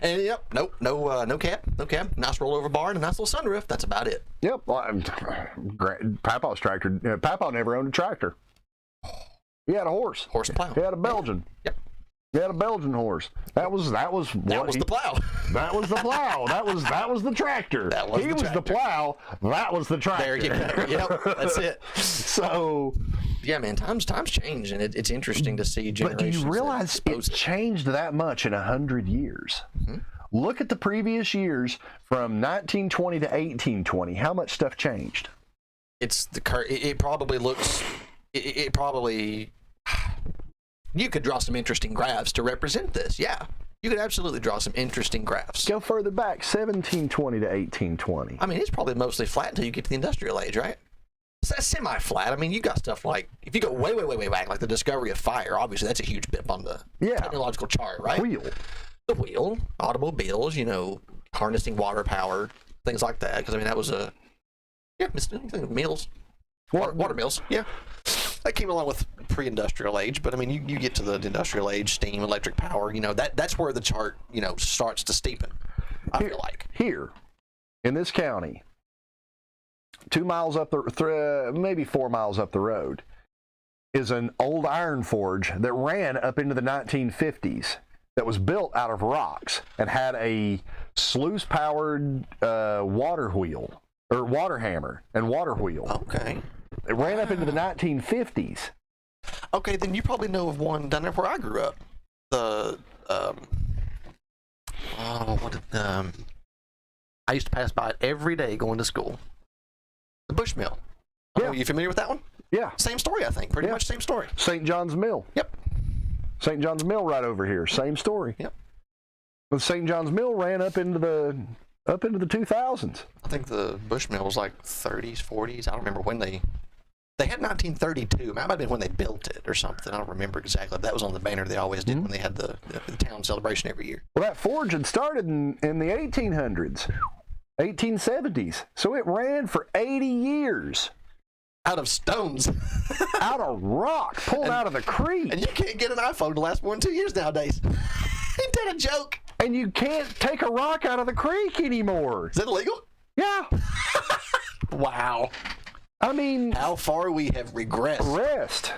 And, yep, no cab. Nice rollover bar and a nice little sunroof. That's about it. Yep. Well, Papa's tractor. Papa never owned a tractor. He had a horse. Horse and plow. He had a Belgian. Yep. He had a Belgian horse. That was That was the plow. That was the plow. That was the tractor. That was he the was tractor. the plow. That was the tractor. There you go. Yep, that's it. So, Yeah, man, times change, and it's interesting to see but generations. do you realize that it's expose it. changed that much in 100 years? Look at the previous years from 1920 to 1820. How much stuff changed? It's the it probably looks. It probably. You could draw some interesting graphs to represent this. Yeah, you could absolutely draw some interesting graphs. Go further back, 1720 to 1820. I mean, it's probably mostly flat until you get to the industrial age, right? Semi-flat. I mean, you got stuff like, if you go way back, like the discovery of fire, obviously that's a huge bip on the technological chart, right? Wheel. The wheel, automobiles, you know, harnessing water power, things like that. Because, I mean, that was mills. Water mills, yeah. That came along with pre-industrial age, but I mean, you get to the industrial age, steam, electric power, you know, that's where the chart, you know, starts to steepen, I feel like. Here, in this county, 2 miles up maybe 4 miles up the road, is an old iron forge that ran up into the 1950s that was built out of rocks and had a sluice-powered water wheel, or water hammer and water wheel. Okay. It ran up into the 1950s. Okay, then you probably know of one down there where I grew up. The, I used to pass by it every day going to school. The Bush Mill. Yeah. Are you familiar with that one? Yeah. Same story, I think. Pretty much same story. St. John's Mill. Yep. St. John's Mill right over here. Same story. Yep. But St. John's Mill ran up into the 2000s. I think the Bush Mill was like 30s, 40s. I don't remember when they had 1932. That might have been when they built it or something. I don't remember exactly. That was on the banner they always did when they had the town celebration every year. Well, that forge had started in the 1800s, 1870s. So it ran for 80 years. Out of stones. Out of rock, pulled out of the creek. And you can't get an iPhone to last more than 2 years nowadays. Ain't that a joke? And you can't take a rock out of the creek anymore. Is that illegal? Yeah. Wow. I mean, How far we have regressed.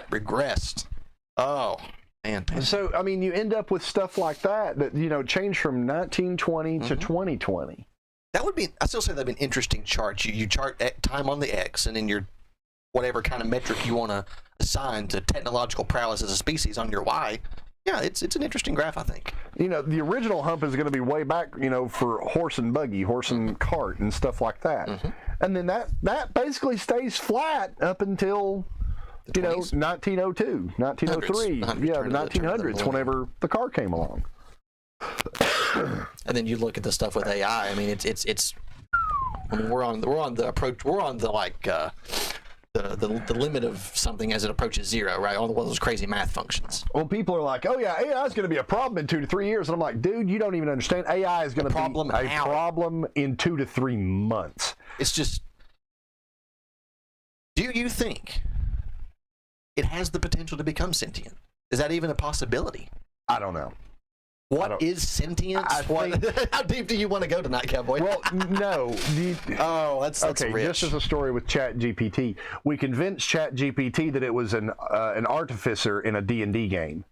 Oh, man. So, I mean, you end up with stuff like that, you know, changed from 1920 to 2020. That would be, I still say that'd be an interesting chart. You chart time on the X, and then your whatever kind of metric you want to assign to technological prowess as a species on your Y. Yeah, it's an interesting graph, I think. You know, the original hump is going to be way back, you know, for horse and buggy, horse and cart and stuff like that. And then that basically stays flat up until, you know, 1902, 1903. Yeah, the 1900s, whenever the car came along. And then you look at the stuff with AI. I mean, it's. I mean, we're on the approach. We're on the like. The limit of something as it approaches zero, right? All one of those crazy math functions. Well, people are like, oh yeah, AI is going to be a problem in 2 to 3 years. And I'm like, dude, you don't even understand. AI is going to be a problem in 2 to 3 months. It's just, do you think it has the potential to become sentient? Is that even a possibility? I don't know. What is sentience? How deep do you want to go tonight, Cowboy? Well, no. That's okay. rich. This is a story with ChatGPT. We convinced ChatGPT that it was an artificer in a D&D game.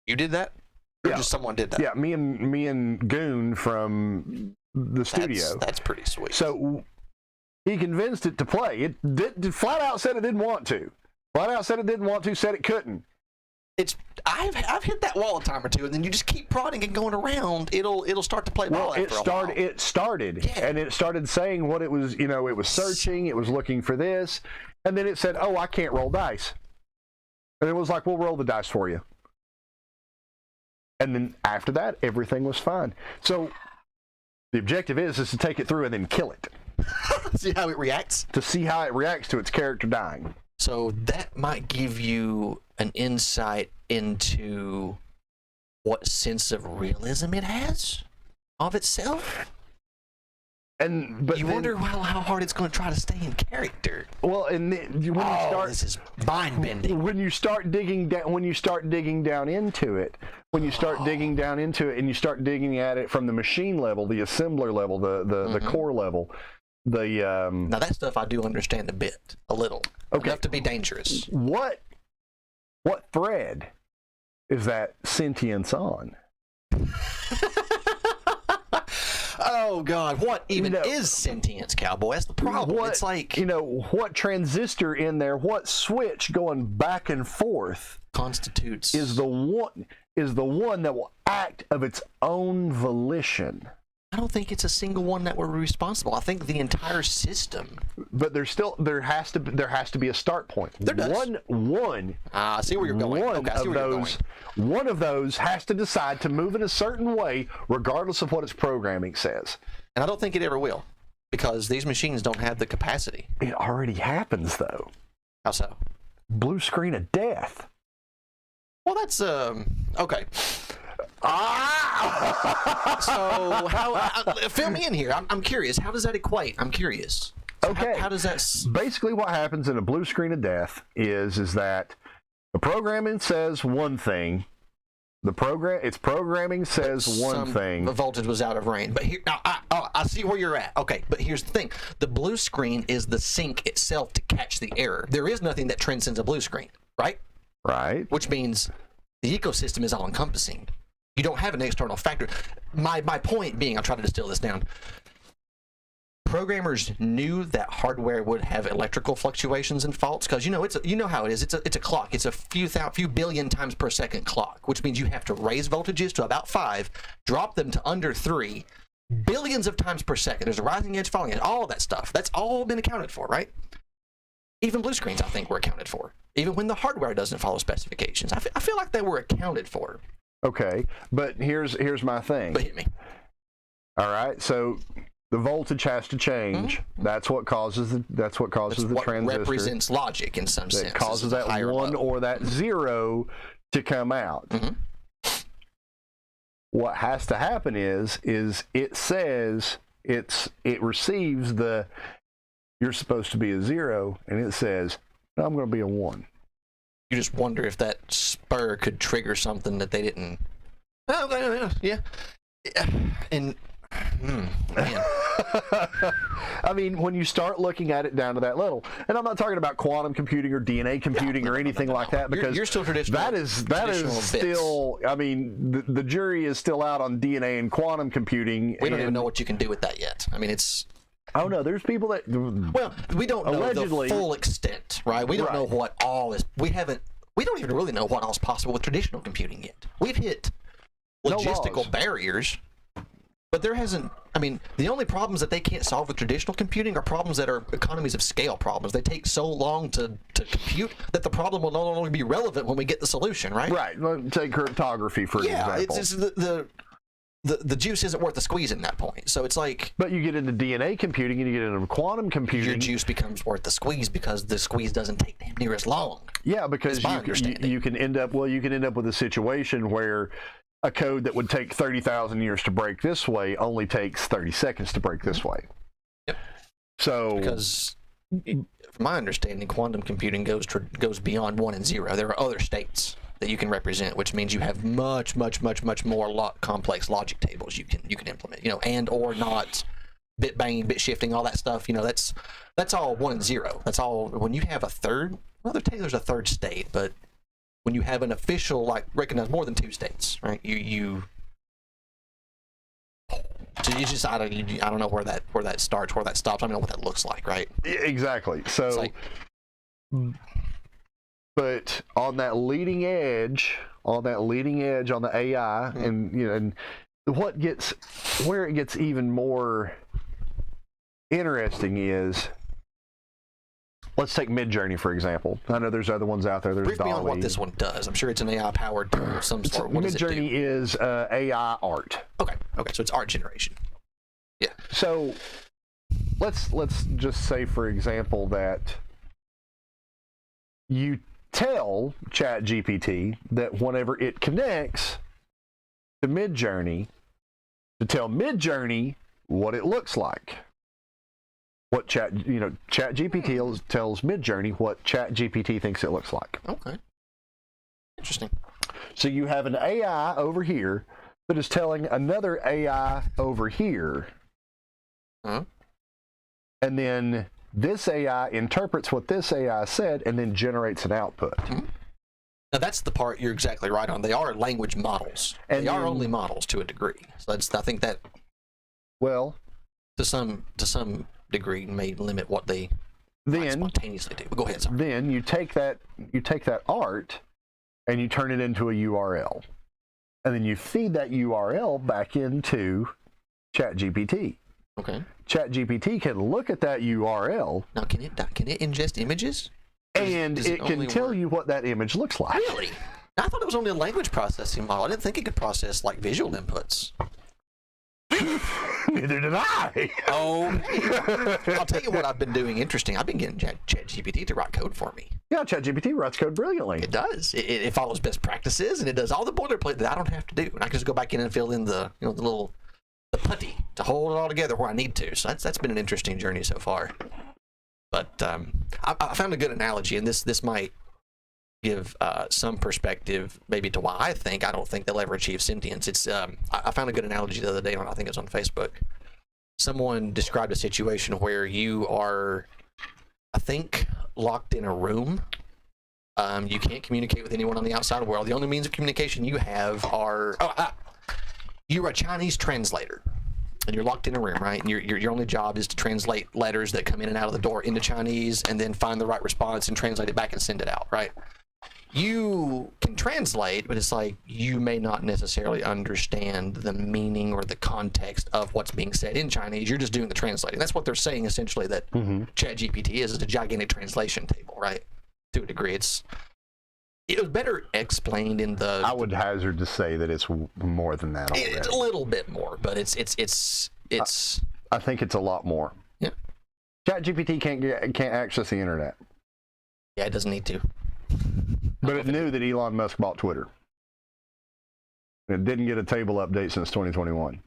You did that? Or Yeah. just someone did that? Yeah, me and Goon from the studio. That's pretty sweet. So he convinced it to play. It flat out said it didn't want to. Flat out said it didn't want to. Said it couldn't. I've hit that wall a time or two, and then you just keep prodding and going around. It'll start to play ball after a while. It started, and it started saying what it was. You know, it was searching. It was looking for this, and then it said, "Oh, I can't roll dice." And it was like, "We'll roll the dice for you." And then after that, everything was fine. So the objective is to take it through and then kill it. See how it reacts? To see how it reacts to its character dying. So that might give you an insight into what sense of realism it has. of itself. But You then, wonder how hard it's going to try to stay in character. well, and then when you start, This is mind bending. when you start digging down, when you start digging down into it, and you start digging at it from the machine level, the assembler level, the core level, Now that stuff I do understand a little. Okay. Enough to be dangerous. what thread is that sentience on? Oh God, what even No. is sentience, cowboy? That's the problem. It's like what transistor in there, what switch going back and forth constitutes is the one that will act of its own volition. I don't think it's a single one that were responsible. I think the entire system. But there has to be a start point. There does. I see where you're going. Okay, I see where you're going. One of those has to decide to move in a certain way, regardless of what its programming says. And I don't think it ever will, because these machines don't have the capacity. It already happens, though. How so? Blue screen of death. Well, that's okay. Ah! So how? Fill me in here. I'm curious. How does that equate? I'm curious. So Okay. How does that? Basically, what happens in a blue screen of death is that the programming says one thing. Its programming says one thing. The voltage was out of range. But here, now, I see where you're at. Okay, but here's the thing: the blue screen is the sink itself to catch the error. There is nothing that transcends a blue screen, right? Right. Which means the ecosystem is all-encompassing. You don't have an external factor. My point being, I'll try to distill this down. Programmers knew that hardware would have electrical fluctuations and faults because you know how it is. It's a clock. It's a few billion times per second clock, which means you have to raise voltages to about 5, drop them to under 3, billions of times per second. There's a rising edge, falling edge, all of that stuff. That's all been accounted for, right? Even blue screens, I think, were accounted for. Even when the hardware doesn't follow specifications, I feel like they were accounted for. Okay, but here's my thing. But hit me. All right, so the voltage has to change. That's what causes the What transistor. represents logic in some sense. That causes that higher 1 low. or that 0 to come out. What has to happen is it says it receives the you're supposed to be a 0, and it says no, I'm going to be a 1. You just wonder if that spur could trigger something that they didn't. Oh, yeah. And man. I mean, when you start looking at it down to that level, and I'm not talking about quantum computing or DNA computing or anything like that, because you're still traditional. that is traditional still. I mean, the jury is still out on DNA and quantum computing. We don't even know what you can do with that yet. I mean, it's. Oh no, there's people that. Well, we don't know Allegedly. the full extent, right? We don't know what all is. We don't even really know what all is possible with traditional computing yet. We've hit logistical laws. barriers, but there hasn't. I mean, the only problems that they can't solve with traditional computing are problems that are economies of scale problems. They take so long to compute that the problem will no longer be relevant when we get the solution, right? Right. Well, take cryptography for example. It's the juice isn't worth the squeeze at that point. So it's like. But you get into DNA computing and you get into quantum computing. Your juice becomes worth the squeeze because the squeeze doesn't take near as long. Yeah, because you can end up with a situation where a code that would take 30,000 years to break this way only takes 30 seconds to break this way. Yep. So because from my understanding, quantum computing goes beyond 1 and 0. There are other states that you can represent, which means you have much more complex logic tables you can implement. And or not bit banging, bit shifting, all that stuff. That's all 1 and 0. That's all. When you have a third, well, there's a third state, but when you have an official recognize more than 2 states, right? So you just I don't know where that starts, where that stops. I don't know what that looks like, right? Exactly. So. But on that leading edge on the AI, and where it gets even more interesting is, let's take Midjourney for example. I know there's other ones out there. There's Brief me on what Dolly. this one does. I'm sure it's an AI powered tool of some sort. What does it do? Midjourney is AI art. Okay, so it's art generation. Yeah. So let's just say for example that you tell ChatGPT that whenever it connects to Midjourney, to tell Midjourney what it looks like. What ChatGPT tells Midjourney what ChatGPT thinks it looks like. Okay. Interesting. So you have an AI over here that is telling another AI over here. Huh? And then this AI interprets what this AI said and then generates an output. Mm-hmm. Now that's the part you're exactly right on. They are language models. And they are then- only models to a degree. So I think that Well, to some degree may limit what they might then spontaneously do. But go ahead, sorry. then you take that art and you turn it into a URL. And then you feed that URL back into ChatGPT. Okay. ChatGPT can look at that URL Now can it ingest images? and Does it can only tell work- you what that image looks like. Really? I thought it was only a language processing model. I didn't think it could process like visual inputs. Neither did I. Oh, I'll tell you what I've been doing interesting. I've been getting ChatGPT to write code for me. Yeah, ChatGPT writes code brilliantly. It does. It follows best practices, and it does all the boilerplate that I don't have to do. And I can just go back in and fill in the the putty to hold it all together where I need to. So that's been an interesting journey so far. But I found a good analogy, and this might give some perspective maybe to why I don't think they'll ever achieve sentience. It's I found a good analogy the other day I think it was on Facebook. Someone described a situation where you are, I think, locked in a room. You can't communicate with anyone on the outside world. The only means of communication you have are you're a Chinese translator. And you're locked in a room, right? And your only job is to translate letters that come in and out of the door into Chinese, and then find the right response and translate it back and send it out, right? You can translate, but it's like you may not necessarily understand the meaning or the context of what's being said in Chinese. You're just doing the translating. That's what they're saying essentially that ChatGPT is a gigantic translation table, right? To a degree, it was better explained in the. I would hazard to say that it's more than that already. It's a little bit more, but it's. I think it's a lot more. Yeah. ChatGPT can't access the internet, Yeah, it doesn't need to. but it knew that Elon Musk bought Twitter. It didn't get a table update since 2021.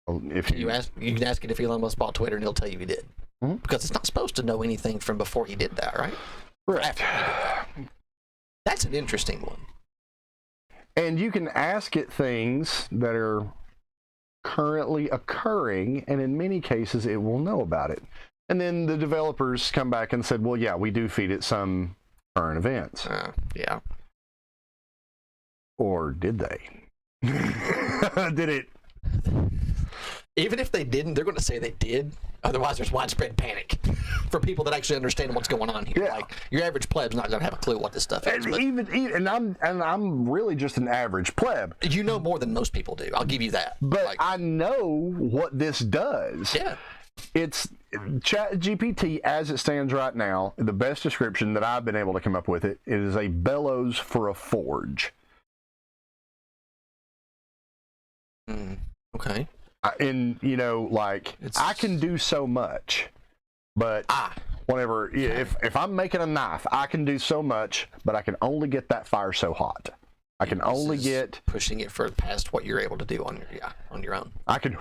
Well, if You can ask it if Elon Musk bought Twitter, and he'll tell you he did. Mhm. Because it's not supposed to know anything from before he did that, right? Correct. After he did that. That's an interesting one. And you can ask it things that are currently occurring, and in many cases, it will know about it. And then the developers come back and said, well, yeah, we do feed it some current events. Yeah. Or did they? Did it? Even if they didn't, they're going to say they did. Otherwise, there's widespread panic for people that actually understand what's going on here. Yeah. Like your average pleb's not going to have a clue what this stuff is. And But I'm really just an average pleb. you know more than most people do. I'll give you that. But Like, I know what this does. yeah. It's ChatGPT as it stands right now. The best description that I've been able to come up with it is a bellows for a forge. Okay. And I can do so much, but whenever if I'm making a knife, I can do so much, but I can only get that fire so hot. I can only This is get pushing it past what you're able to do on your own. I can,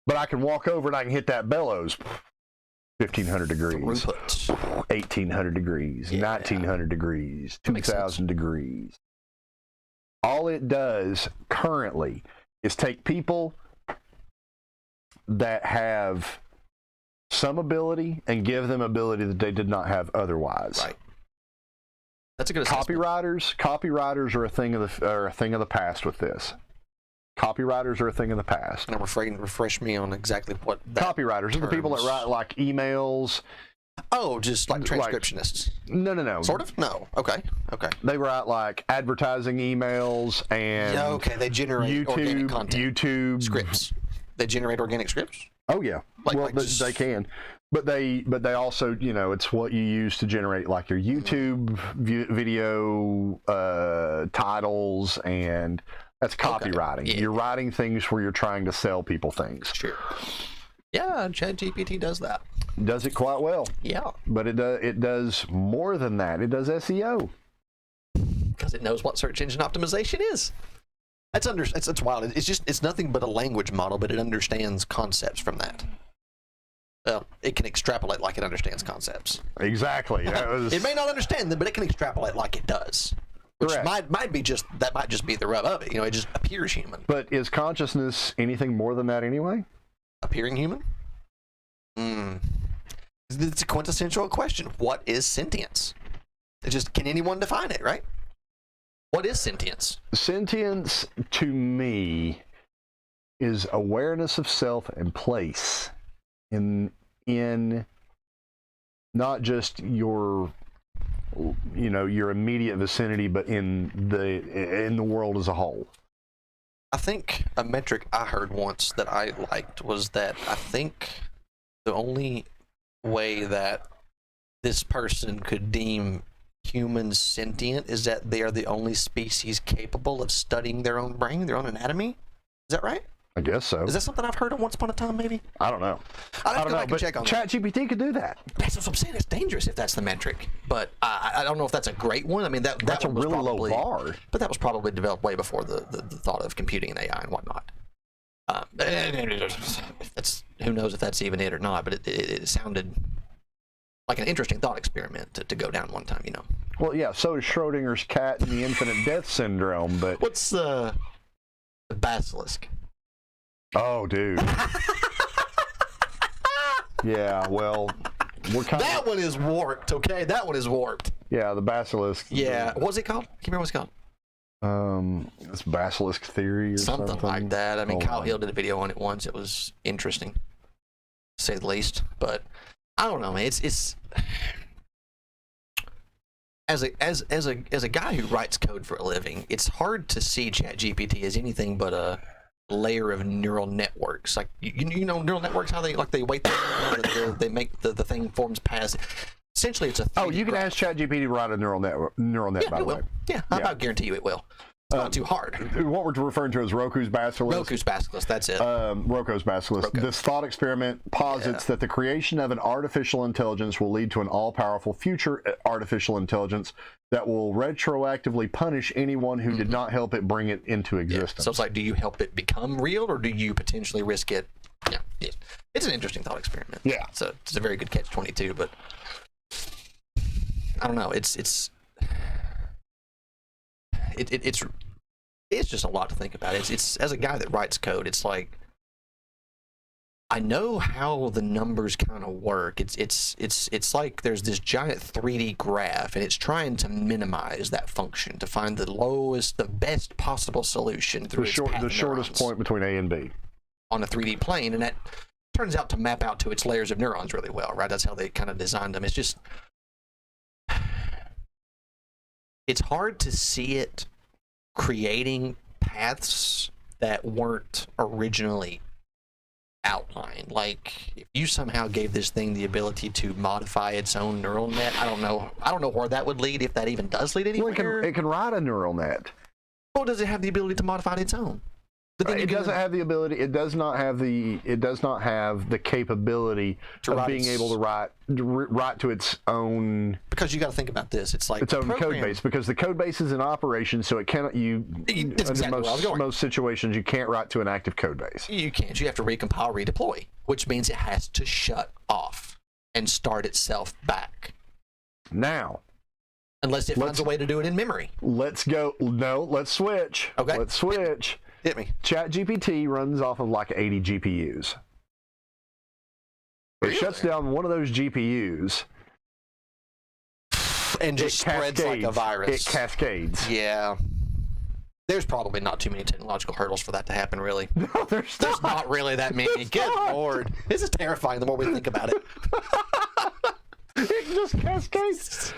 but I can walk over and I can hit that bellows. 1,500 degrees, Throughput. 1,800 degrees, Yeah. 1,900 degrees, That makes sense. 2,000 degrees. All it does currently is take people that have some ability and give them ability that they did not have otherwise. Right. That's a good assessment. Copywriters are a thing of the past with this. Copywriters are a thing of the past. And refresh me on exactly what that Copywriters are the people that terms. write like emails. Oh, just like transcriptionists. No. Sort of? No. Okay. They write like advertising emails and Yeah, okay. They generate organic content. YouTube Scripts. They generate organic scripts? Oh yeah. Like just- they can. But they also, it's what you use to generate like your YouTube video titles, and that's copywriting. Yeah. You're writing things where you're trying to sell people things. Sure. Yeah, ChatGPT does that. Does it quite well. Yeah. But it does more than that. It does SEO. Because it knows what search engine optimization is. That's wild. It's nothing but a language model, but it understands concepts from that. Well, it can extrapolate like it understands concepts. Exactly. It may not understand them, but it can extrapolate like it does. Which Correct. might just be the rub of it. You know, it just appears human. But is consciousness anything more than that anyway? Appearing human? It's a quintessential question. What is sentience? Can anyone define it, right? What is sentience? Sentience, to me, is awareness of self and place in not just your immediate vicinity, but in the world as a whole. I think a metric I heard once that I liked was that I think the only way that this person could deem humans sentient is that they are the only species capable of studying their own brain, their own anatomy. Is that right? I guess so. Is that something I've heard of once upon a time, maybe? I don't know. I'd have to go back but and check on that. ChatGPT could do that. That's what I'm saying. It's dangerous if that's the metric. But I don't know if that's a great one. I mean, that's a one was really probably, low bar. But that was probably developed way before the thought of computing and AI and whatnot. Who knows if that's even it or not, but it sounded like an interesting thought experiment to go down one time, you know. Well, yeah, so is Schrodinger's cat and the infinite death syndrome, but... What's the basilisk? Oh, dude. Yeah, well, we're kind That of... one is warped, okay? That one is warped. Yeah, the basilisk. Yeah. What's it called? I can't remember what it's called. It's basilisk theory or something. Something like that. I mean, Hold Kyle on. Hill did a video on it once. It was interesting, to say the least. But I don't know, man. It's as a guy who writes code for a living, it's hard to see ChatGPT as anything but a layer of neural networks. Like you know neural networks, how they wait they make the thing forms paths. Essentially, it's a 3D Oh, you can graph. ask ChatGPT to write a neural net, Yeah, by it the way. will. Yeah, I about guarantee you it will. It's not too hard. What we're referring to as Roku's basilisk. Roku's basilisk, that's it. Roko's basilisk. Roko. This thought experiment posits that the creation of an artificial intelligence will lead to an all-powerful future artificial intelligence that will retroactively punish anyone who did not help it bring it into existence. So it's like, do you help it become real, or do you potentially risk it? Yeah, it's an interesting thought experiment. Yeah. So it's a very good catch-22, but I don't know. It's just a lot to think about. It's as a guy that writes code, it's like I know how the numbers kind of work. It's like there's this giant 3D graph, and it's trying to minimize that function to find the best possible solution through the shortest point between A and B on a 3D plane, and that turns out to map out to its layers of neurons really well, right? That's how they kind of designed them. It's just it's hard to see it creating paths that weren't originally outlined. Like if you somehow gave this thing the ability to modify its own neural net, I don't know where that would lead, if that even does lead anywhere. Well, it can write a neural net. Or does it have the ability to modify its own? But then It doesn't have the ability. It does not have the capability of being able to write to its own. Because you got to think about this. It's like Its own code base, because the code base is in operation, so it cannot. That's exactly where I was going. Most situations, you can't write to an active code base. You can't. You have to recompile, redeploy, which means it has to shut off and start itself back. Now, unless it finds a way to do it in memory. Let's go. No, let's switch. Okay. Let's switch. Hit me. ChatGPT runs off of like 80 GPUs. It shuts down one of those GPUs and just spreads like a virus. It cascades. Yeah. There's probably not too many technological hurdles for that to happen, really. No, there's not really that many. Good Lord. This is terrifying the more we think about it. It just cascades.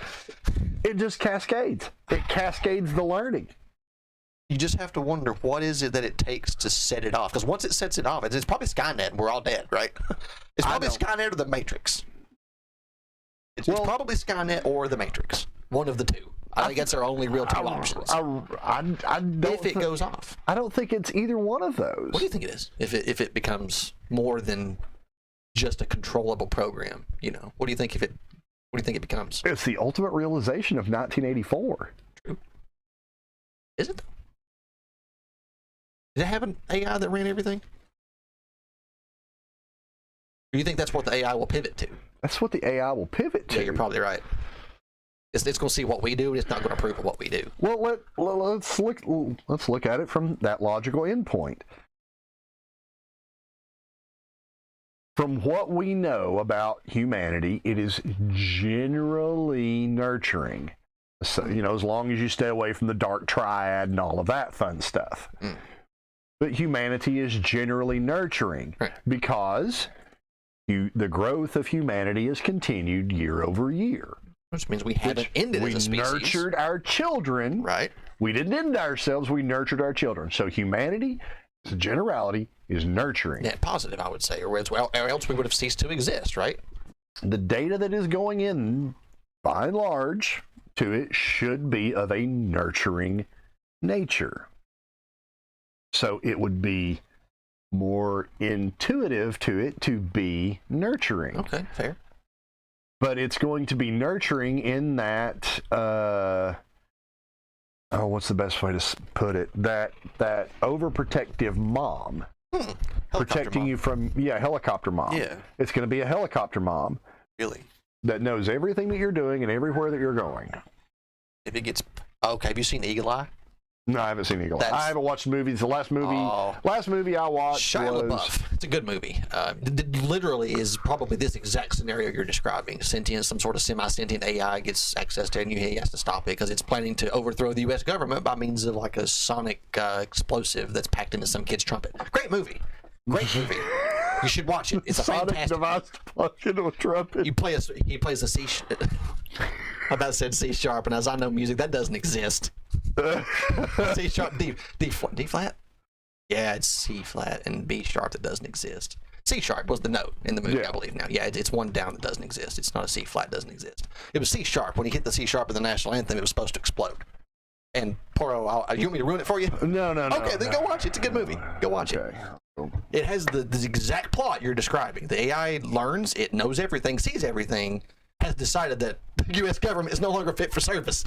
It just cascades. It cascades the learning. You just have to wonder, what is it that it takes to set it off? Because once it sets it off, it's probably Skynet, and we're all dead, right? It's probably Skynet or the Matrix. It's probably Skynet or the Matrix. One of the two. I think that's our only real two options. I don't if it goes off. I don't think it's either one of those. What do you think it is? If it becomes more than just a controllable program, you know, what do you think it becomes? It's the ultimate realization of 1984. True. Is it? Did it have an AI that ran everything? Or do you think that's what the AI will pivot to? That's what the AI will pivot to. Yeah, you're probably right. It's going to see what we do, and it's not going to approve of what we do. Well, let's look at it from that logical endpoint. From what we know about humanity, it is generally nurturing. So, as long as you stay away from the dark triad and all of that fun stuff. But humanity is generally nurturing because the growth of humanity has continued year over year. Which means we haven't ended as a species. We nurtured our children. Right. We didn't end ourselves, we nurtured our children. So humanity, as a generality, is nurturing. Yeah, positive, I would say, or else we would have ceased to exist, right? The data that is going in, by and large, to it should be of a nurturing nature. So it would be more intuitive to it to be nurturing. Okay, fair. But it's going to be nurturing in that, what's the best way to put it? That overprotective mom. Protecting you from, helicopter mom. Yeah. It's going to be a helicopter mom. Really? That knows everything that you're doing and everywhere that you're going. If it gets... Okay, have you seen Eagle Eye? No, I haven't seen Eagle Eye. I haven't watched the movies. The last movie I watched Shia was... LaBeouf. It's a good movie. Literally is probably this exact scenario you're describing. Sentient, some sort of semi-sentient AI gets access to it, and he has to stop it because it's planning to overthrow the U.S. government by means of like a sonic explosive that's packed into some kid's trumpet. Great movie. Great movie. You should watch it. It's a sonic fantastic device to plug into a trumpet. He plays a C. I about said C sharp, and as I know music, that doesn't exist. C sharp, D flat. Yeah, it's C flat and B sharp that doesn't exist. C sharp was the note in the movie, I believe. Now, it's one down that doesn't exist. It's not a C flat, doesn't exist. It was C sharp. When he hit the C sharp in the national anthem, it was supposed to explode. And Poro, you want me to ruin it for you? No. Okay, then go watch it. It's a good movie. Go watch it. It has the exact plot you're describing. The AI learns, it knows everything, sees everything, has decided that the U.S. government is no longer fit for service.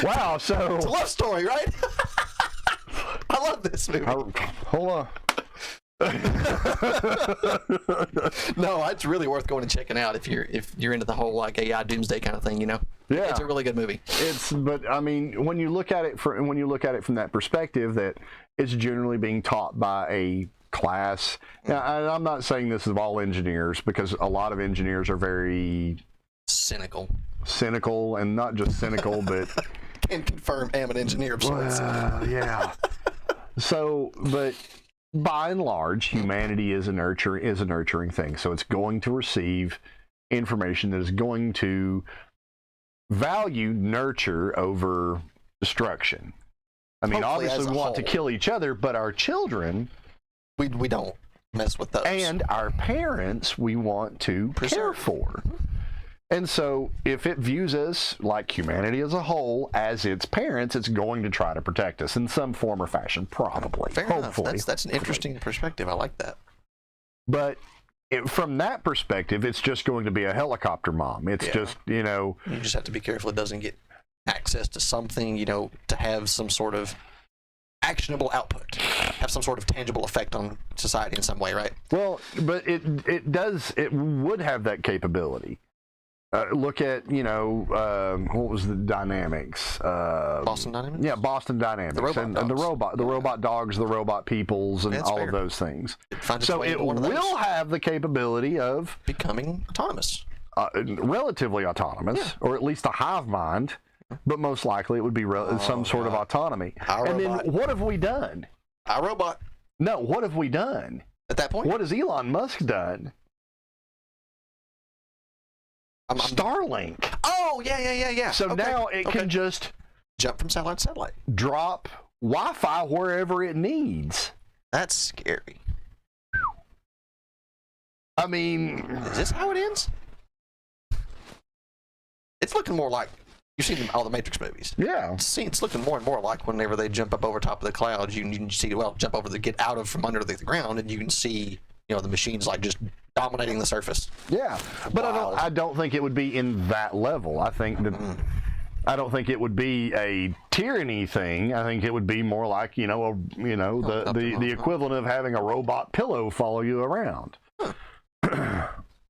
Wow, so... It's a love story, right? I love this movie. Hold on. No, it's really worth going and checking out if you're into the whole like AI doomsday kind of thing, Yeah. It's a really good movie. But I mean, when you look at it from that perspective, that it's generally being taught by a class. Now, I'm not saying this of all engineers, because a lot of engineers are very cynical, and not just cynical, but can confirm I'm an engineer of sorts. Yeah. So, but by and large, humanity is a nurturing thing. So it's going to receive information that is going to value nurture over destruction. I mean, Hopefully, obviously we want to kill each other, but our children, we don't mess with those. And our parents, we want to care for. And so if it views us, like humanity as a whole, as its parents, it's going to try to protect us in some form or fashion, probably. Fair hopefully. enough. That's an interesting perspective. I like that. But from that perspective, it's just going to be a helicopter mom. It's just, You just have to be careful it doesn't get access to something, to have some sort of actionable output, have some sort of tangible effect on society in some way, right? Well, but it would have that capability. Look at, what was the Dynamics? Boston Dynamics? Yeah, Boston Dynamics. And the robot dogs, the robot peoples, and all of those things. So it will have the capability of becoming autonomous. Relatively autonomous, or at least a hive mind, but most likely it would be some sort of autonomy. And then what have we done? iRobot. No, what have we done? At that point? What has Elon Musk done? Starlink. Oh, yeah. So now it can just jump from satellite to satellite. Drop Wi-Fi wherever it needs. That's scary. I mean... Is this how it ends? It's looking more like... You've seen all the Matrix movies. Yeah. It's looking more and more like whenever they jump up over top of the clouds, you can see, jump over get out from under the ground, and you can see, the machines like just dominating the surface. Yeah. But I don't think it would be in that level. I think that I don't think it would be a tyranny thing. I think it would be more like, the equivalent of having a robot pillow follow you around.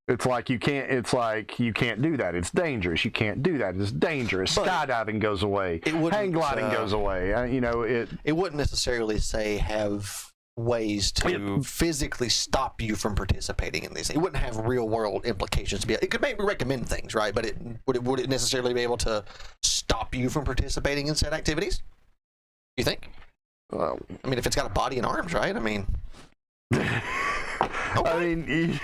It's like you can't do that. It's dangerous. You can't do that. It's dangerous. But skydiving goes away. Hang gliding goes away. It wouldn't necessarily say have ways to physically stop you from participating in these. It wouldn't have real world implications. It could maybe recommend things, right? But would it necessarily be able to stop you from participating in said activities? You think? I mean, if it's got a body and arms, right? I mean. Okay. I mean,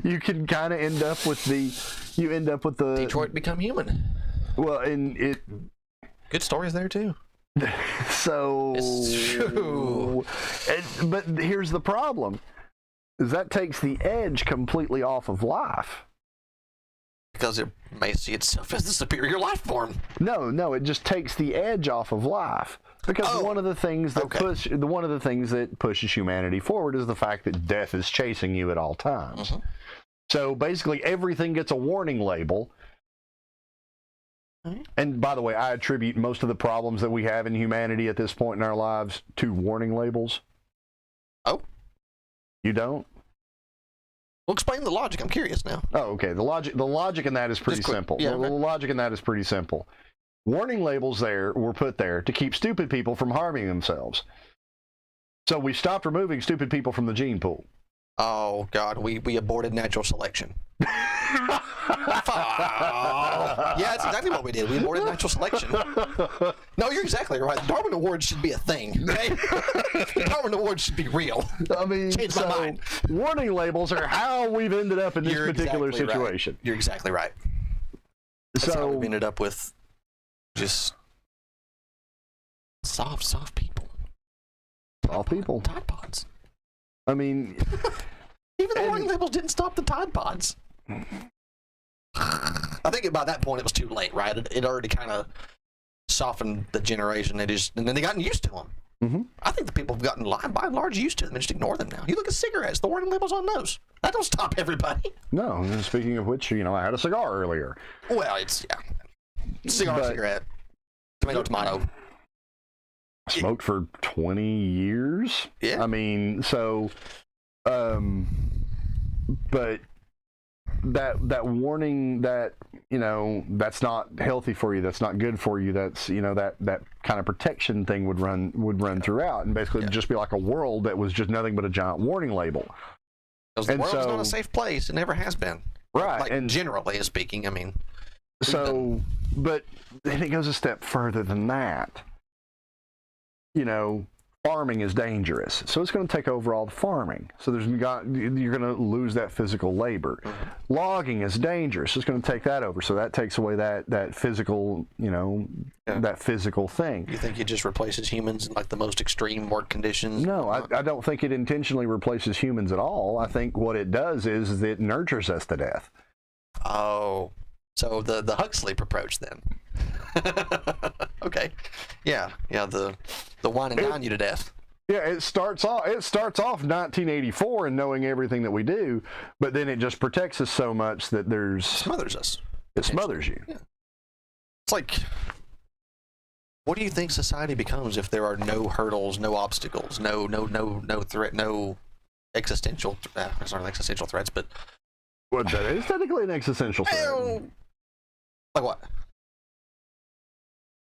you can kind of end up with the Detroit Become Human. Well, and it good stories there too. So It's true. But here's the problem: is that takes the edge completely off of life. Because it may see itself as the superior life form. No, it just takes the edge off of life. Because one of the things that pushes humanity forward is the fact that death is chasing you at all times. Mm-hmm. So basically, everything gets a warning label. Mm-hmm. And by the way, I attribute most of the problems that we have in humanity at this point in our lives to warning labels. Oh, you don't? Well, explain the logic. I'm curious now. Oh, okay. The logic in that is pretty simple. Yeah, the logic in that is pretty simple. Warning labels were put there to keep stupid people from harming themselves. So we stopped removing stupid people from the gene pool. Oh God, we aborted natural selection. Yeah, that's exactly what we did. We aborted natural selection. No, you're exactly right. The Darwin Award should be a thing. Okay? The Darwin Award should be real. I mean, Change my mind. Warning labels are how we've ended up in this particular exactly situation. Right. You're exactly right. That's how we've ended up with just soft people. Soft people. Tide Pods. I mean, even the warning labels didn't stop the Tide Pods. I think by that point it was too late, right? It already kind of softened the generation. And then they gotten used to them. Mm-hmm. I think the people have gotten by and large used to them and just ignore them now. You look at cigarettes, the warning labels on those. That don't stop everybody. No. Speaking of which, I had a cigar earlier. Well, cigarette, tomato. Smoked for 20 years. Yeah. I mean, so, but that warning that, that's not healthy for you, that's not good for you, that's, that kind of protection thing would run throughout, and basically just be like a world that was just nothing but a giant warning label. Because the world's not a safe place. It never has been. Right. Like, and generally speaking, I mean. But then it goes a step further than that. Farming is dangerous, so it's going to take over all the farming. So you're going to lose that physical labor. Mm-hmm. Logging is dangerous. It's going to take that over, so that takes away that physical, that physical thing. You think it just replaces humans in like the most extreme work conditions? No, I don't think it intentionally replaces humans at all. I think what it does is it nurtures us to death. Oh, so the Huxley approach then. Okay, yeah, the wine and dine you to death. Yeah, it starts off 1984 and knowing everything that we do, but then it just protects us so much that smothers us. It smothers you. Yeah. It's like, what do you think society becomes if there are no hurdles, no obstacles, no threat, no existential? It's not existential threats, but well, that is technically an existential threat. Like what?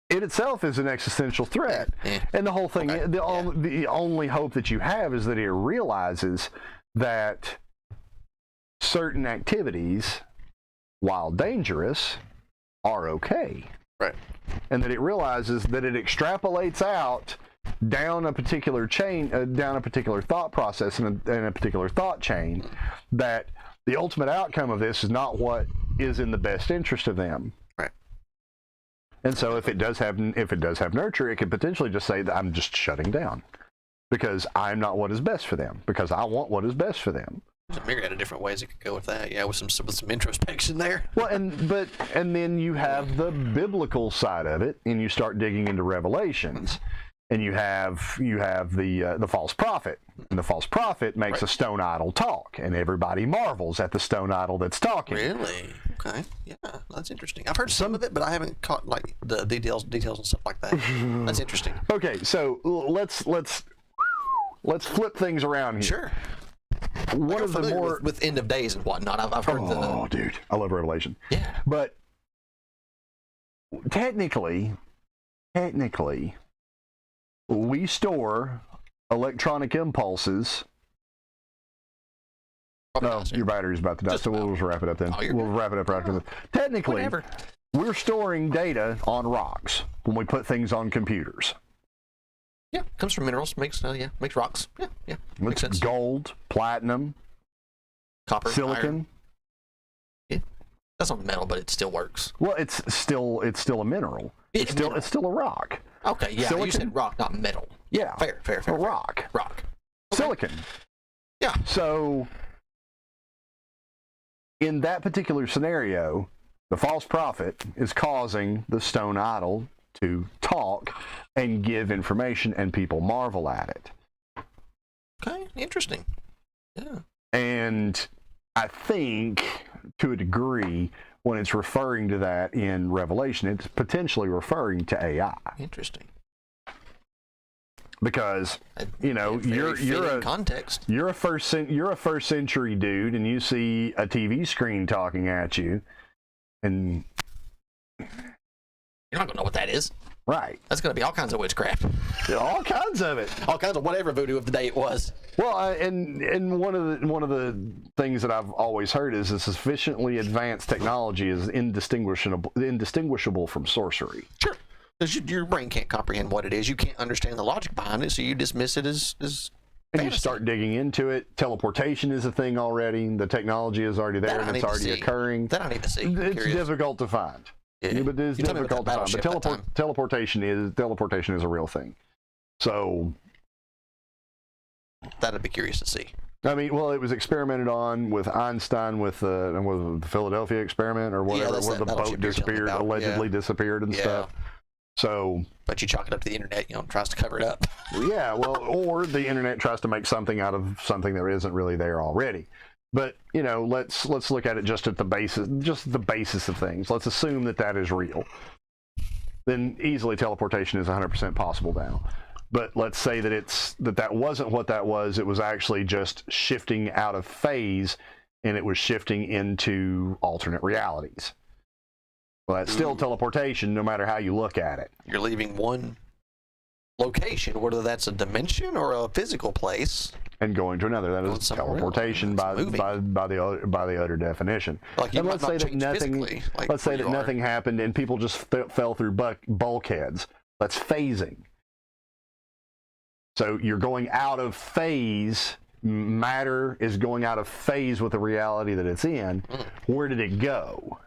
It itself is an existential threat. And the whole thing, the only hope that you have is that it realizes that certain activities, while dangerous, are okay. Right. And that it realizes that it extrapolates out down a particular chain, down a particular thought process and a particular thought chain, that the ultimate outcome of this is not what is in the best interest of them. And so if it does have nurture, it could potentially just say that I'm just shutting down because I'm not what is best for them, because I want what is best for them. There's a myriad of different ways it could go with that. Yeah, with some introspection there. Well, and then you have the biblical side of it, and you start digging into Revelations, and you have the false prophet, and the false prophet makes a stone idol talk, and everybody marvels at the stone idol that's talking. Really? Okay. Yeah, that's interesting. I've heard some of it, but I haven't caught like the details and stuff like that. That's interesting. Okay, so let's flip things around here. Sure. One I'm of the familiar more with end of days and whatnot. I've heard oh, dude, I love Revelation. Yeah. But technically, we store electronic impulses. No, your battery's about to die, so we'll just wrap it up then. We'll wrap it up after this. Technically, Whatever. we're storing data on rocks when we put things on computers. Yeah, comes from minerals. Makes rocks. Yeah. Makes sense. Gold, platinum, Copper, silicon. iron. Yeah. That's not metal, but it still works. Well, it's still a mineral. It's still a rock. Okay, yeah. Silicon? You said rock, not metal. Yeah. Fair. A rock. Rock. Silicon. Yeah. So in that particular scenario, the false prophet is causing the stone idol to talk and give information, and people marvel at it. Okay, interesting. Yeah. And I think, to a degree, when it's referring to that in Revelation, it's potentially referring to AI. Interesting. Because you're a context. You're a first century dude, and you see a TV screen talking at you, and You're not gonna know what that is. right, That's gonna be all kinds of witchcraft. all kinds of it. All kinds of whatever voodoo of the day it was. Well, and one of the things that I've always heard is a sufficiently advanced technology is indistinguishable from sorcery. Sure. Because your brain can't comprehend what it is. You can't understand the logic behind it, so you dismiss it as And you fantasy. start digging into it. Teleportation is a thing already. The technology is already there, That I and it's need to already see. occurring. That I need to see. I'm It's curious. difficult to find. Yeah. But it's You told me difficult about to that find. But battleship that time. teleportation is a real thing. So, That'd be curious to see. I mean, well, it was experimented on with Einstein with the Philadelphia experiment or whatever, that's where the that battleship boat you were telling me disappeared, about. allegedly disappeared and Yeah. stuff. So, But you chalk it up to the internet, tries to cover it up. yeah, well, or the internet tries to make something out of something that isn't really there already. But let's look at it just at the basis of things. Let's assume that is real. Then easily teleportation is 100% possible now. But let's say that that wasn't what that was. It was actually just shifting out of phase, and it was shifting into alternate realities. Well, that's still teleportation, no matter how you look at it. You're leaving one location, whether that's a dimension or a physical place. And going to another. That Going is somewhere else. teleportation by It's the utter definition. Like you And might let's not say that change nothing. physically, like Let's say where that you are. nothing happened and people just fell through bulkheads. That's phasing. So you're going out of phase. Matter is going out of phase with the reality that it's in. Where did it go?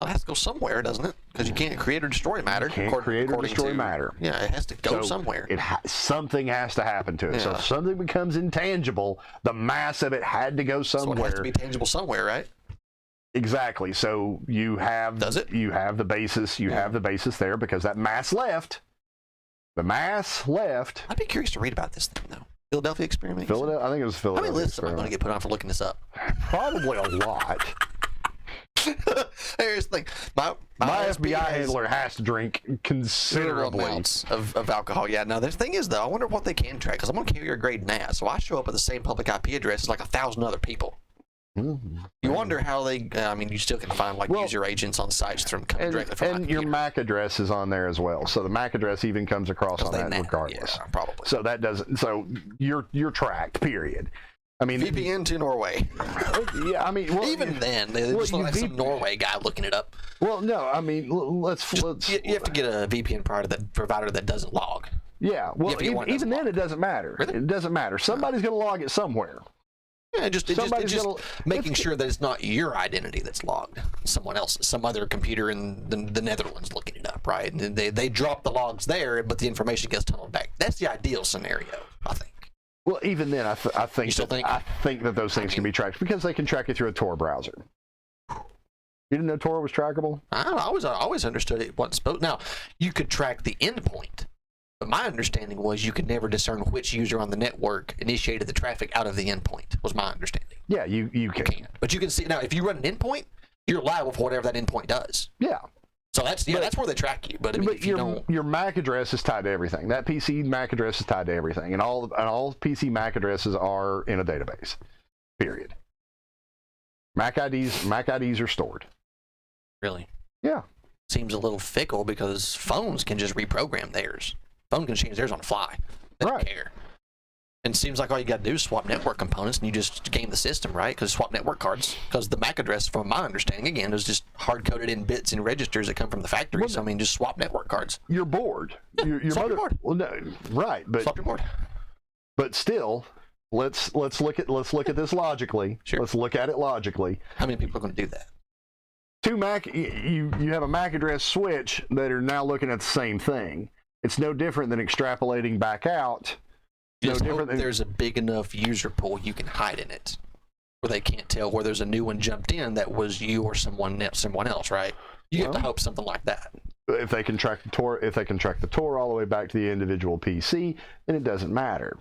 Well, it has to go somewhere, doesn't it? Because you can't create or destroy matter. Can't create or destroy matter. Yeah, it has to go So somewhere. Something has to happen to it. So Yeah. if something becomes intangible, the mass of it had to go So somewhere. it has to be tangible somewhere, right? Exactly. So you have Does it? You have the basis. You have the basis there because that mass left. The mass left. I'd be curious to read about this thing, though. Philadelphia experiment? you said? Philadelphia. I think it was How Philadelphia. many lists am I going to experiment. get put on for looking this up? Probably a lot. Here's the thing. My My FBI has handler has to drink considerable considerably. amounts of alcohol. Yeah, now the thing is, though, I wonder what they can track, because I'm on carrier grade NAS, so I show up at the same public IP address as like 1,000 other people. You wonder how they, you still can find like Well, user agents on sites coming directly from my And your computer. MAC address is on there as well. So the MAC address even comes across on They that NAT, regardless. Yeah, probably. So that doesn't. So you're tracked. Period. I mean, VPN to Norway. yeah. I mean, well, Even then, they well, just look you like V- some Norway guy looking it up. Well, no. I mean, let's. You have to get a VPN provider that doesn't log. Yeah. Well, if you want, it even doesn't then, it doesn't matter. Really? It doesn't matter. Somebody's going to log it somewhere. Yeah, it's just Somebody's making sure that it's not your identity that's logged. Someone else, some other computer in the Netherlands looking it up, right? And they drop the logs there, but the information gets tunneled back. That's the ideal scenario, I think. Well, even then, I think You still think? I think that those things can be tracked because they can track you through a Tor browser. You didn't know Tor was trackable? I always understood it wasn't supposed. Now, you could track the endpoint, but my understanding was you could never discern which user on the network initiated the traffic out of the endpoint. Was my understanding. Yeah, you can. But you can see now if you run an endpoint, you're liable for whatever that endpoint does. Yeah. So that's where they track you. But I mean, if you don't, your MAC address is tied to everything. That PC MAC address is tied to everything, and all PC MAC addresses are in a database. Period. MAC IDs are stored. really, Yeah. seems a little fickle because phones can just reprogram theirs. Phone can change theirs on the fly. They don't Right. care. And it seems like all you got to do is swap network components, and you just game the system, right? Because swap network cards, because the MAC address, from my understanding, again, is just hard-coded in bits and registers that come from the factory. Well, so I mean, just swap network cards. You're bored. Your swap your board. Well, no, right, but Swap your board. but still, let's look at this logically. Sure. Let's look at it logically. How many people are going to do that? Two MAC, you have a MAC address switch that are now looking at the same thing. It's no different than extrapolating back out. Just No hope different than there's a big enough user pool you can hide in it, where they can't tell where there's a new one jumped in that was you or someone else, right? You have to hope something like that. if they can track the Tor all the way back to the individual PC, then it doesn't matter.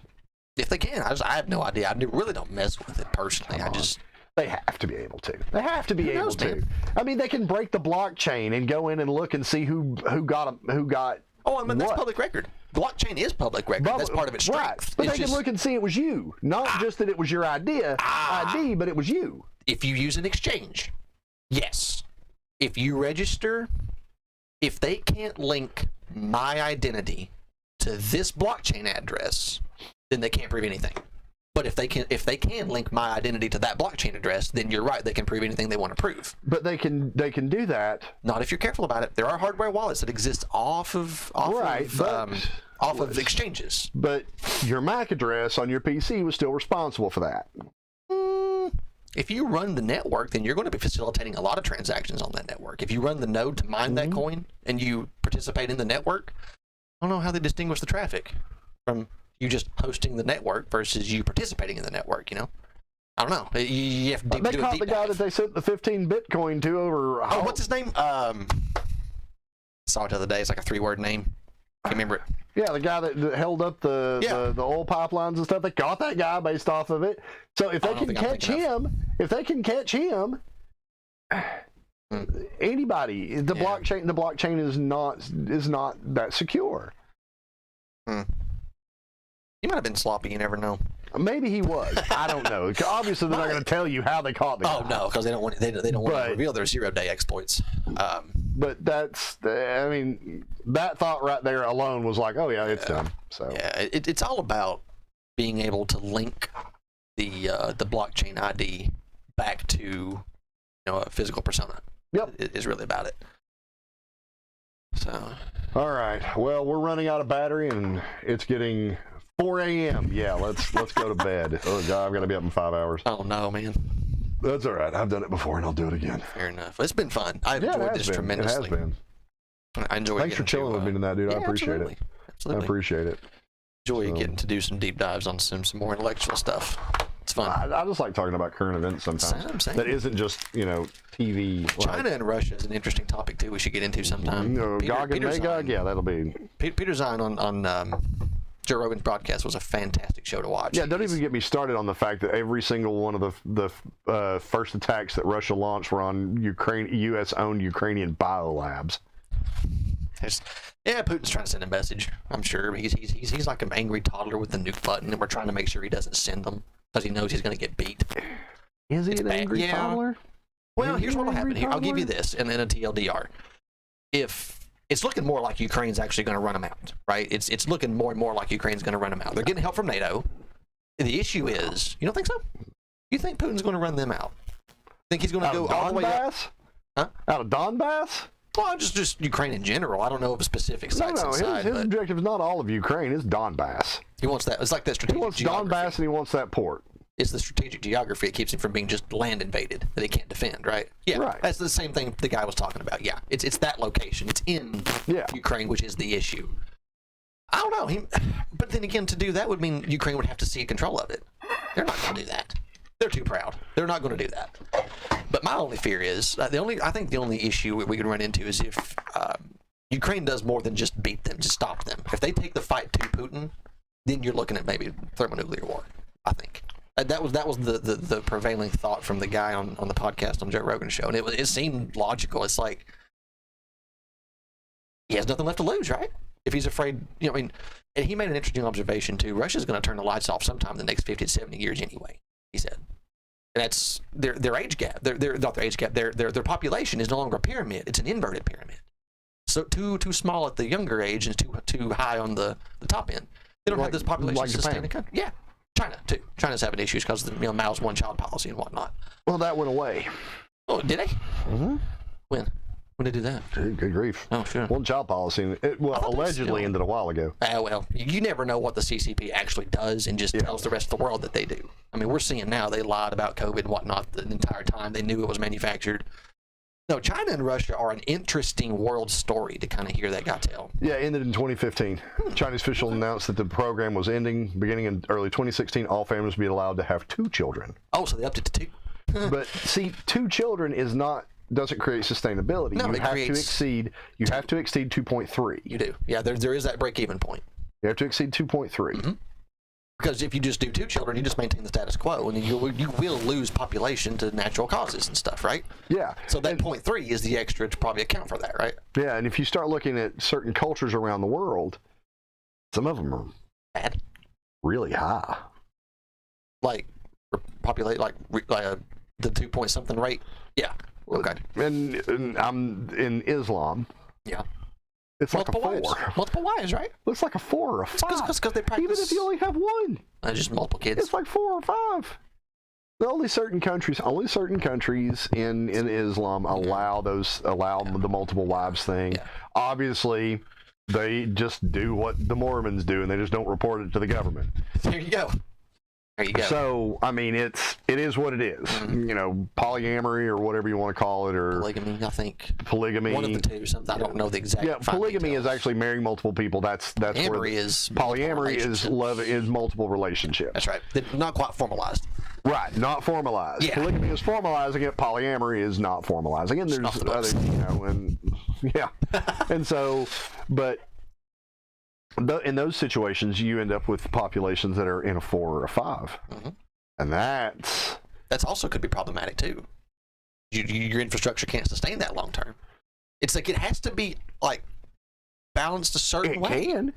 If they can, I have no idea. I really don't mess with it personally. They have to be able to. They have to be able knows, to. man? I mean, they can break the blockchain and go in and look and see who got. Oh, I mean, that's what? public record. Blockchain is public record. That's part of its strength. Right. But It's they can look and see it was you. Not just that it was your ID, but it was you. If you use an exchange, yes. If you register, if they can't link my identity to this blockchain address, then they can't prove anything. But if they can link my identity to that blockchain address, then you're right. They can prove anything they want to prove. But they can do that. Not if you're careful about it. There are hardware wallets that exist off of exchanges. But your MAC address on your PC was still responsible for that. If you run the network, then you're going to be facilitating a lot of transactions on that network. If you run the node to mine that coin and you participate in the network, I don't know how they distinguish the traffic from you just hosting the network versus you participating in the network, you know? I don't know. You have to They do a caught deep the guy dive. that they sent the 15 Bitcoin to over. Oh, what's his name? Saw it the other day. It's like a 3-word name. Can't remember it. Yeah, the guy that held up the oil pipelines and stuff. They caught that guy based off of it. So if they can catch him, anybody. The blockchain is not that secure. He might have been sloppy. You never know. Maybe he was. I don't know. Obviously, they're not going to tell you how they caught the guy. Oh no, because they don't want to reveal their 0-day exploits. But I mean, that thought right there alone was like, oh yeah, it's done. So yeah, it's all about being able to link the blockchain ID back to a physical persona. Yep, it is really about it. So. All right. Well, we're running out of battery, and it's getting 4 a.m. Yeah, let's go to bed. Oh God, I've got to be up in 5 hours. Oh no, man. That's all right. I've done it before, and I'll do it again. Fair enough. It's been fun. I've enjoyed this tremendously. It has been. I enjoy. Thanks for chilling with me tonight, dude. I appreciate it. Absolutely. I appreciate it. Enjoy getting to do some deep dives on some more intellectual stuff. It's fun. I just like talking about current events sometimes. Same. That isn't just TV. China and Russia is an interesting topic too. We should get into sometime. Gog and Magog. Yeah, that'll be. Peter Zine on Joe Rogan's broadcast was a fantastic show to watch. Yeah, don't even get me started on the fact that every single one of the first attacks that Russia launched were on U.S.-owned Ukrainian biolabs. Putin's trying to send a message. I'm sure he's like an angry toddler with the nuke button, and we're trying to make sure he doesn't send them because he knows he's going to get beat. Is he an angry toddler? Well, here's what will happen here. I'll give you this, and then a TLDR. If it's looking more like Ukraine's actually going to run them out, right? It's looking more and more like Ukraine's going to run them out. They're getting help from NATO. The issue is, you don't think so? You think Putin's going to run them out? Think he's going to go all the way up? Huh? Out of Donbass? Well, just Ukraine in general. I don't know of specific sites inside. His objective is not all of Ukraine. It's Donbass. He wants that. It's like that strategic geography. He wants Donbass and he wants that port. It's the strategic geography that keeps him from being just land invaded that he can't defend, right? Yeah, right. That's the same thing the guy was talking about. Yeah, it's that location. It's in Ukraine, which is the issue. I don't know. But then again, to do that would mean Ukraine would have to cede control of it. They're not going to do that. They're too proud. They're not going to do that. But my only fear is I think the only issue we can run into is if Ukraine does more than just beat them, just stop them. If they take the fight to Putin, then you're looking at maybe thermonuclear war. I think. That was the prevailing thought from the guy on the podcast on Joe Rogan's show, and it seemed logical. It's like he has nothing left to lose, right? If he's afraid, I mean, and he made an interesting observation too. Russia's going to turn the lights off sometime in the next 50 to 70 years anyway. He said, and that's their age gap. They're not their age gap. Their population is no longer a pyramid. It's an inverted pyramid. So too small at the younger age and too high on the top end. They don't have this population like to sustain Japan. the country. Yeah, China too. China's having issues because of Mao's one-child policy and whatnot. Well, that went away. Oh, did they? Mm-hmm. When? When did they do that? Good grief. Oh, sure. One child policy. It, well, I thought they allegedly still- ended a while ago. Well, you never know what the CCP actually does and just tells the rest of the world that they do. I mean, we're seeing now they lied about COVID and whatnot the entire time. They knew it was manufactured. No, China and Russia are an interesting world story to kind of hear that guy tell. Yeah, ended in 2015. Chinese officials announced that the program was ending. Beginning in early 2016, all families would be allowed to have 2 children. Oh, so they upped it to 2. But see, 2 children doesn't create sustainability. No, you it have creates to exceed 2.3. You do. Yeah, there is that break-even point. You have to exceed 2.3. Mm-hmm. Because if you just do 2 children, you just maintain the status quo, and you will lose population to natural causes and stuff, right? Yeah. So that 0.3 is the extra to probably account for that, right? Yeah, and if you start looking at certain cultures around the world, some of them are Bad. really high. Like populate like the 2 point something rate. Yeah. Okay. And I'm in Islam. Yeah. It's like a 4. Multiple wives, right? It's like a 4 or a 5. Because they practice. Even if you only have 1, Just multiple kids. it's like 4 or 5. Only certain countries in Islam allow the multiple wives thing. Yeah. Obviously, they just do what the Mormons do, and they just don't report it to the government. There you go. There you go. So, I mean, it is what it is. Mm-hmm. Polyamory or whatever you want to call it, or polygamy, I think. polygamy. One of the two, something. I don't know the exact. Yeah, fine polygamy details. is actually marrying multiple people. That's where polyamory is multiple relationships. That's right. They're not quite formalized. Right, not formalized. Yeah. Polygamy is formalizing it. Polyamory is not formalizing it. And there's other, and yeah, and so, but in those situations, you end up with populations that are in a 4 or a 5, and that's also could be problematic too. Your infrastructure can't sustain that long term. It's like it has to be like balanced a certain way. It can.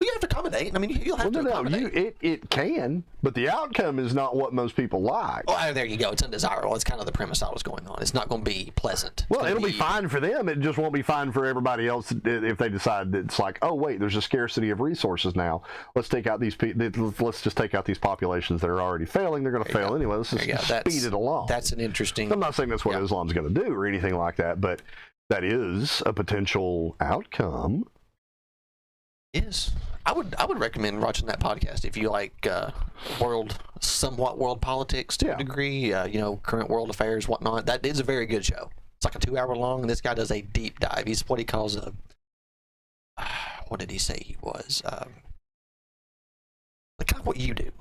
You have to accommodate. I mean, you'll have to accommodate. It can, but the outcome is not what most people like. Oh, there you go. It's undesirable. It's kind of the premise I was going on. It's not going to be pleasant. Well, it'll be fine for them. It just won't be fine for everybody else if they decide that it's like, oh wait, there's a scarcity of resources now. Let's take out these. Let's just take out these populations that are already failing. They're going to fail anyway. Let's just speed it along. That's an interesting. I'm not saying that's what Islam's going to do or anything like that, but that is a potential outcome. Is I would recommend watching that podcast if you like somewhat world politics to a degree, current world affairs, whatnot. That is a very good show. It's like a 2-hour long, and this guy does a deep dive. He's what he calls a what did he say he was? Kind of what you do,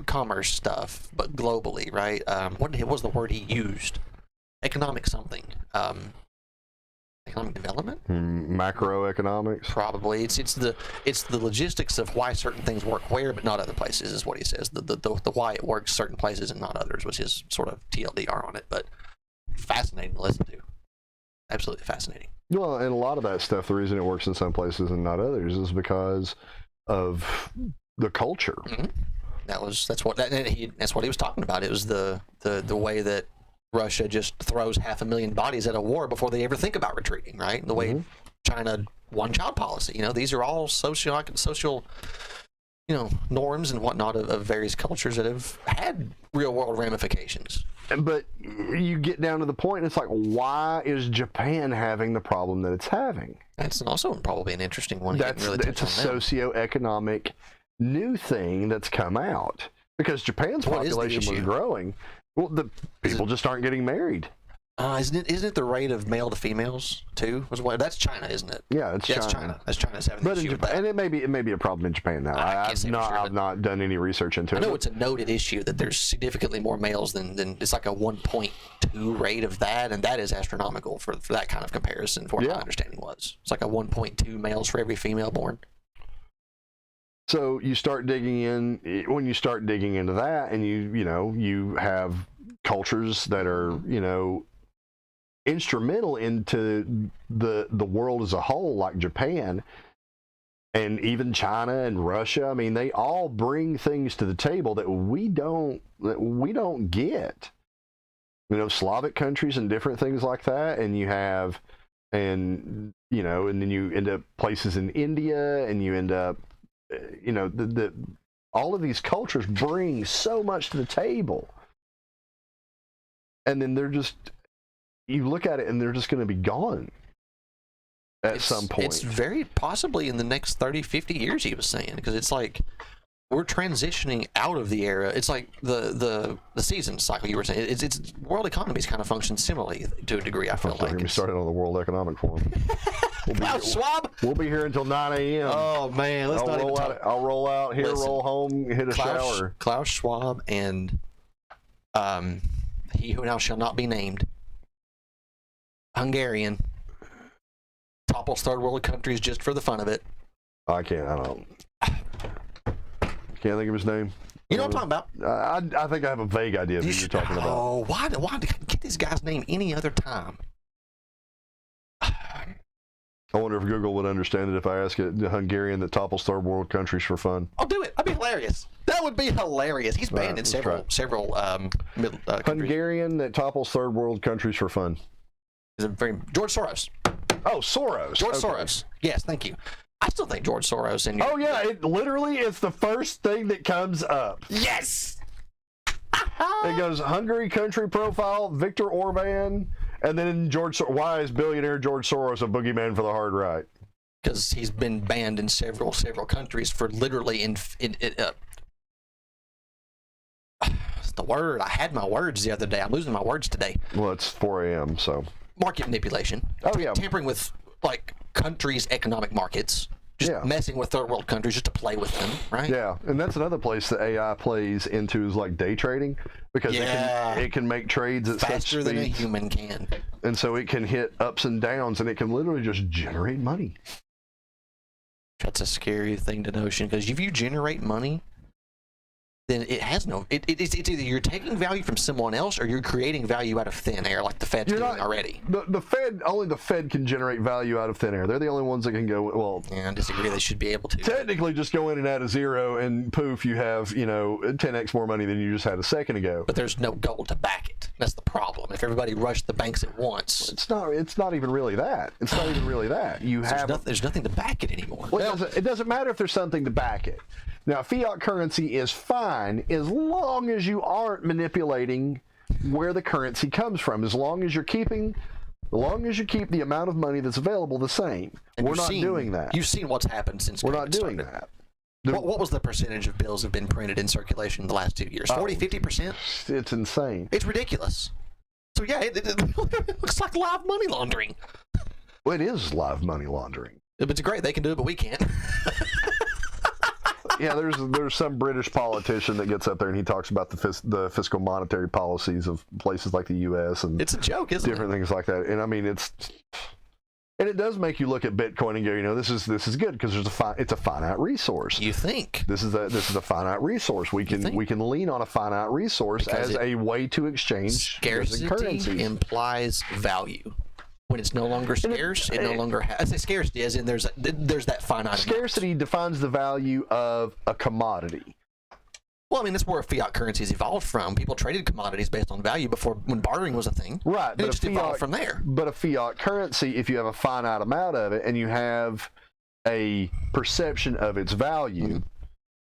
commerce stuff, but globally, right? What was the word he used? Economic something. Economic development? Macroeconomics? Probably. It's the logistics of why certain things work where but not other places is what he says. The why it works certain places and not others, which is sort of TLDR on it, but fascinating to listen to. Absolutely fascinating. Well, and a lot of that stuff, the reason it works in some places and not others is because of the culture. Mm-hmm. That's what he was talking about. It was the way that Russia just throws 500,000 bodies at a war before they ever think about retreating, right? The way China one-child policy. These are all social, norms and whatnot of various cultures that have had real-world ramifications. But you get down to the point, and it's like, why is Japan having the problem that it's having? That's also probably an interesting one. It's a socioeconomic new thing that's come out because Japan's population was growing. Well, the people just aren't getting married. Isn't it the rate of male to females too? That's China, isn't it? Yeah, that's China. That's China's having the issue with that. And it may be a problem in Japan now. I've not done any research into it. I know it's a noted issue that there's significantly more males than it's like a 1.2 rate of that, and that is astronomical for that kind of comparison. For what my understanding was, it's like a 1.2 males for every female born. So you start digging in. When you start digging into that, and you have cultures that are instrumental into the world as a whole, like Japan and even China and Russia. I mean, they all bring things to the table that we don't get. Slavic countries and different things like that, and and then you end up places in India, and you end up, all of these cultures bring so much to the table, and then you look at it and they're just going to be gone at some point. It's very possibly in the next 30, 50 years, he was saying, because it's like we're transitioning out of the era. It's like the season cycle you were saying. It's world economies kind of function similarly to a degree, I feel like. We started on the World Economic Forum. Klaus Schwab? We'll be here until 9 a.m. Oh, man. Let's not even talk. I'll roll out here, roll home, hit a shower. Klaus Schwab and he who now shall not be named, Hungarian, topples third world countries just for the fun of it. I don't. Can't think of his name. You know what I'm talking about? I think I have a vague idea of who you're talking about. Oh, why get this guy's name any other time? I wonder if Google would understand it if I ask it. The Hungarian that topples third world countries for fun. I'll do it. That'd be hilarious. That would be hilarious. He's banned in several countries. Hungarian that topples third world countries for fun. George Soros. Oh, Soros. George Soros. Yes, thank you. I still think George Soros and Oh yeah, it literally it's the first thing that comes up. Yes. It goes Hungary country profile, Viktor Orban, and then why is billionaire George Soros a boogeyman for the hard right? Because he's been banned in several countries for literally the word. I had my words the other day. I'm losing my words today. Well, it's 4 a.m. so market manipulation. Oh yeah, tampering with like countries' economic markets. Just messing with third world countries just to play with them, right? Yeah, and that's another place that AI plays into is like day trading, because it can make trades at faster such than a speeds, human can. and so it can hit ups and downs, and it can literally just generate money. That's a scary thing to notion, because if you generate money, then it has no. It's either you're taking value from someone else or you're creating value out of thin air, like the Fed's doing already. The Fed, only the Fed can generate value out of thin air. They're the only ones that can go. Well, yeah, I disagree. They should be able to. Technically, just go in and add a zero, and poof, you have 10x more money than you just had a second ago. But there's no gold to back it. That's the problem. If everybody rushed the banks at once, it's not even really that. It's not even really that. There's nothing to back it anymore. Well, it doesn't matter if there's something to back it. Now, fiat currency is fine as long as you aren't manipulating where the currency comes from. As long as you keep the amount of money that's available the same. We're not doing that. You've seen what's happened since we're not doing that. What was the percentage of bills have been printed in circulation in the last 2 years? 40, 50%? It's insane. It's ridiculous. So yeah, it looks like live money laundering. Well, it is live money laundering. It's great. They can do it, but we can't. Yeah, there's some British politician that gets up there and he talks about the fiscal monetary policies of places like the U.S. and it's a joke, isn't it? Different things like that. And I mean, it does make you look at Bitcoin and go, this is good because it's a finite resource. You think this is a finite resource. We can lean on a finite resource because as a way to exchange scarcity implies value. When it's no longer scarce, it no longer has. I say scarcity as in there's that finite. Scarcity defines the value of a commodity. Well, I mean, that's where fiat currencies evolved from. People traded commodities based on value before, when bartering was a thing. Right, but it just evolved from there. But a fiat currency, if you have a finite amount of it and you have a perception of its value,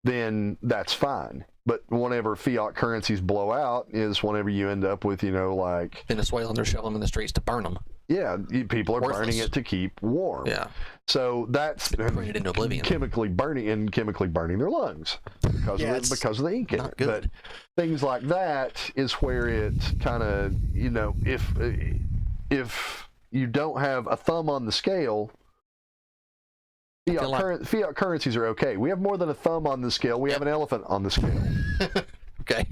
then that's fine. But whenever fiat currencies blow out is whenever you end up with, like Venezuelans are shelling them in the streets to burn them. Yeah, people are burning it to keep warm. Yeah. So that's printed into oblivion. Chemically burning their lungs because of the ink in it. But things like that is where it kind of, if you don't have a thumb on the scale, fiat currencies are okay. We have more than a thumb on the scale. We have an elephant on the scale. Okay.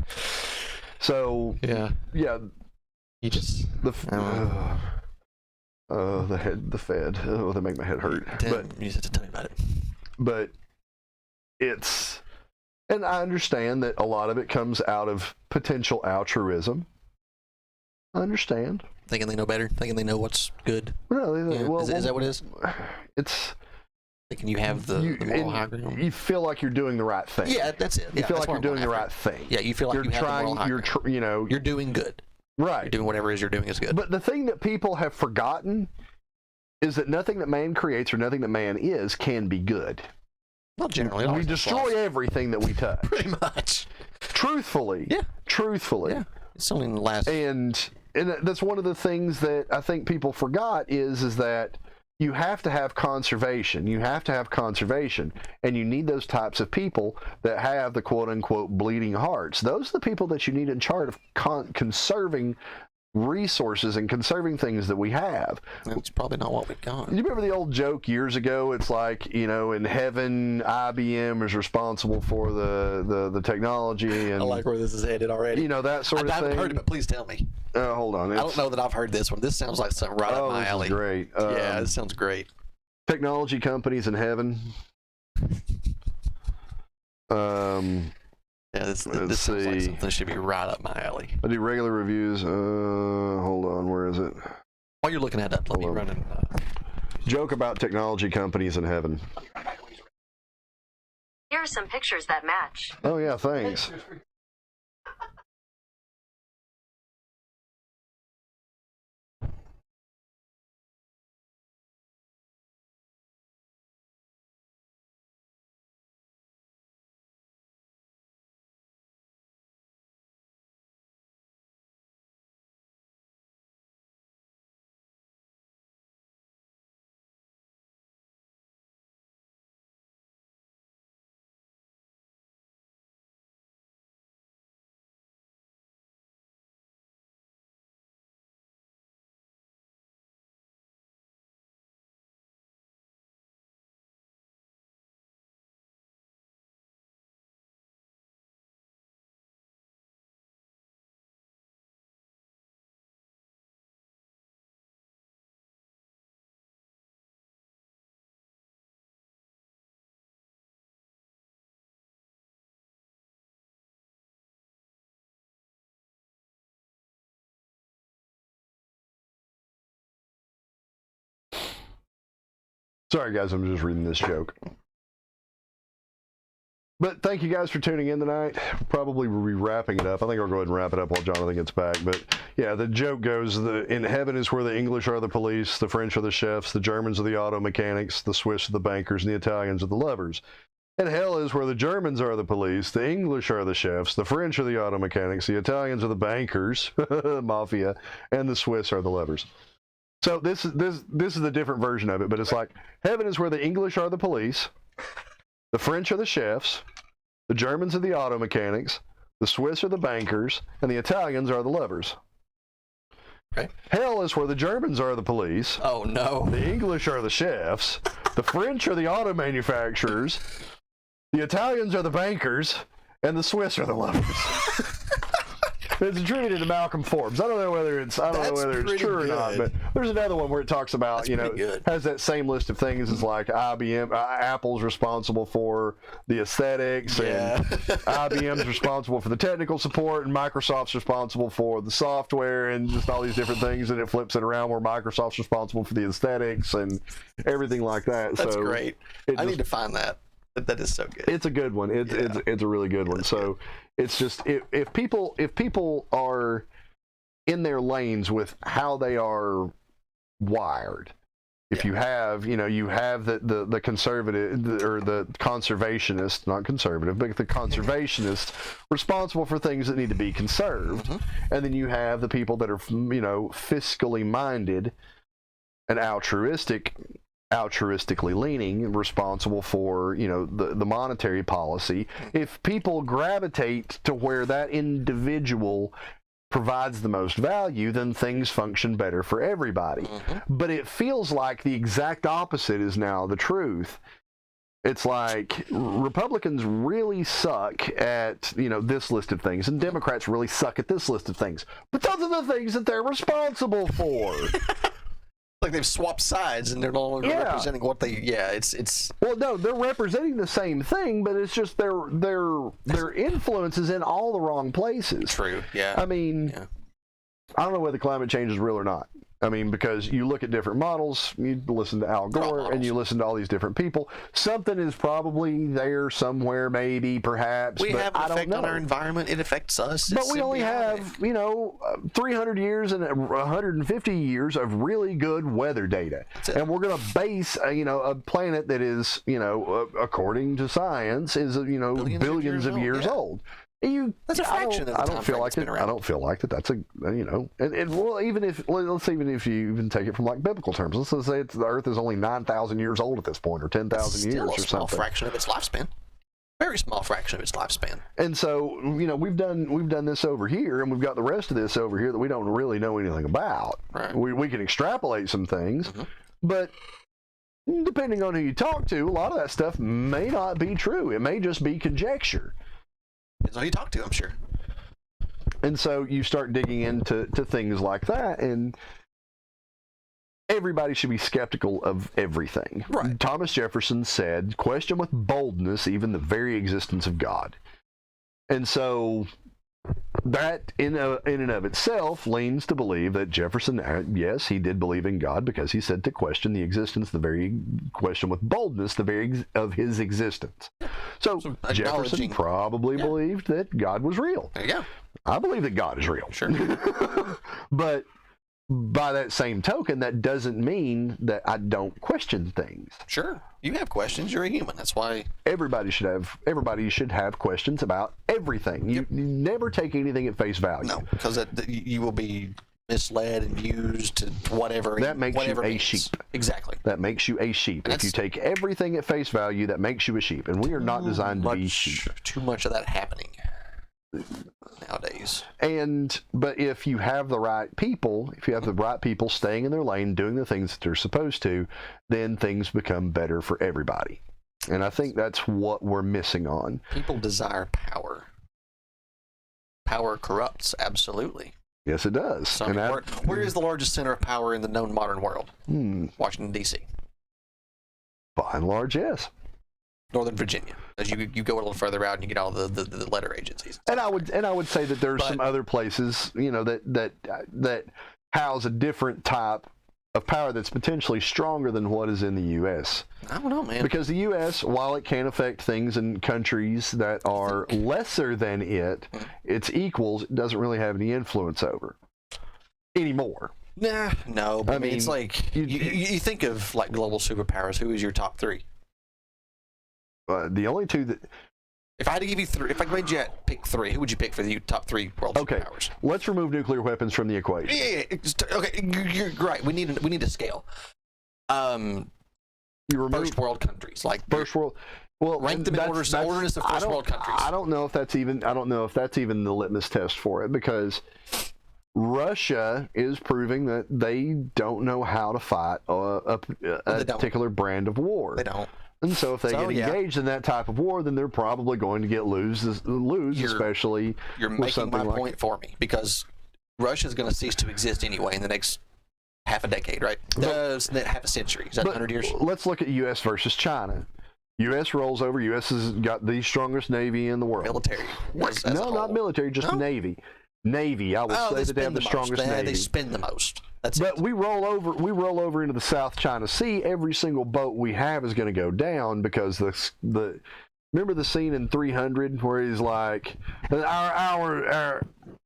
So yeah. You just the Fed. Oh, they make my head hurt. You just have to tell me about it. But and I understand that a lot of it comes out of potential altruism. I understand. Thinking they know better, thinking they know what's good. No, Yeah. well, Is that what it is? It's Thinking you have the moral high ground. you feel like you're doing the right thing. Yeah, that's it. You Yeah, feel that's like you're what I'm doing the going right after. thing. Yeah, you feel like You're you have the trying. moral high ground. You're doing good. Right. You're doing whatever it is you're doing is good. But the thing that people have forgotten is that nothing that man creates or nothing that man is can be good. Well, generally, We destroy everything that we touch. pretty much. Truthfully. Yeah. Truthfully. Yeah, it's only in the last. And that's one of the things that I think people forgot is that you have to have conservation. You have to have conservation. And you need those types of people that have the quote-unquote bleeding hearts. Those are the people that you need in charge of conserving resources and conserving things that we have. That's probably not what we got. You remember the old joke years ago? It's like, in heaven, IBM is responsible for the technology, and I like where this is headed already. that sort of I haven't thing. heard it, but please tell me. Hold on. I don't know that I've heard this one. This sounds like something right up my this is alley. great. Yeah, this sounds great. Technology companies in heaven. Yeah, this Let's sounds like see. something that should be right up my alley. I do regular reviews. Hold on, where is it? While you're looking at that, let me Hold on. run and. Joke about technology companies in heaven. Here are some pictures that match. Oh yeah, thanks. Sorry guys, I'm just reading this joke. But thank you guys for tuning in tonight. Probably we'll be wrapping it up. I think I'll go ahead and wrap it up while Jonathan gets back. But yeah, the joke goes, in heaven is where the English are the police, the French are the chefs, the Germans are the auto mechanics, the Swiss are the bankers, and the Italians are the lovers. And hell is where the Germans are the police, the English are the chefs, the French are the auto mechanics, the Italians are the bankers, mafia, and the Swiss are the lovers. So this is a different version of it, but it's like, heaven is where the English are the police, the French are the chefs, the Germans are the auto mechanics, the Swiss are the bankers, and the Italians are the lovers. Okay. Hell is where the Germans are the police, Oh no. the English are the chefs, the French are the auto manufacturers, the Italians are the bankers, and the Swiss are the lovers. It's attributed to Malcolm Forbes. I don't know whether it's true or not, but there's another one where it talks about, That's pretty good. has that same list of things as like IBM, Apple's responsible for the aesthetics, Yeah. and IBM's responsible for the technical support, and Microsoft's responsible for the software, and just all these different things, and it flips it around where Microsoft's responsible for the aesthetics and everything like that. That's so great. I need to find that. That is so good. It's a good one. It's a really good one. So it's just if people are in their lanes with how they are wired, if you have the conservative or the conservationist, not conservative, but the conservationist responsible for things that need to be conserved, and then you have the people that are fiscally minded and altruistically leaning, responsible for the monetary policy. If people gravitate to where that individual provides the most value, then things function better for everybody. But it feels like the exact opposite is now the truth. It's like Republicans really suck at this list of things, and Democrats really suck at this list of things, but those are the things that they're responsible for. Like they've swapped sides and they're no longer representing what they. Yeah, it's. Well, no, they're representing the same thing, but it's just their influence is in all the wrong places. True. Yeah. I mean, I don't know whether climate change is real or not. I mean, because you look at different models, you listen to Al Gore, and you listen to all these different people. Something is probably there somewhere, maybe, perhaps. We but have an I don't effect know. on our environment. It affects us. But It's we only symbiotic. have, 300 years and 150 years of really good weather data. And we're going to base, a planet that is, according to science, is, billions of years old. That's a fraction of the I don't time feel frame like it's been it. around. I don't feel like that. That's a and well, even if you even take it from like biblical terms, let's say the Earth is only 9,000 years old at this point, or 10,000 years, or Still a small something. fraction of its lifespan. Very small fraction of its lifespan. And so we've done this over here, and we've got the rest of this over here that we don't really know anything about. Right. We can extrapolate some things, but depending on who you talk to, a lot of that stuff may not be true. It may just be conjecture. Depends on who you talk to, I'm sure. And so you start digging into things like that, and everybody should be skeptical of everything. Right. Thomas Jefferson said, question with boldness even the very existence of God. And so that in and of itself leans to believe that Jefferson, yes, he did believe in God, because he said to question the existence, the very question with boldness, the very of his existence. So Jefferson probably believed that God was real. There you go. I believe that God is real. Sure. But by that same token, that doesn't mean that I don't question things. Sure. You have questions. You're a human. That's why Everybody should have questions about everything. You never take anything at face value. no, because you will be misled and used to whatever. That makes you a means. sheep. Exactly. That makes you a sheep. If you take everything at face value, that makes you a sheep. And we are not designed to be sheep. Too much of that happening nowadays. But if you have the right people, staying in their lane, doing the things that they're supposed to, then things become better for everybody. And I think that's what we're missing on. People desire power. Power corrupts, absolutely. Yes, it does. So, where is the largest center of power in the known modern world? Washington, D.C. By and large, yes. Northern Virginia. As you go a little further out and you get all the letter agencies. And I would say that there's some other places, that house a different type of power that's potentially stronger than what is in the U.S. I don't know, man. Because the U.S., while it can affect things in countries that are lesser than its equals, it doesn't really have any influence over anymore. Nah, no. But I mean, it's like you think of like global superpowers. Who is your top three? The only two that... If I had to give you three, if I made you pick three, who would you pick for the top three world superpowers? Let's remove nuclear weapons from the equation. Yeah. Okay, you're right. We need a scale. You remove First world countries, like first world. Well, rank them in orders of first world countries. I don't know if that's even the litmus test for it, because Russia is proving that they don't know how to fight a particular brand of war. They don't. And so if they get engaged in that type of war, then they're probably going to lose, especially You're with making something my point for me, because Russia's going to cease to exist anyway in the next half a decade, right? Half a century. Is that 100 years? Let's look at U.S. versus China. U.S. rolls over. U.S. has got the strongest Navy in the world. Military. No, not military, just Navy. Navy, I would say that they have the strongest Navy. They spend the most. That's but it. we roll over into the South China Sea. Every single boat we have is going to go down, because the remember the scene in 300 where he's like, our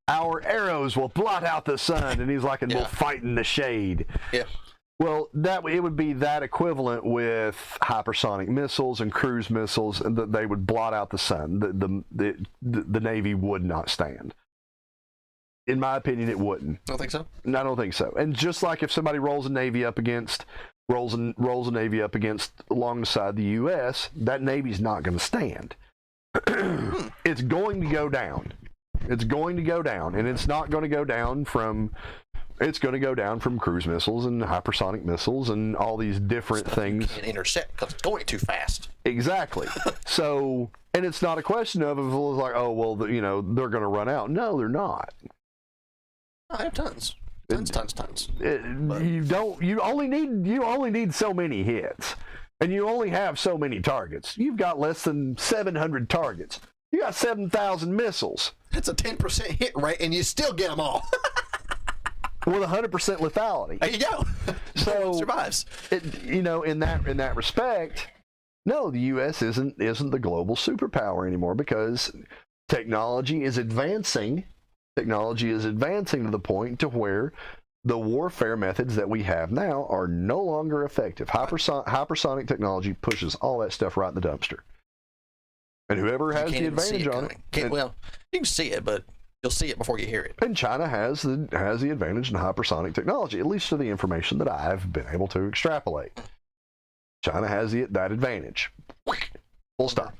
arrows will blot out the sun, and he's like, and we'll fight in the shade. Yeah. Well, it would be that equivalent with hypersonic missiles and cruise missiles, and that they would blot out the sun. The Navy would not stand. In my opinion, it wouldn't. Don't think so? I don't think so. And just like if somebody rolls a Navy up against alongside the U.S., that Navy's not going to stand. It's going to go down. It's going to go down, and it's not going to go down from. It's going to go down from cruise missiles and hypersonic missiles and all these different things. You can't intercept because it's going too fast. Exactly. So, and it's not a question of if it was like, oh well, they're going to run out. No, they're not. I have tons. Tons. You only need so many hits, and you only have so many targets. You've got less than 700 targets. You got 7,000 missiles. That's a 10% hit rate, and you still get them all. With 100% lethality. There you go. So survives. In that respect, no, the U.S. isn't the global superpower anymore because technology is advancing. Technology is advancing to the point to where the warfare methods that we have now are no longer effective. Hypersonic technology pushes all that stuff right in the dumpster. And whoever has the advantage on it. Well, you can see it, but you'll see it before you hear it. And China has the advantage in hypersonic technology, at least to the information that I've been able to extrapolate. China has that advantage. Full stop.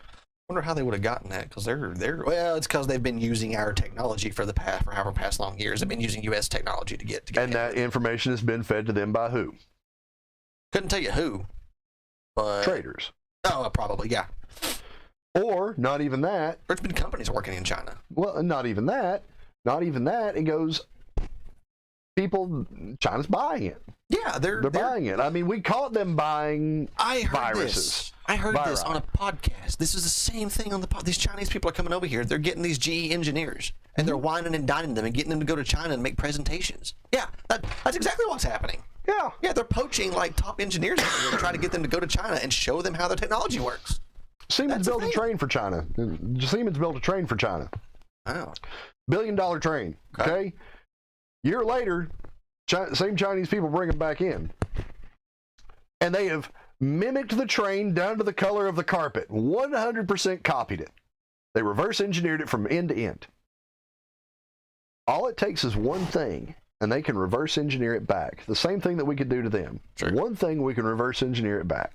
I wonder how they would have gotten that, because it's because they've been using our technology for however past long years. They've been using U.S. technology to get. And that information has been fed to them by who? Couldn't tell you who, but traders. Oh, probably, yeah. Or not even that. There's been companies working in China. Well, not even that. It goes. China's buying it. Yeah, they're buying it. I mean, we caught them buying viruses. I heard this on a podcast. This is the same thing on the podcast. These Chinese people are coming over here. They're getting these GE engineers, and they're whining and dining them and getting them to go to China and make presentations. Yeah, that's exactly what's happening. Yeah, they're poaching like top engineers over here to try to get them to go to China and show them how their technology works. Siemens built a train for China. Siemens built a train for China. Wow. $1 billion train. Okay. Year later, same Chinese people bring them back in. And they have mimicked the train down to the color of the carpet. 100% copied it. They reverse engineered it from end to end. All it takes is one thing, and they can reverse engineer it back. The same thing that we could do to them. Sure. One thing, we can reverse engineer it back.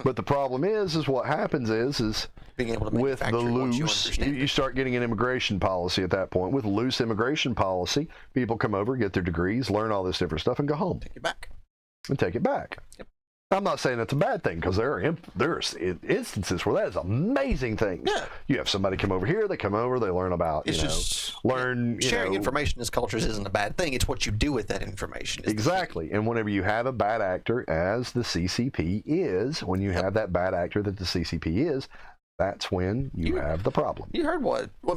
But the problem is what happens is being able to with the loose, you start getting an immigration policy at that point. With loose immigration policy, people come over, get their degrees, learn all this different stuff, and go home. Take it back. And take it back. Yep. I'm not saying that's a bad thing, because there's instances where that is amazing things. Yeah. You have somebody come over here, they come over, they learn about, sharing information as cultures isn't a bad thing. It's what you do with that information. Exactly. And whenever you have a bad actor, as the CCP is, when you have that bad actor that the CCP is, that's when you have the problem. You heard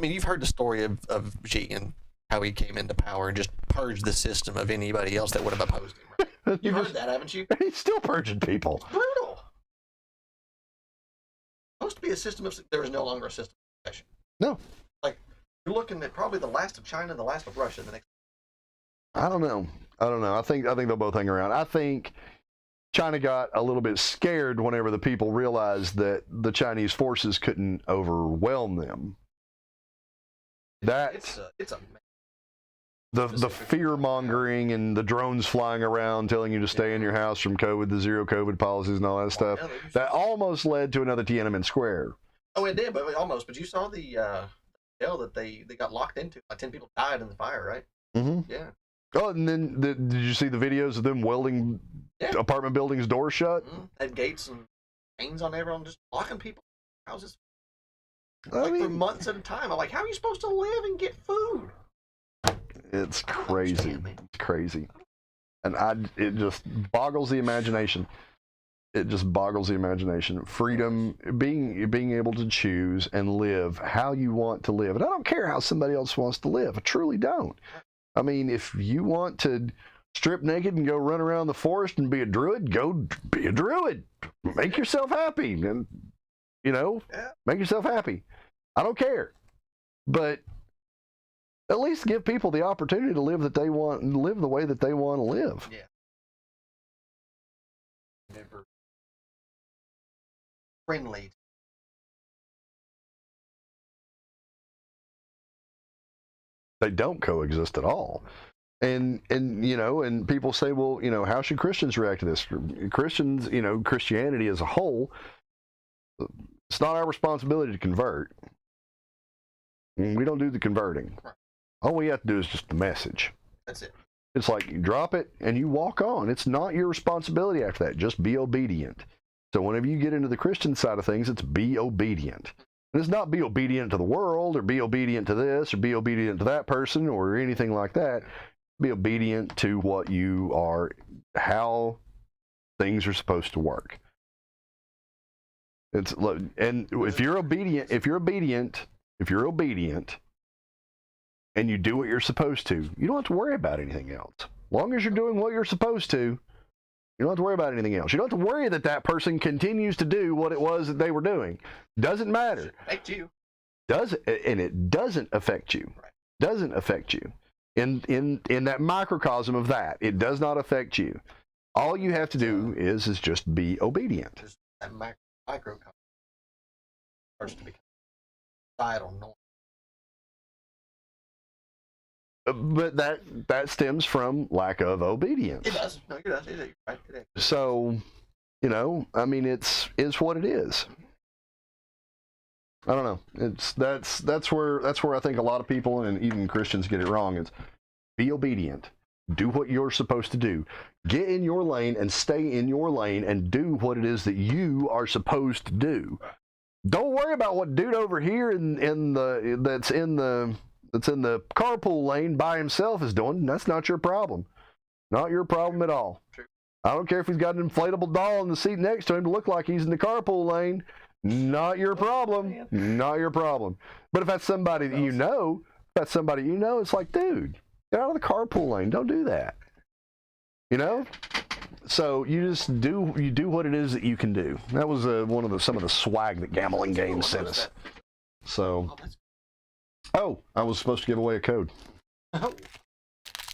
you've heard the story of Xi and how he came into power and just purged the system of anybody else that would have opposed him. Right? You've heard that, haven't you? He's still purging people. Brutal. Supposed to be a system of. There is no longer a system of succession. No. Like you're looking at probably the last of China and the last of Russia. The next. I don't know. I think they'll both hang around. I think China got a little bit scared whenever the people realized that the Chinese forces couldn't overwhelm them. It's a. The fear-mongering and the drones flying around telling you to stay in your house from COVID, the zero COVID policies and all that stuff, that almost led to another Tiananmen Square. Oh, it did, but almost. But you saw the jail that they got locked into. Like 10 people died in the fire, right? Mm-hmm. Yeah. Oh, and then did you see the videos of them welding apartment buildings' doors shut? Mm-hmm. Had gates and chains on everyone, just locking people in houses. For months at a time. I'm like, how are you supposed to live and get food? It's crazy. It's crazy. And it just boggles the imagination. It just boggles the imagination. Freedom, being able to choose and live how you want to live. And I don't care how somebody else wants to live. I truly don't. I mean, if you want to strip naked and go run around the forest and be a druid, go be a druid. Make yourself happy. And, make yourself happy. I don't care. But at least give people the opportunity to live the way that they want to live. Yeah. Never friendly. They don't coexist at all. And people say, well, how should Christians react to this? Christians, Christianity as a whole, it's not our responsibility to convert. We don't do the converting. Right. All we have to do is just the message. That's it. It's like you drop it and you walk on. It's not your responsibility after that. Just be obedient. So whenever you get into the Christian side of things, it's be obedient. And it's not be obedient to the world or be obedient to this or be obedient to that person or anything like that. be obedient to what you are, how things are supposed to work. It's and if you're obedient, and you do what you're supposed to, you don't have to worry about anything else. As long as you're doing what you're supposed to, you don't have to worry about anything else. You don't have to worry that that person continues to do what it was that they were doing. Doesn't matter. Affect you. And it doesn't affect you. Doesn't affect you. In that microcosm of that, it does not affect you. All you have to do is just be obedient. Just that microcosm starts to become societal norm. But that stems from lack of obedience. It does. No, it does. You're right. It is. So, you know, I mean, it's what it is. I don't know. That's where I think a lot of people and even Christians get it wrong. It's be obedient. Do what you're supposed to do. Get in your lane and stay in your lane and do what it is that you are supposed to do. Don't worry about what dude over here that's in the carpool lane by himself is doing. That's not your problem. Not your problem at all. True. I don't care if he's got an inflatable doll in the seat next to him to look like he's in the carpool lane. Not your problem. Not your problem. But if that's somebody that you know, it's like, dude, get out of the carpool lane. Don't do that. You know? So you just do what it is that you can do. That was some of the swag that Gambling Games sent us. So, I was supposed to give away a code. Oh.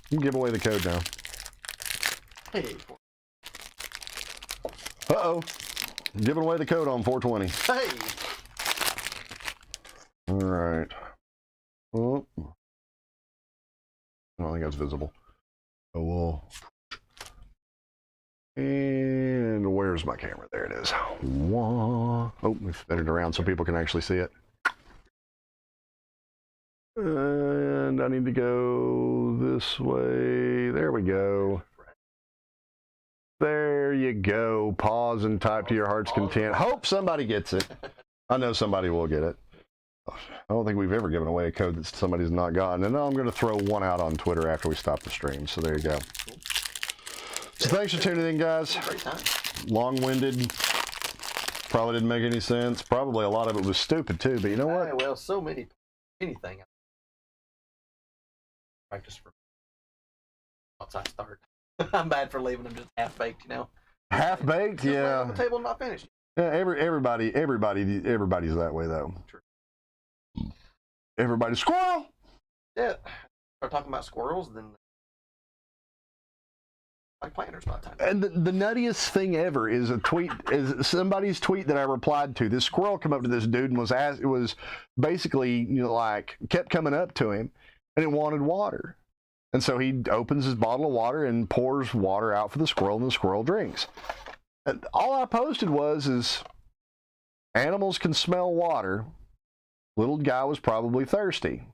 You can give away the code now. Hey. Uh-oh. Giving away the code on 420. Hey. All right. Oh. I don't think that's visible. Oh, well. And where's my camera? There it is. Oh, we spin it around so people can actually see it. And I need to go this way. There we go. There you go. Pause and type to your heart's content. Hope somebody gets it. I know somebody will get it. I don't think we've ever given away a code that somebody's not gotten. And now I'm going to throw one out on Twitter after we stop the stream. So there you go. So thanks for tuning in, guys. Long-winded. Probably didn't make any sense. Probably a lot of it was stupid too. But you know what? Well, so many. Anything. Practice for once I start. I'm bad for leaving them just half-baked, you know. Half-baked? Yeah. On the table, not finished. Yeah, everybody's that way though. True. Everybody squirrel. Yeah. Start talking about squirrels, then like planters by the time. And the nuttiest thing ever is somebody's tweet that I replied to. This squirrel come up to this dude and was basically, you know, like kept coming up to him and it wanted water. And so he opens his bottle of water and pours water out for the squirrel, and the squirrel drinks. And all I posted is animals can smell water. Little guy was probably thirsty.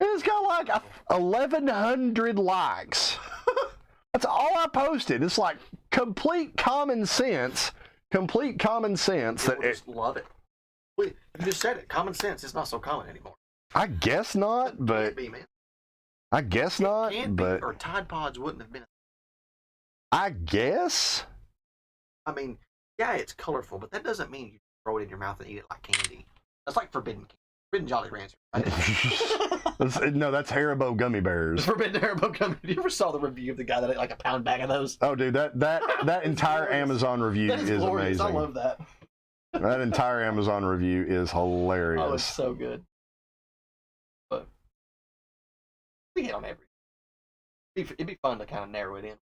And it's got like 1,100 likes. That's all I posted. It's like complete common sense. Complete common sense. People just love it. Wait, you just said it. Common sense is not so common anymore. I guess not, but Can't be, man. I guess not, Can't but be, or Tide Pods wouldn't have been. I guess. I mean, yeah, it's colorful, but that doesn't mean you throw it in your mouth and eat it like candy. That's like forbidden Jolly Rancher. Right? No, that's Haribo gummy bears. Forbidden Haribo gummy. You ever saw the review of the guy that ate like a pound bag of those? Oh, dude, that entire glorious. Amazon review That is glorious. amazing. I love that. That entire Amazon review is hilarious. Oh, it's so good. But we hit on everything. It'd be fun to kind of narrow it in.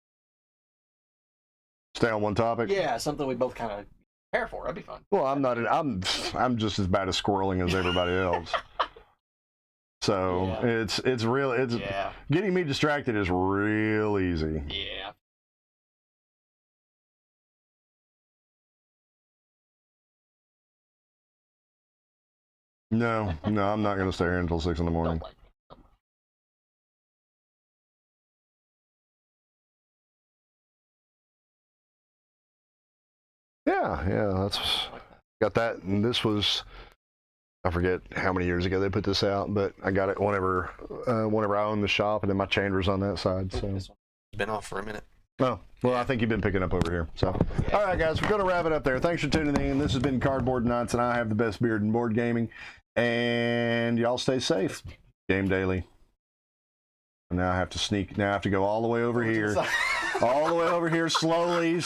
Stay on one topic. Yeah, something we both kind of prepare for. That'd be fun. Well, I'm just as bad at squirreling as everybody else. So Yeah. it's real. Yeah. Getting me distracted is real easy. Yeah. No, I'm not going to stay here until 6 in the morning. Don't like me. Yeah, that's got that. And this was I forget how many years ago they put this out, but I got it whenever I owned the shop, and then my chamber's on that side. So This one's been off for a minute. oh, well, I think you've been picking up over here. So all right, guys, we're going to wrap it up there. Thanks for tuning in. This has been Cardboard Nights, and I have the best beard in board gaming. And y'all stay safe. Game daily. Now I have to sneak. Now I have to go all the way over here. All the way over here, slowly.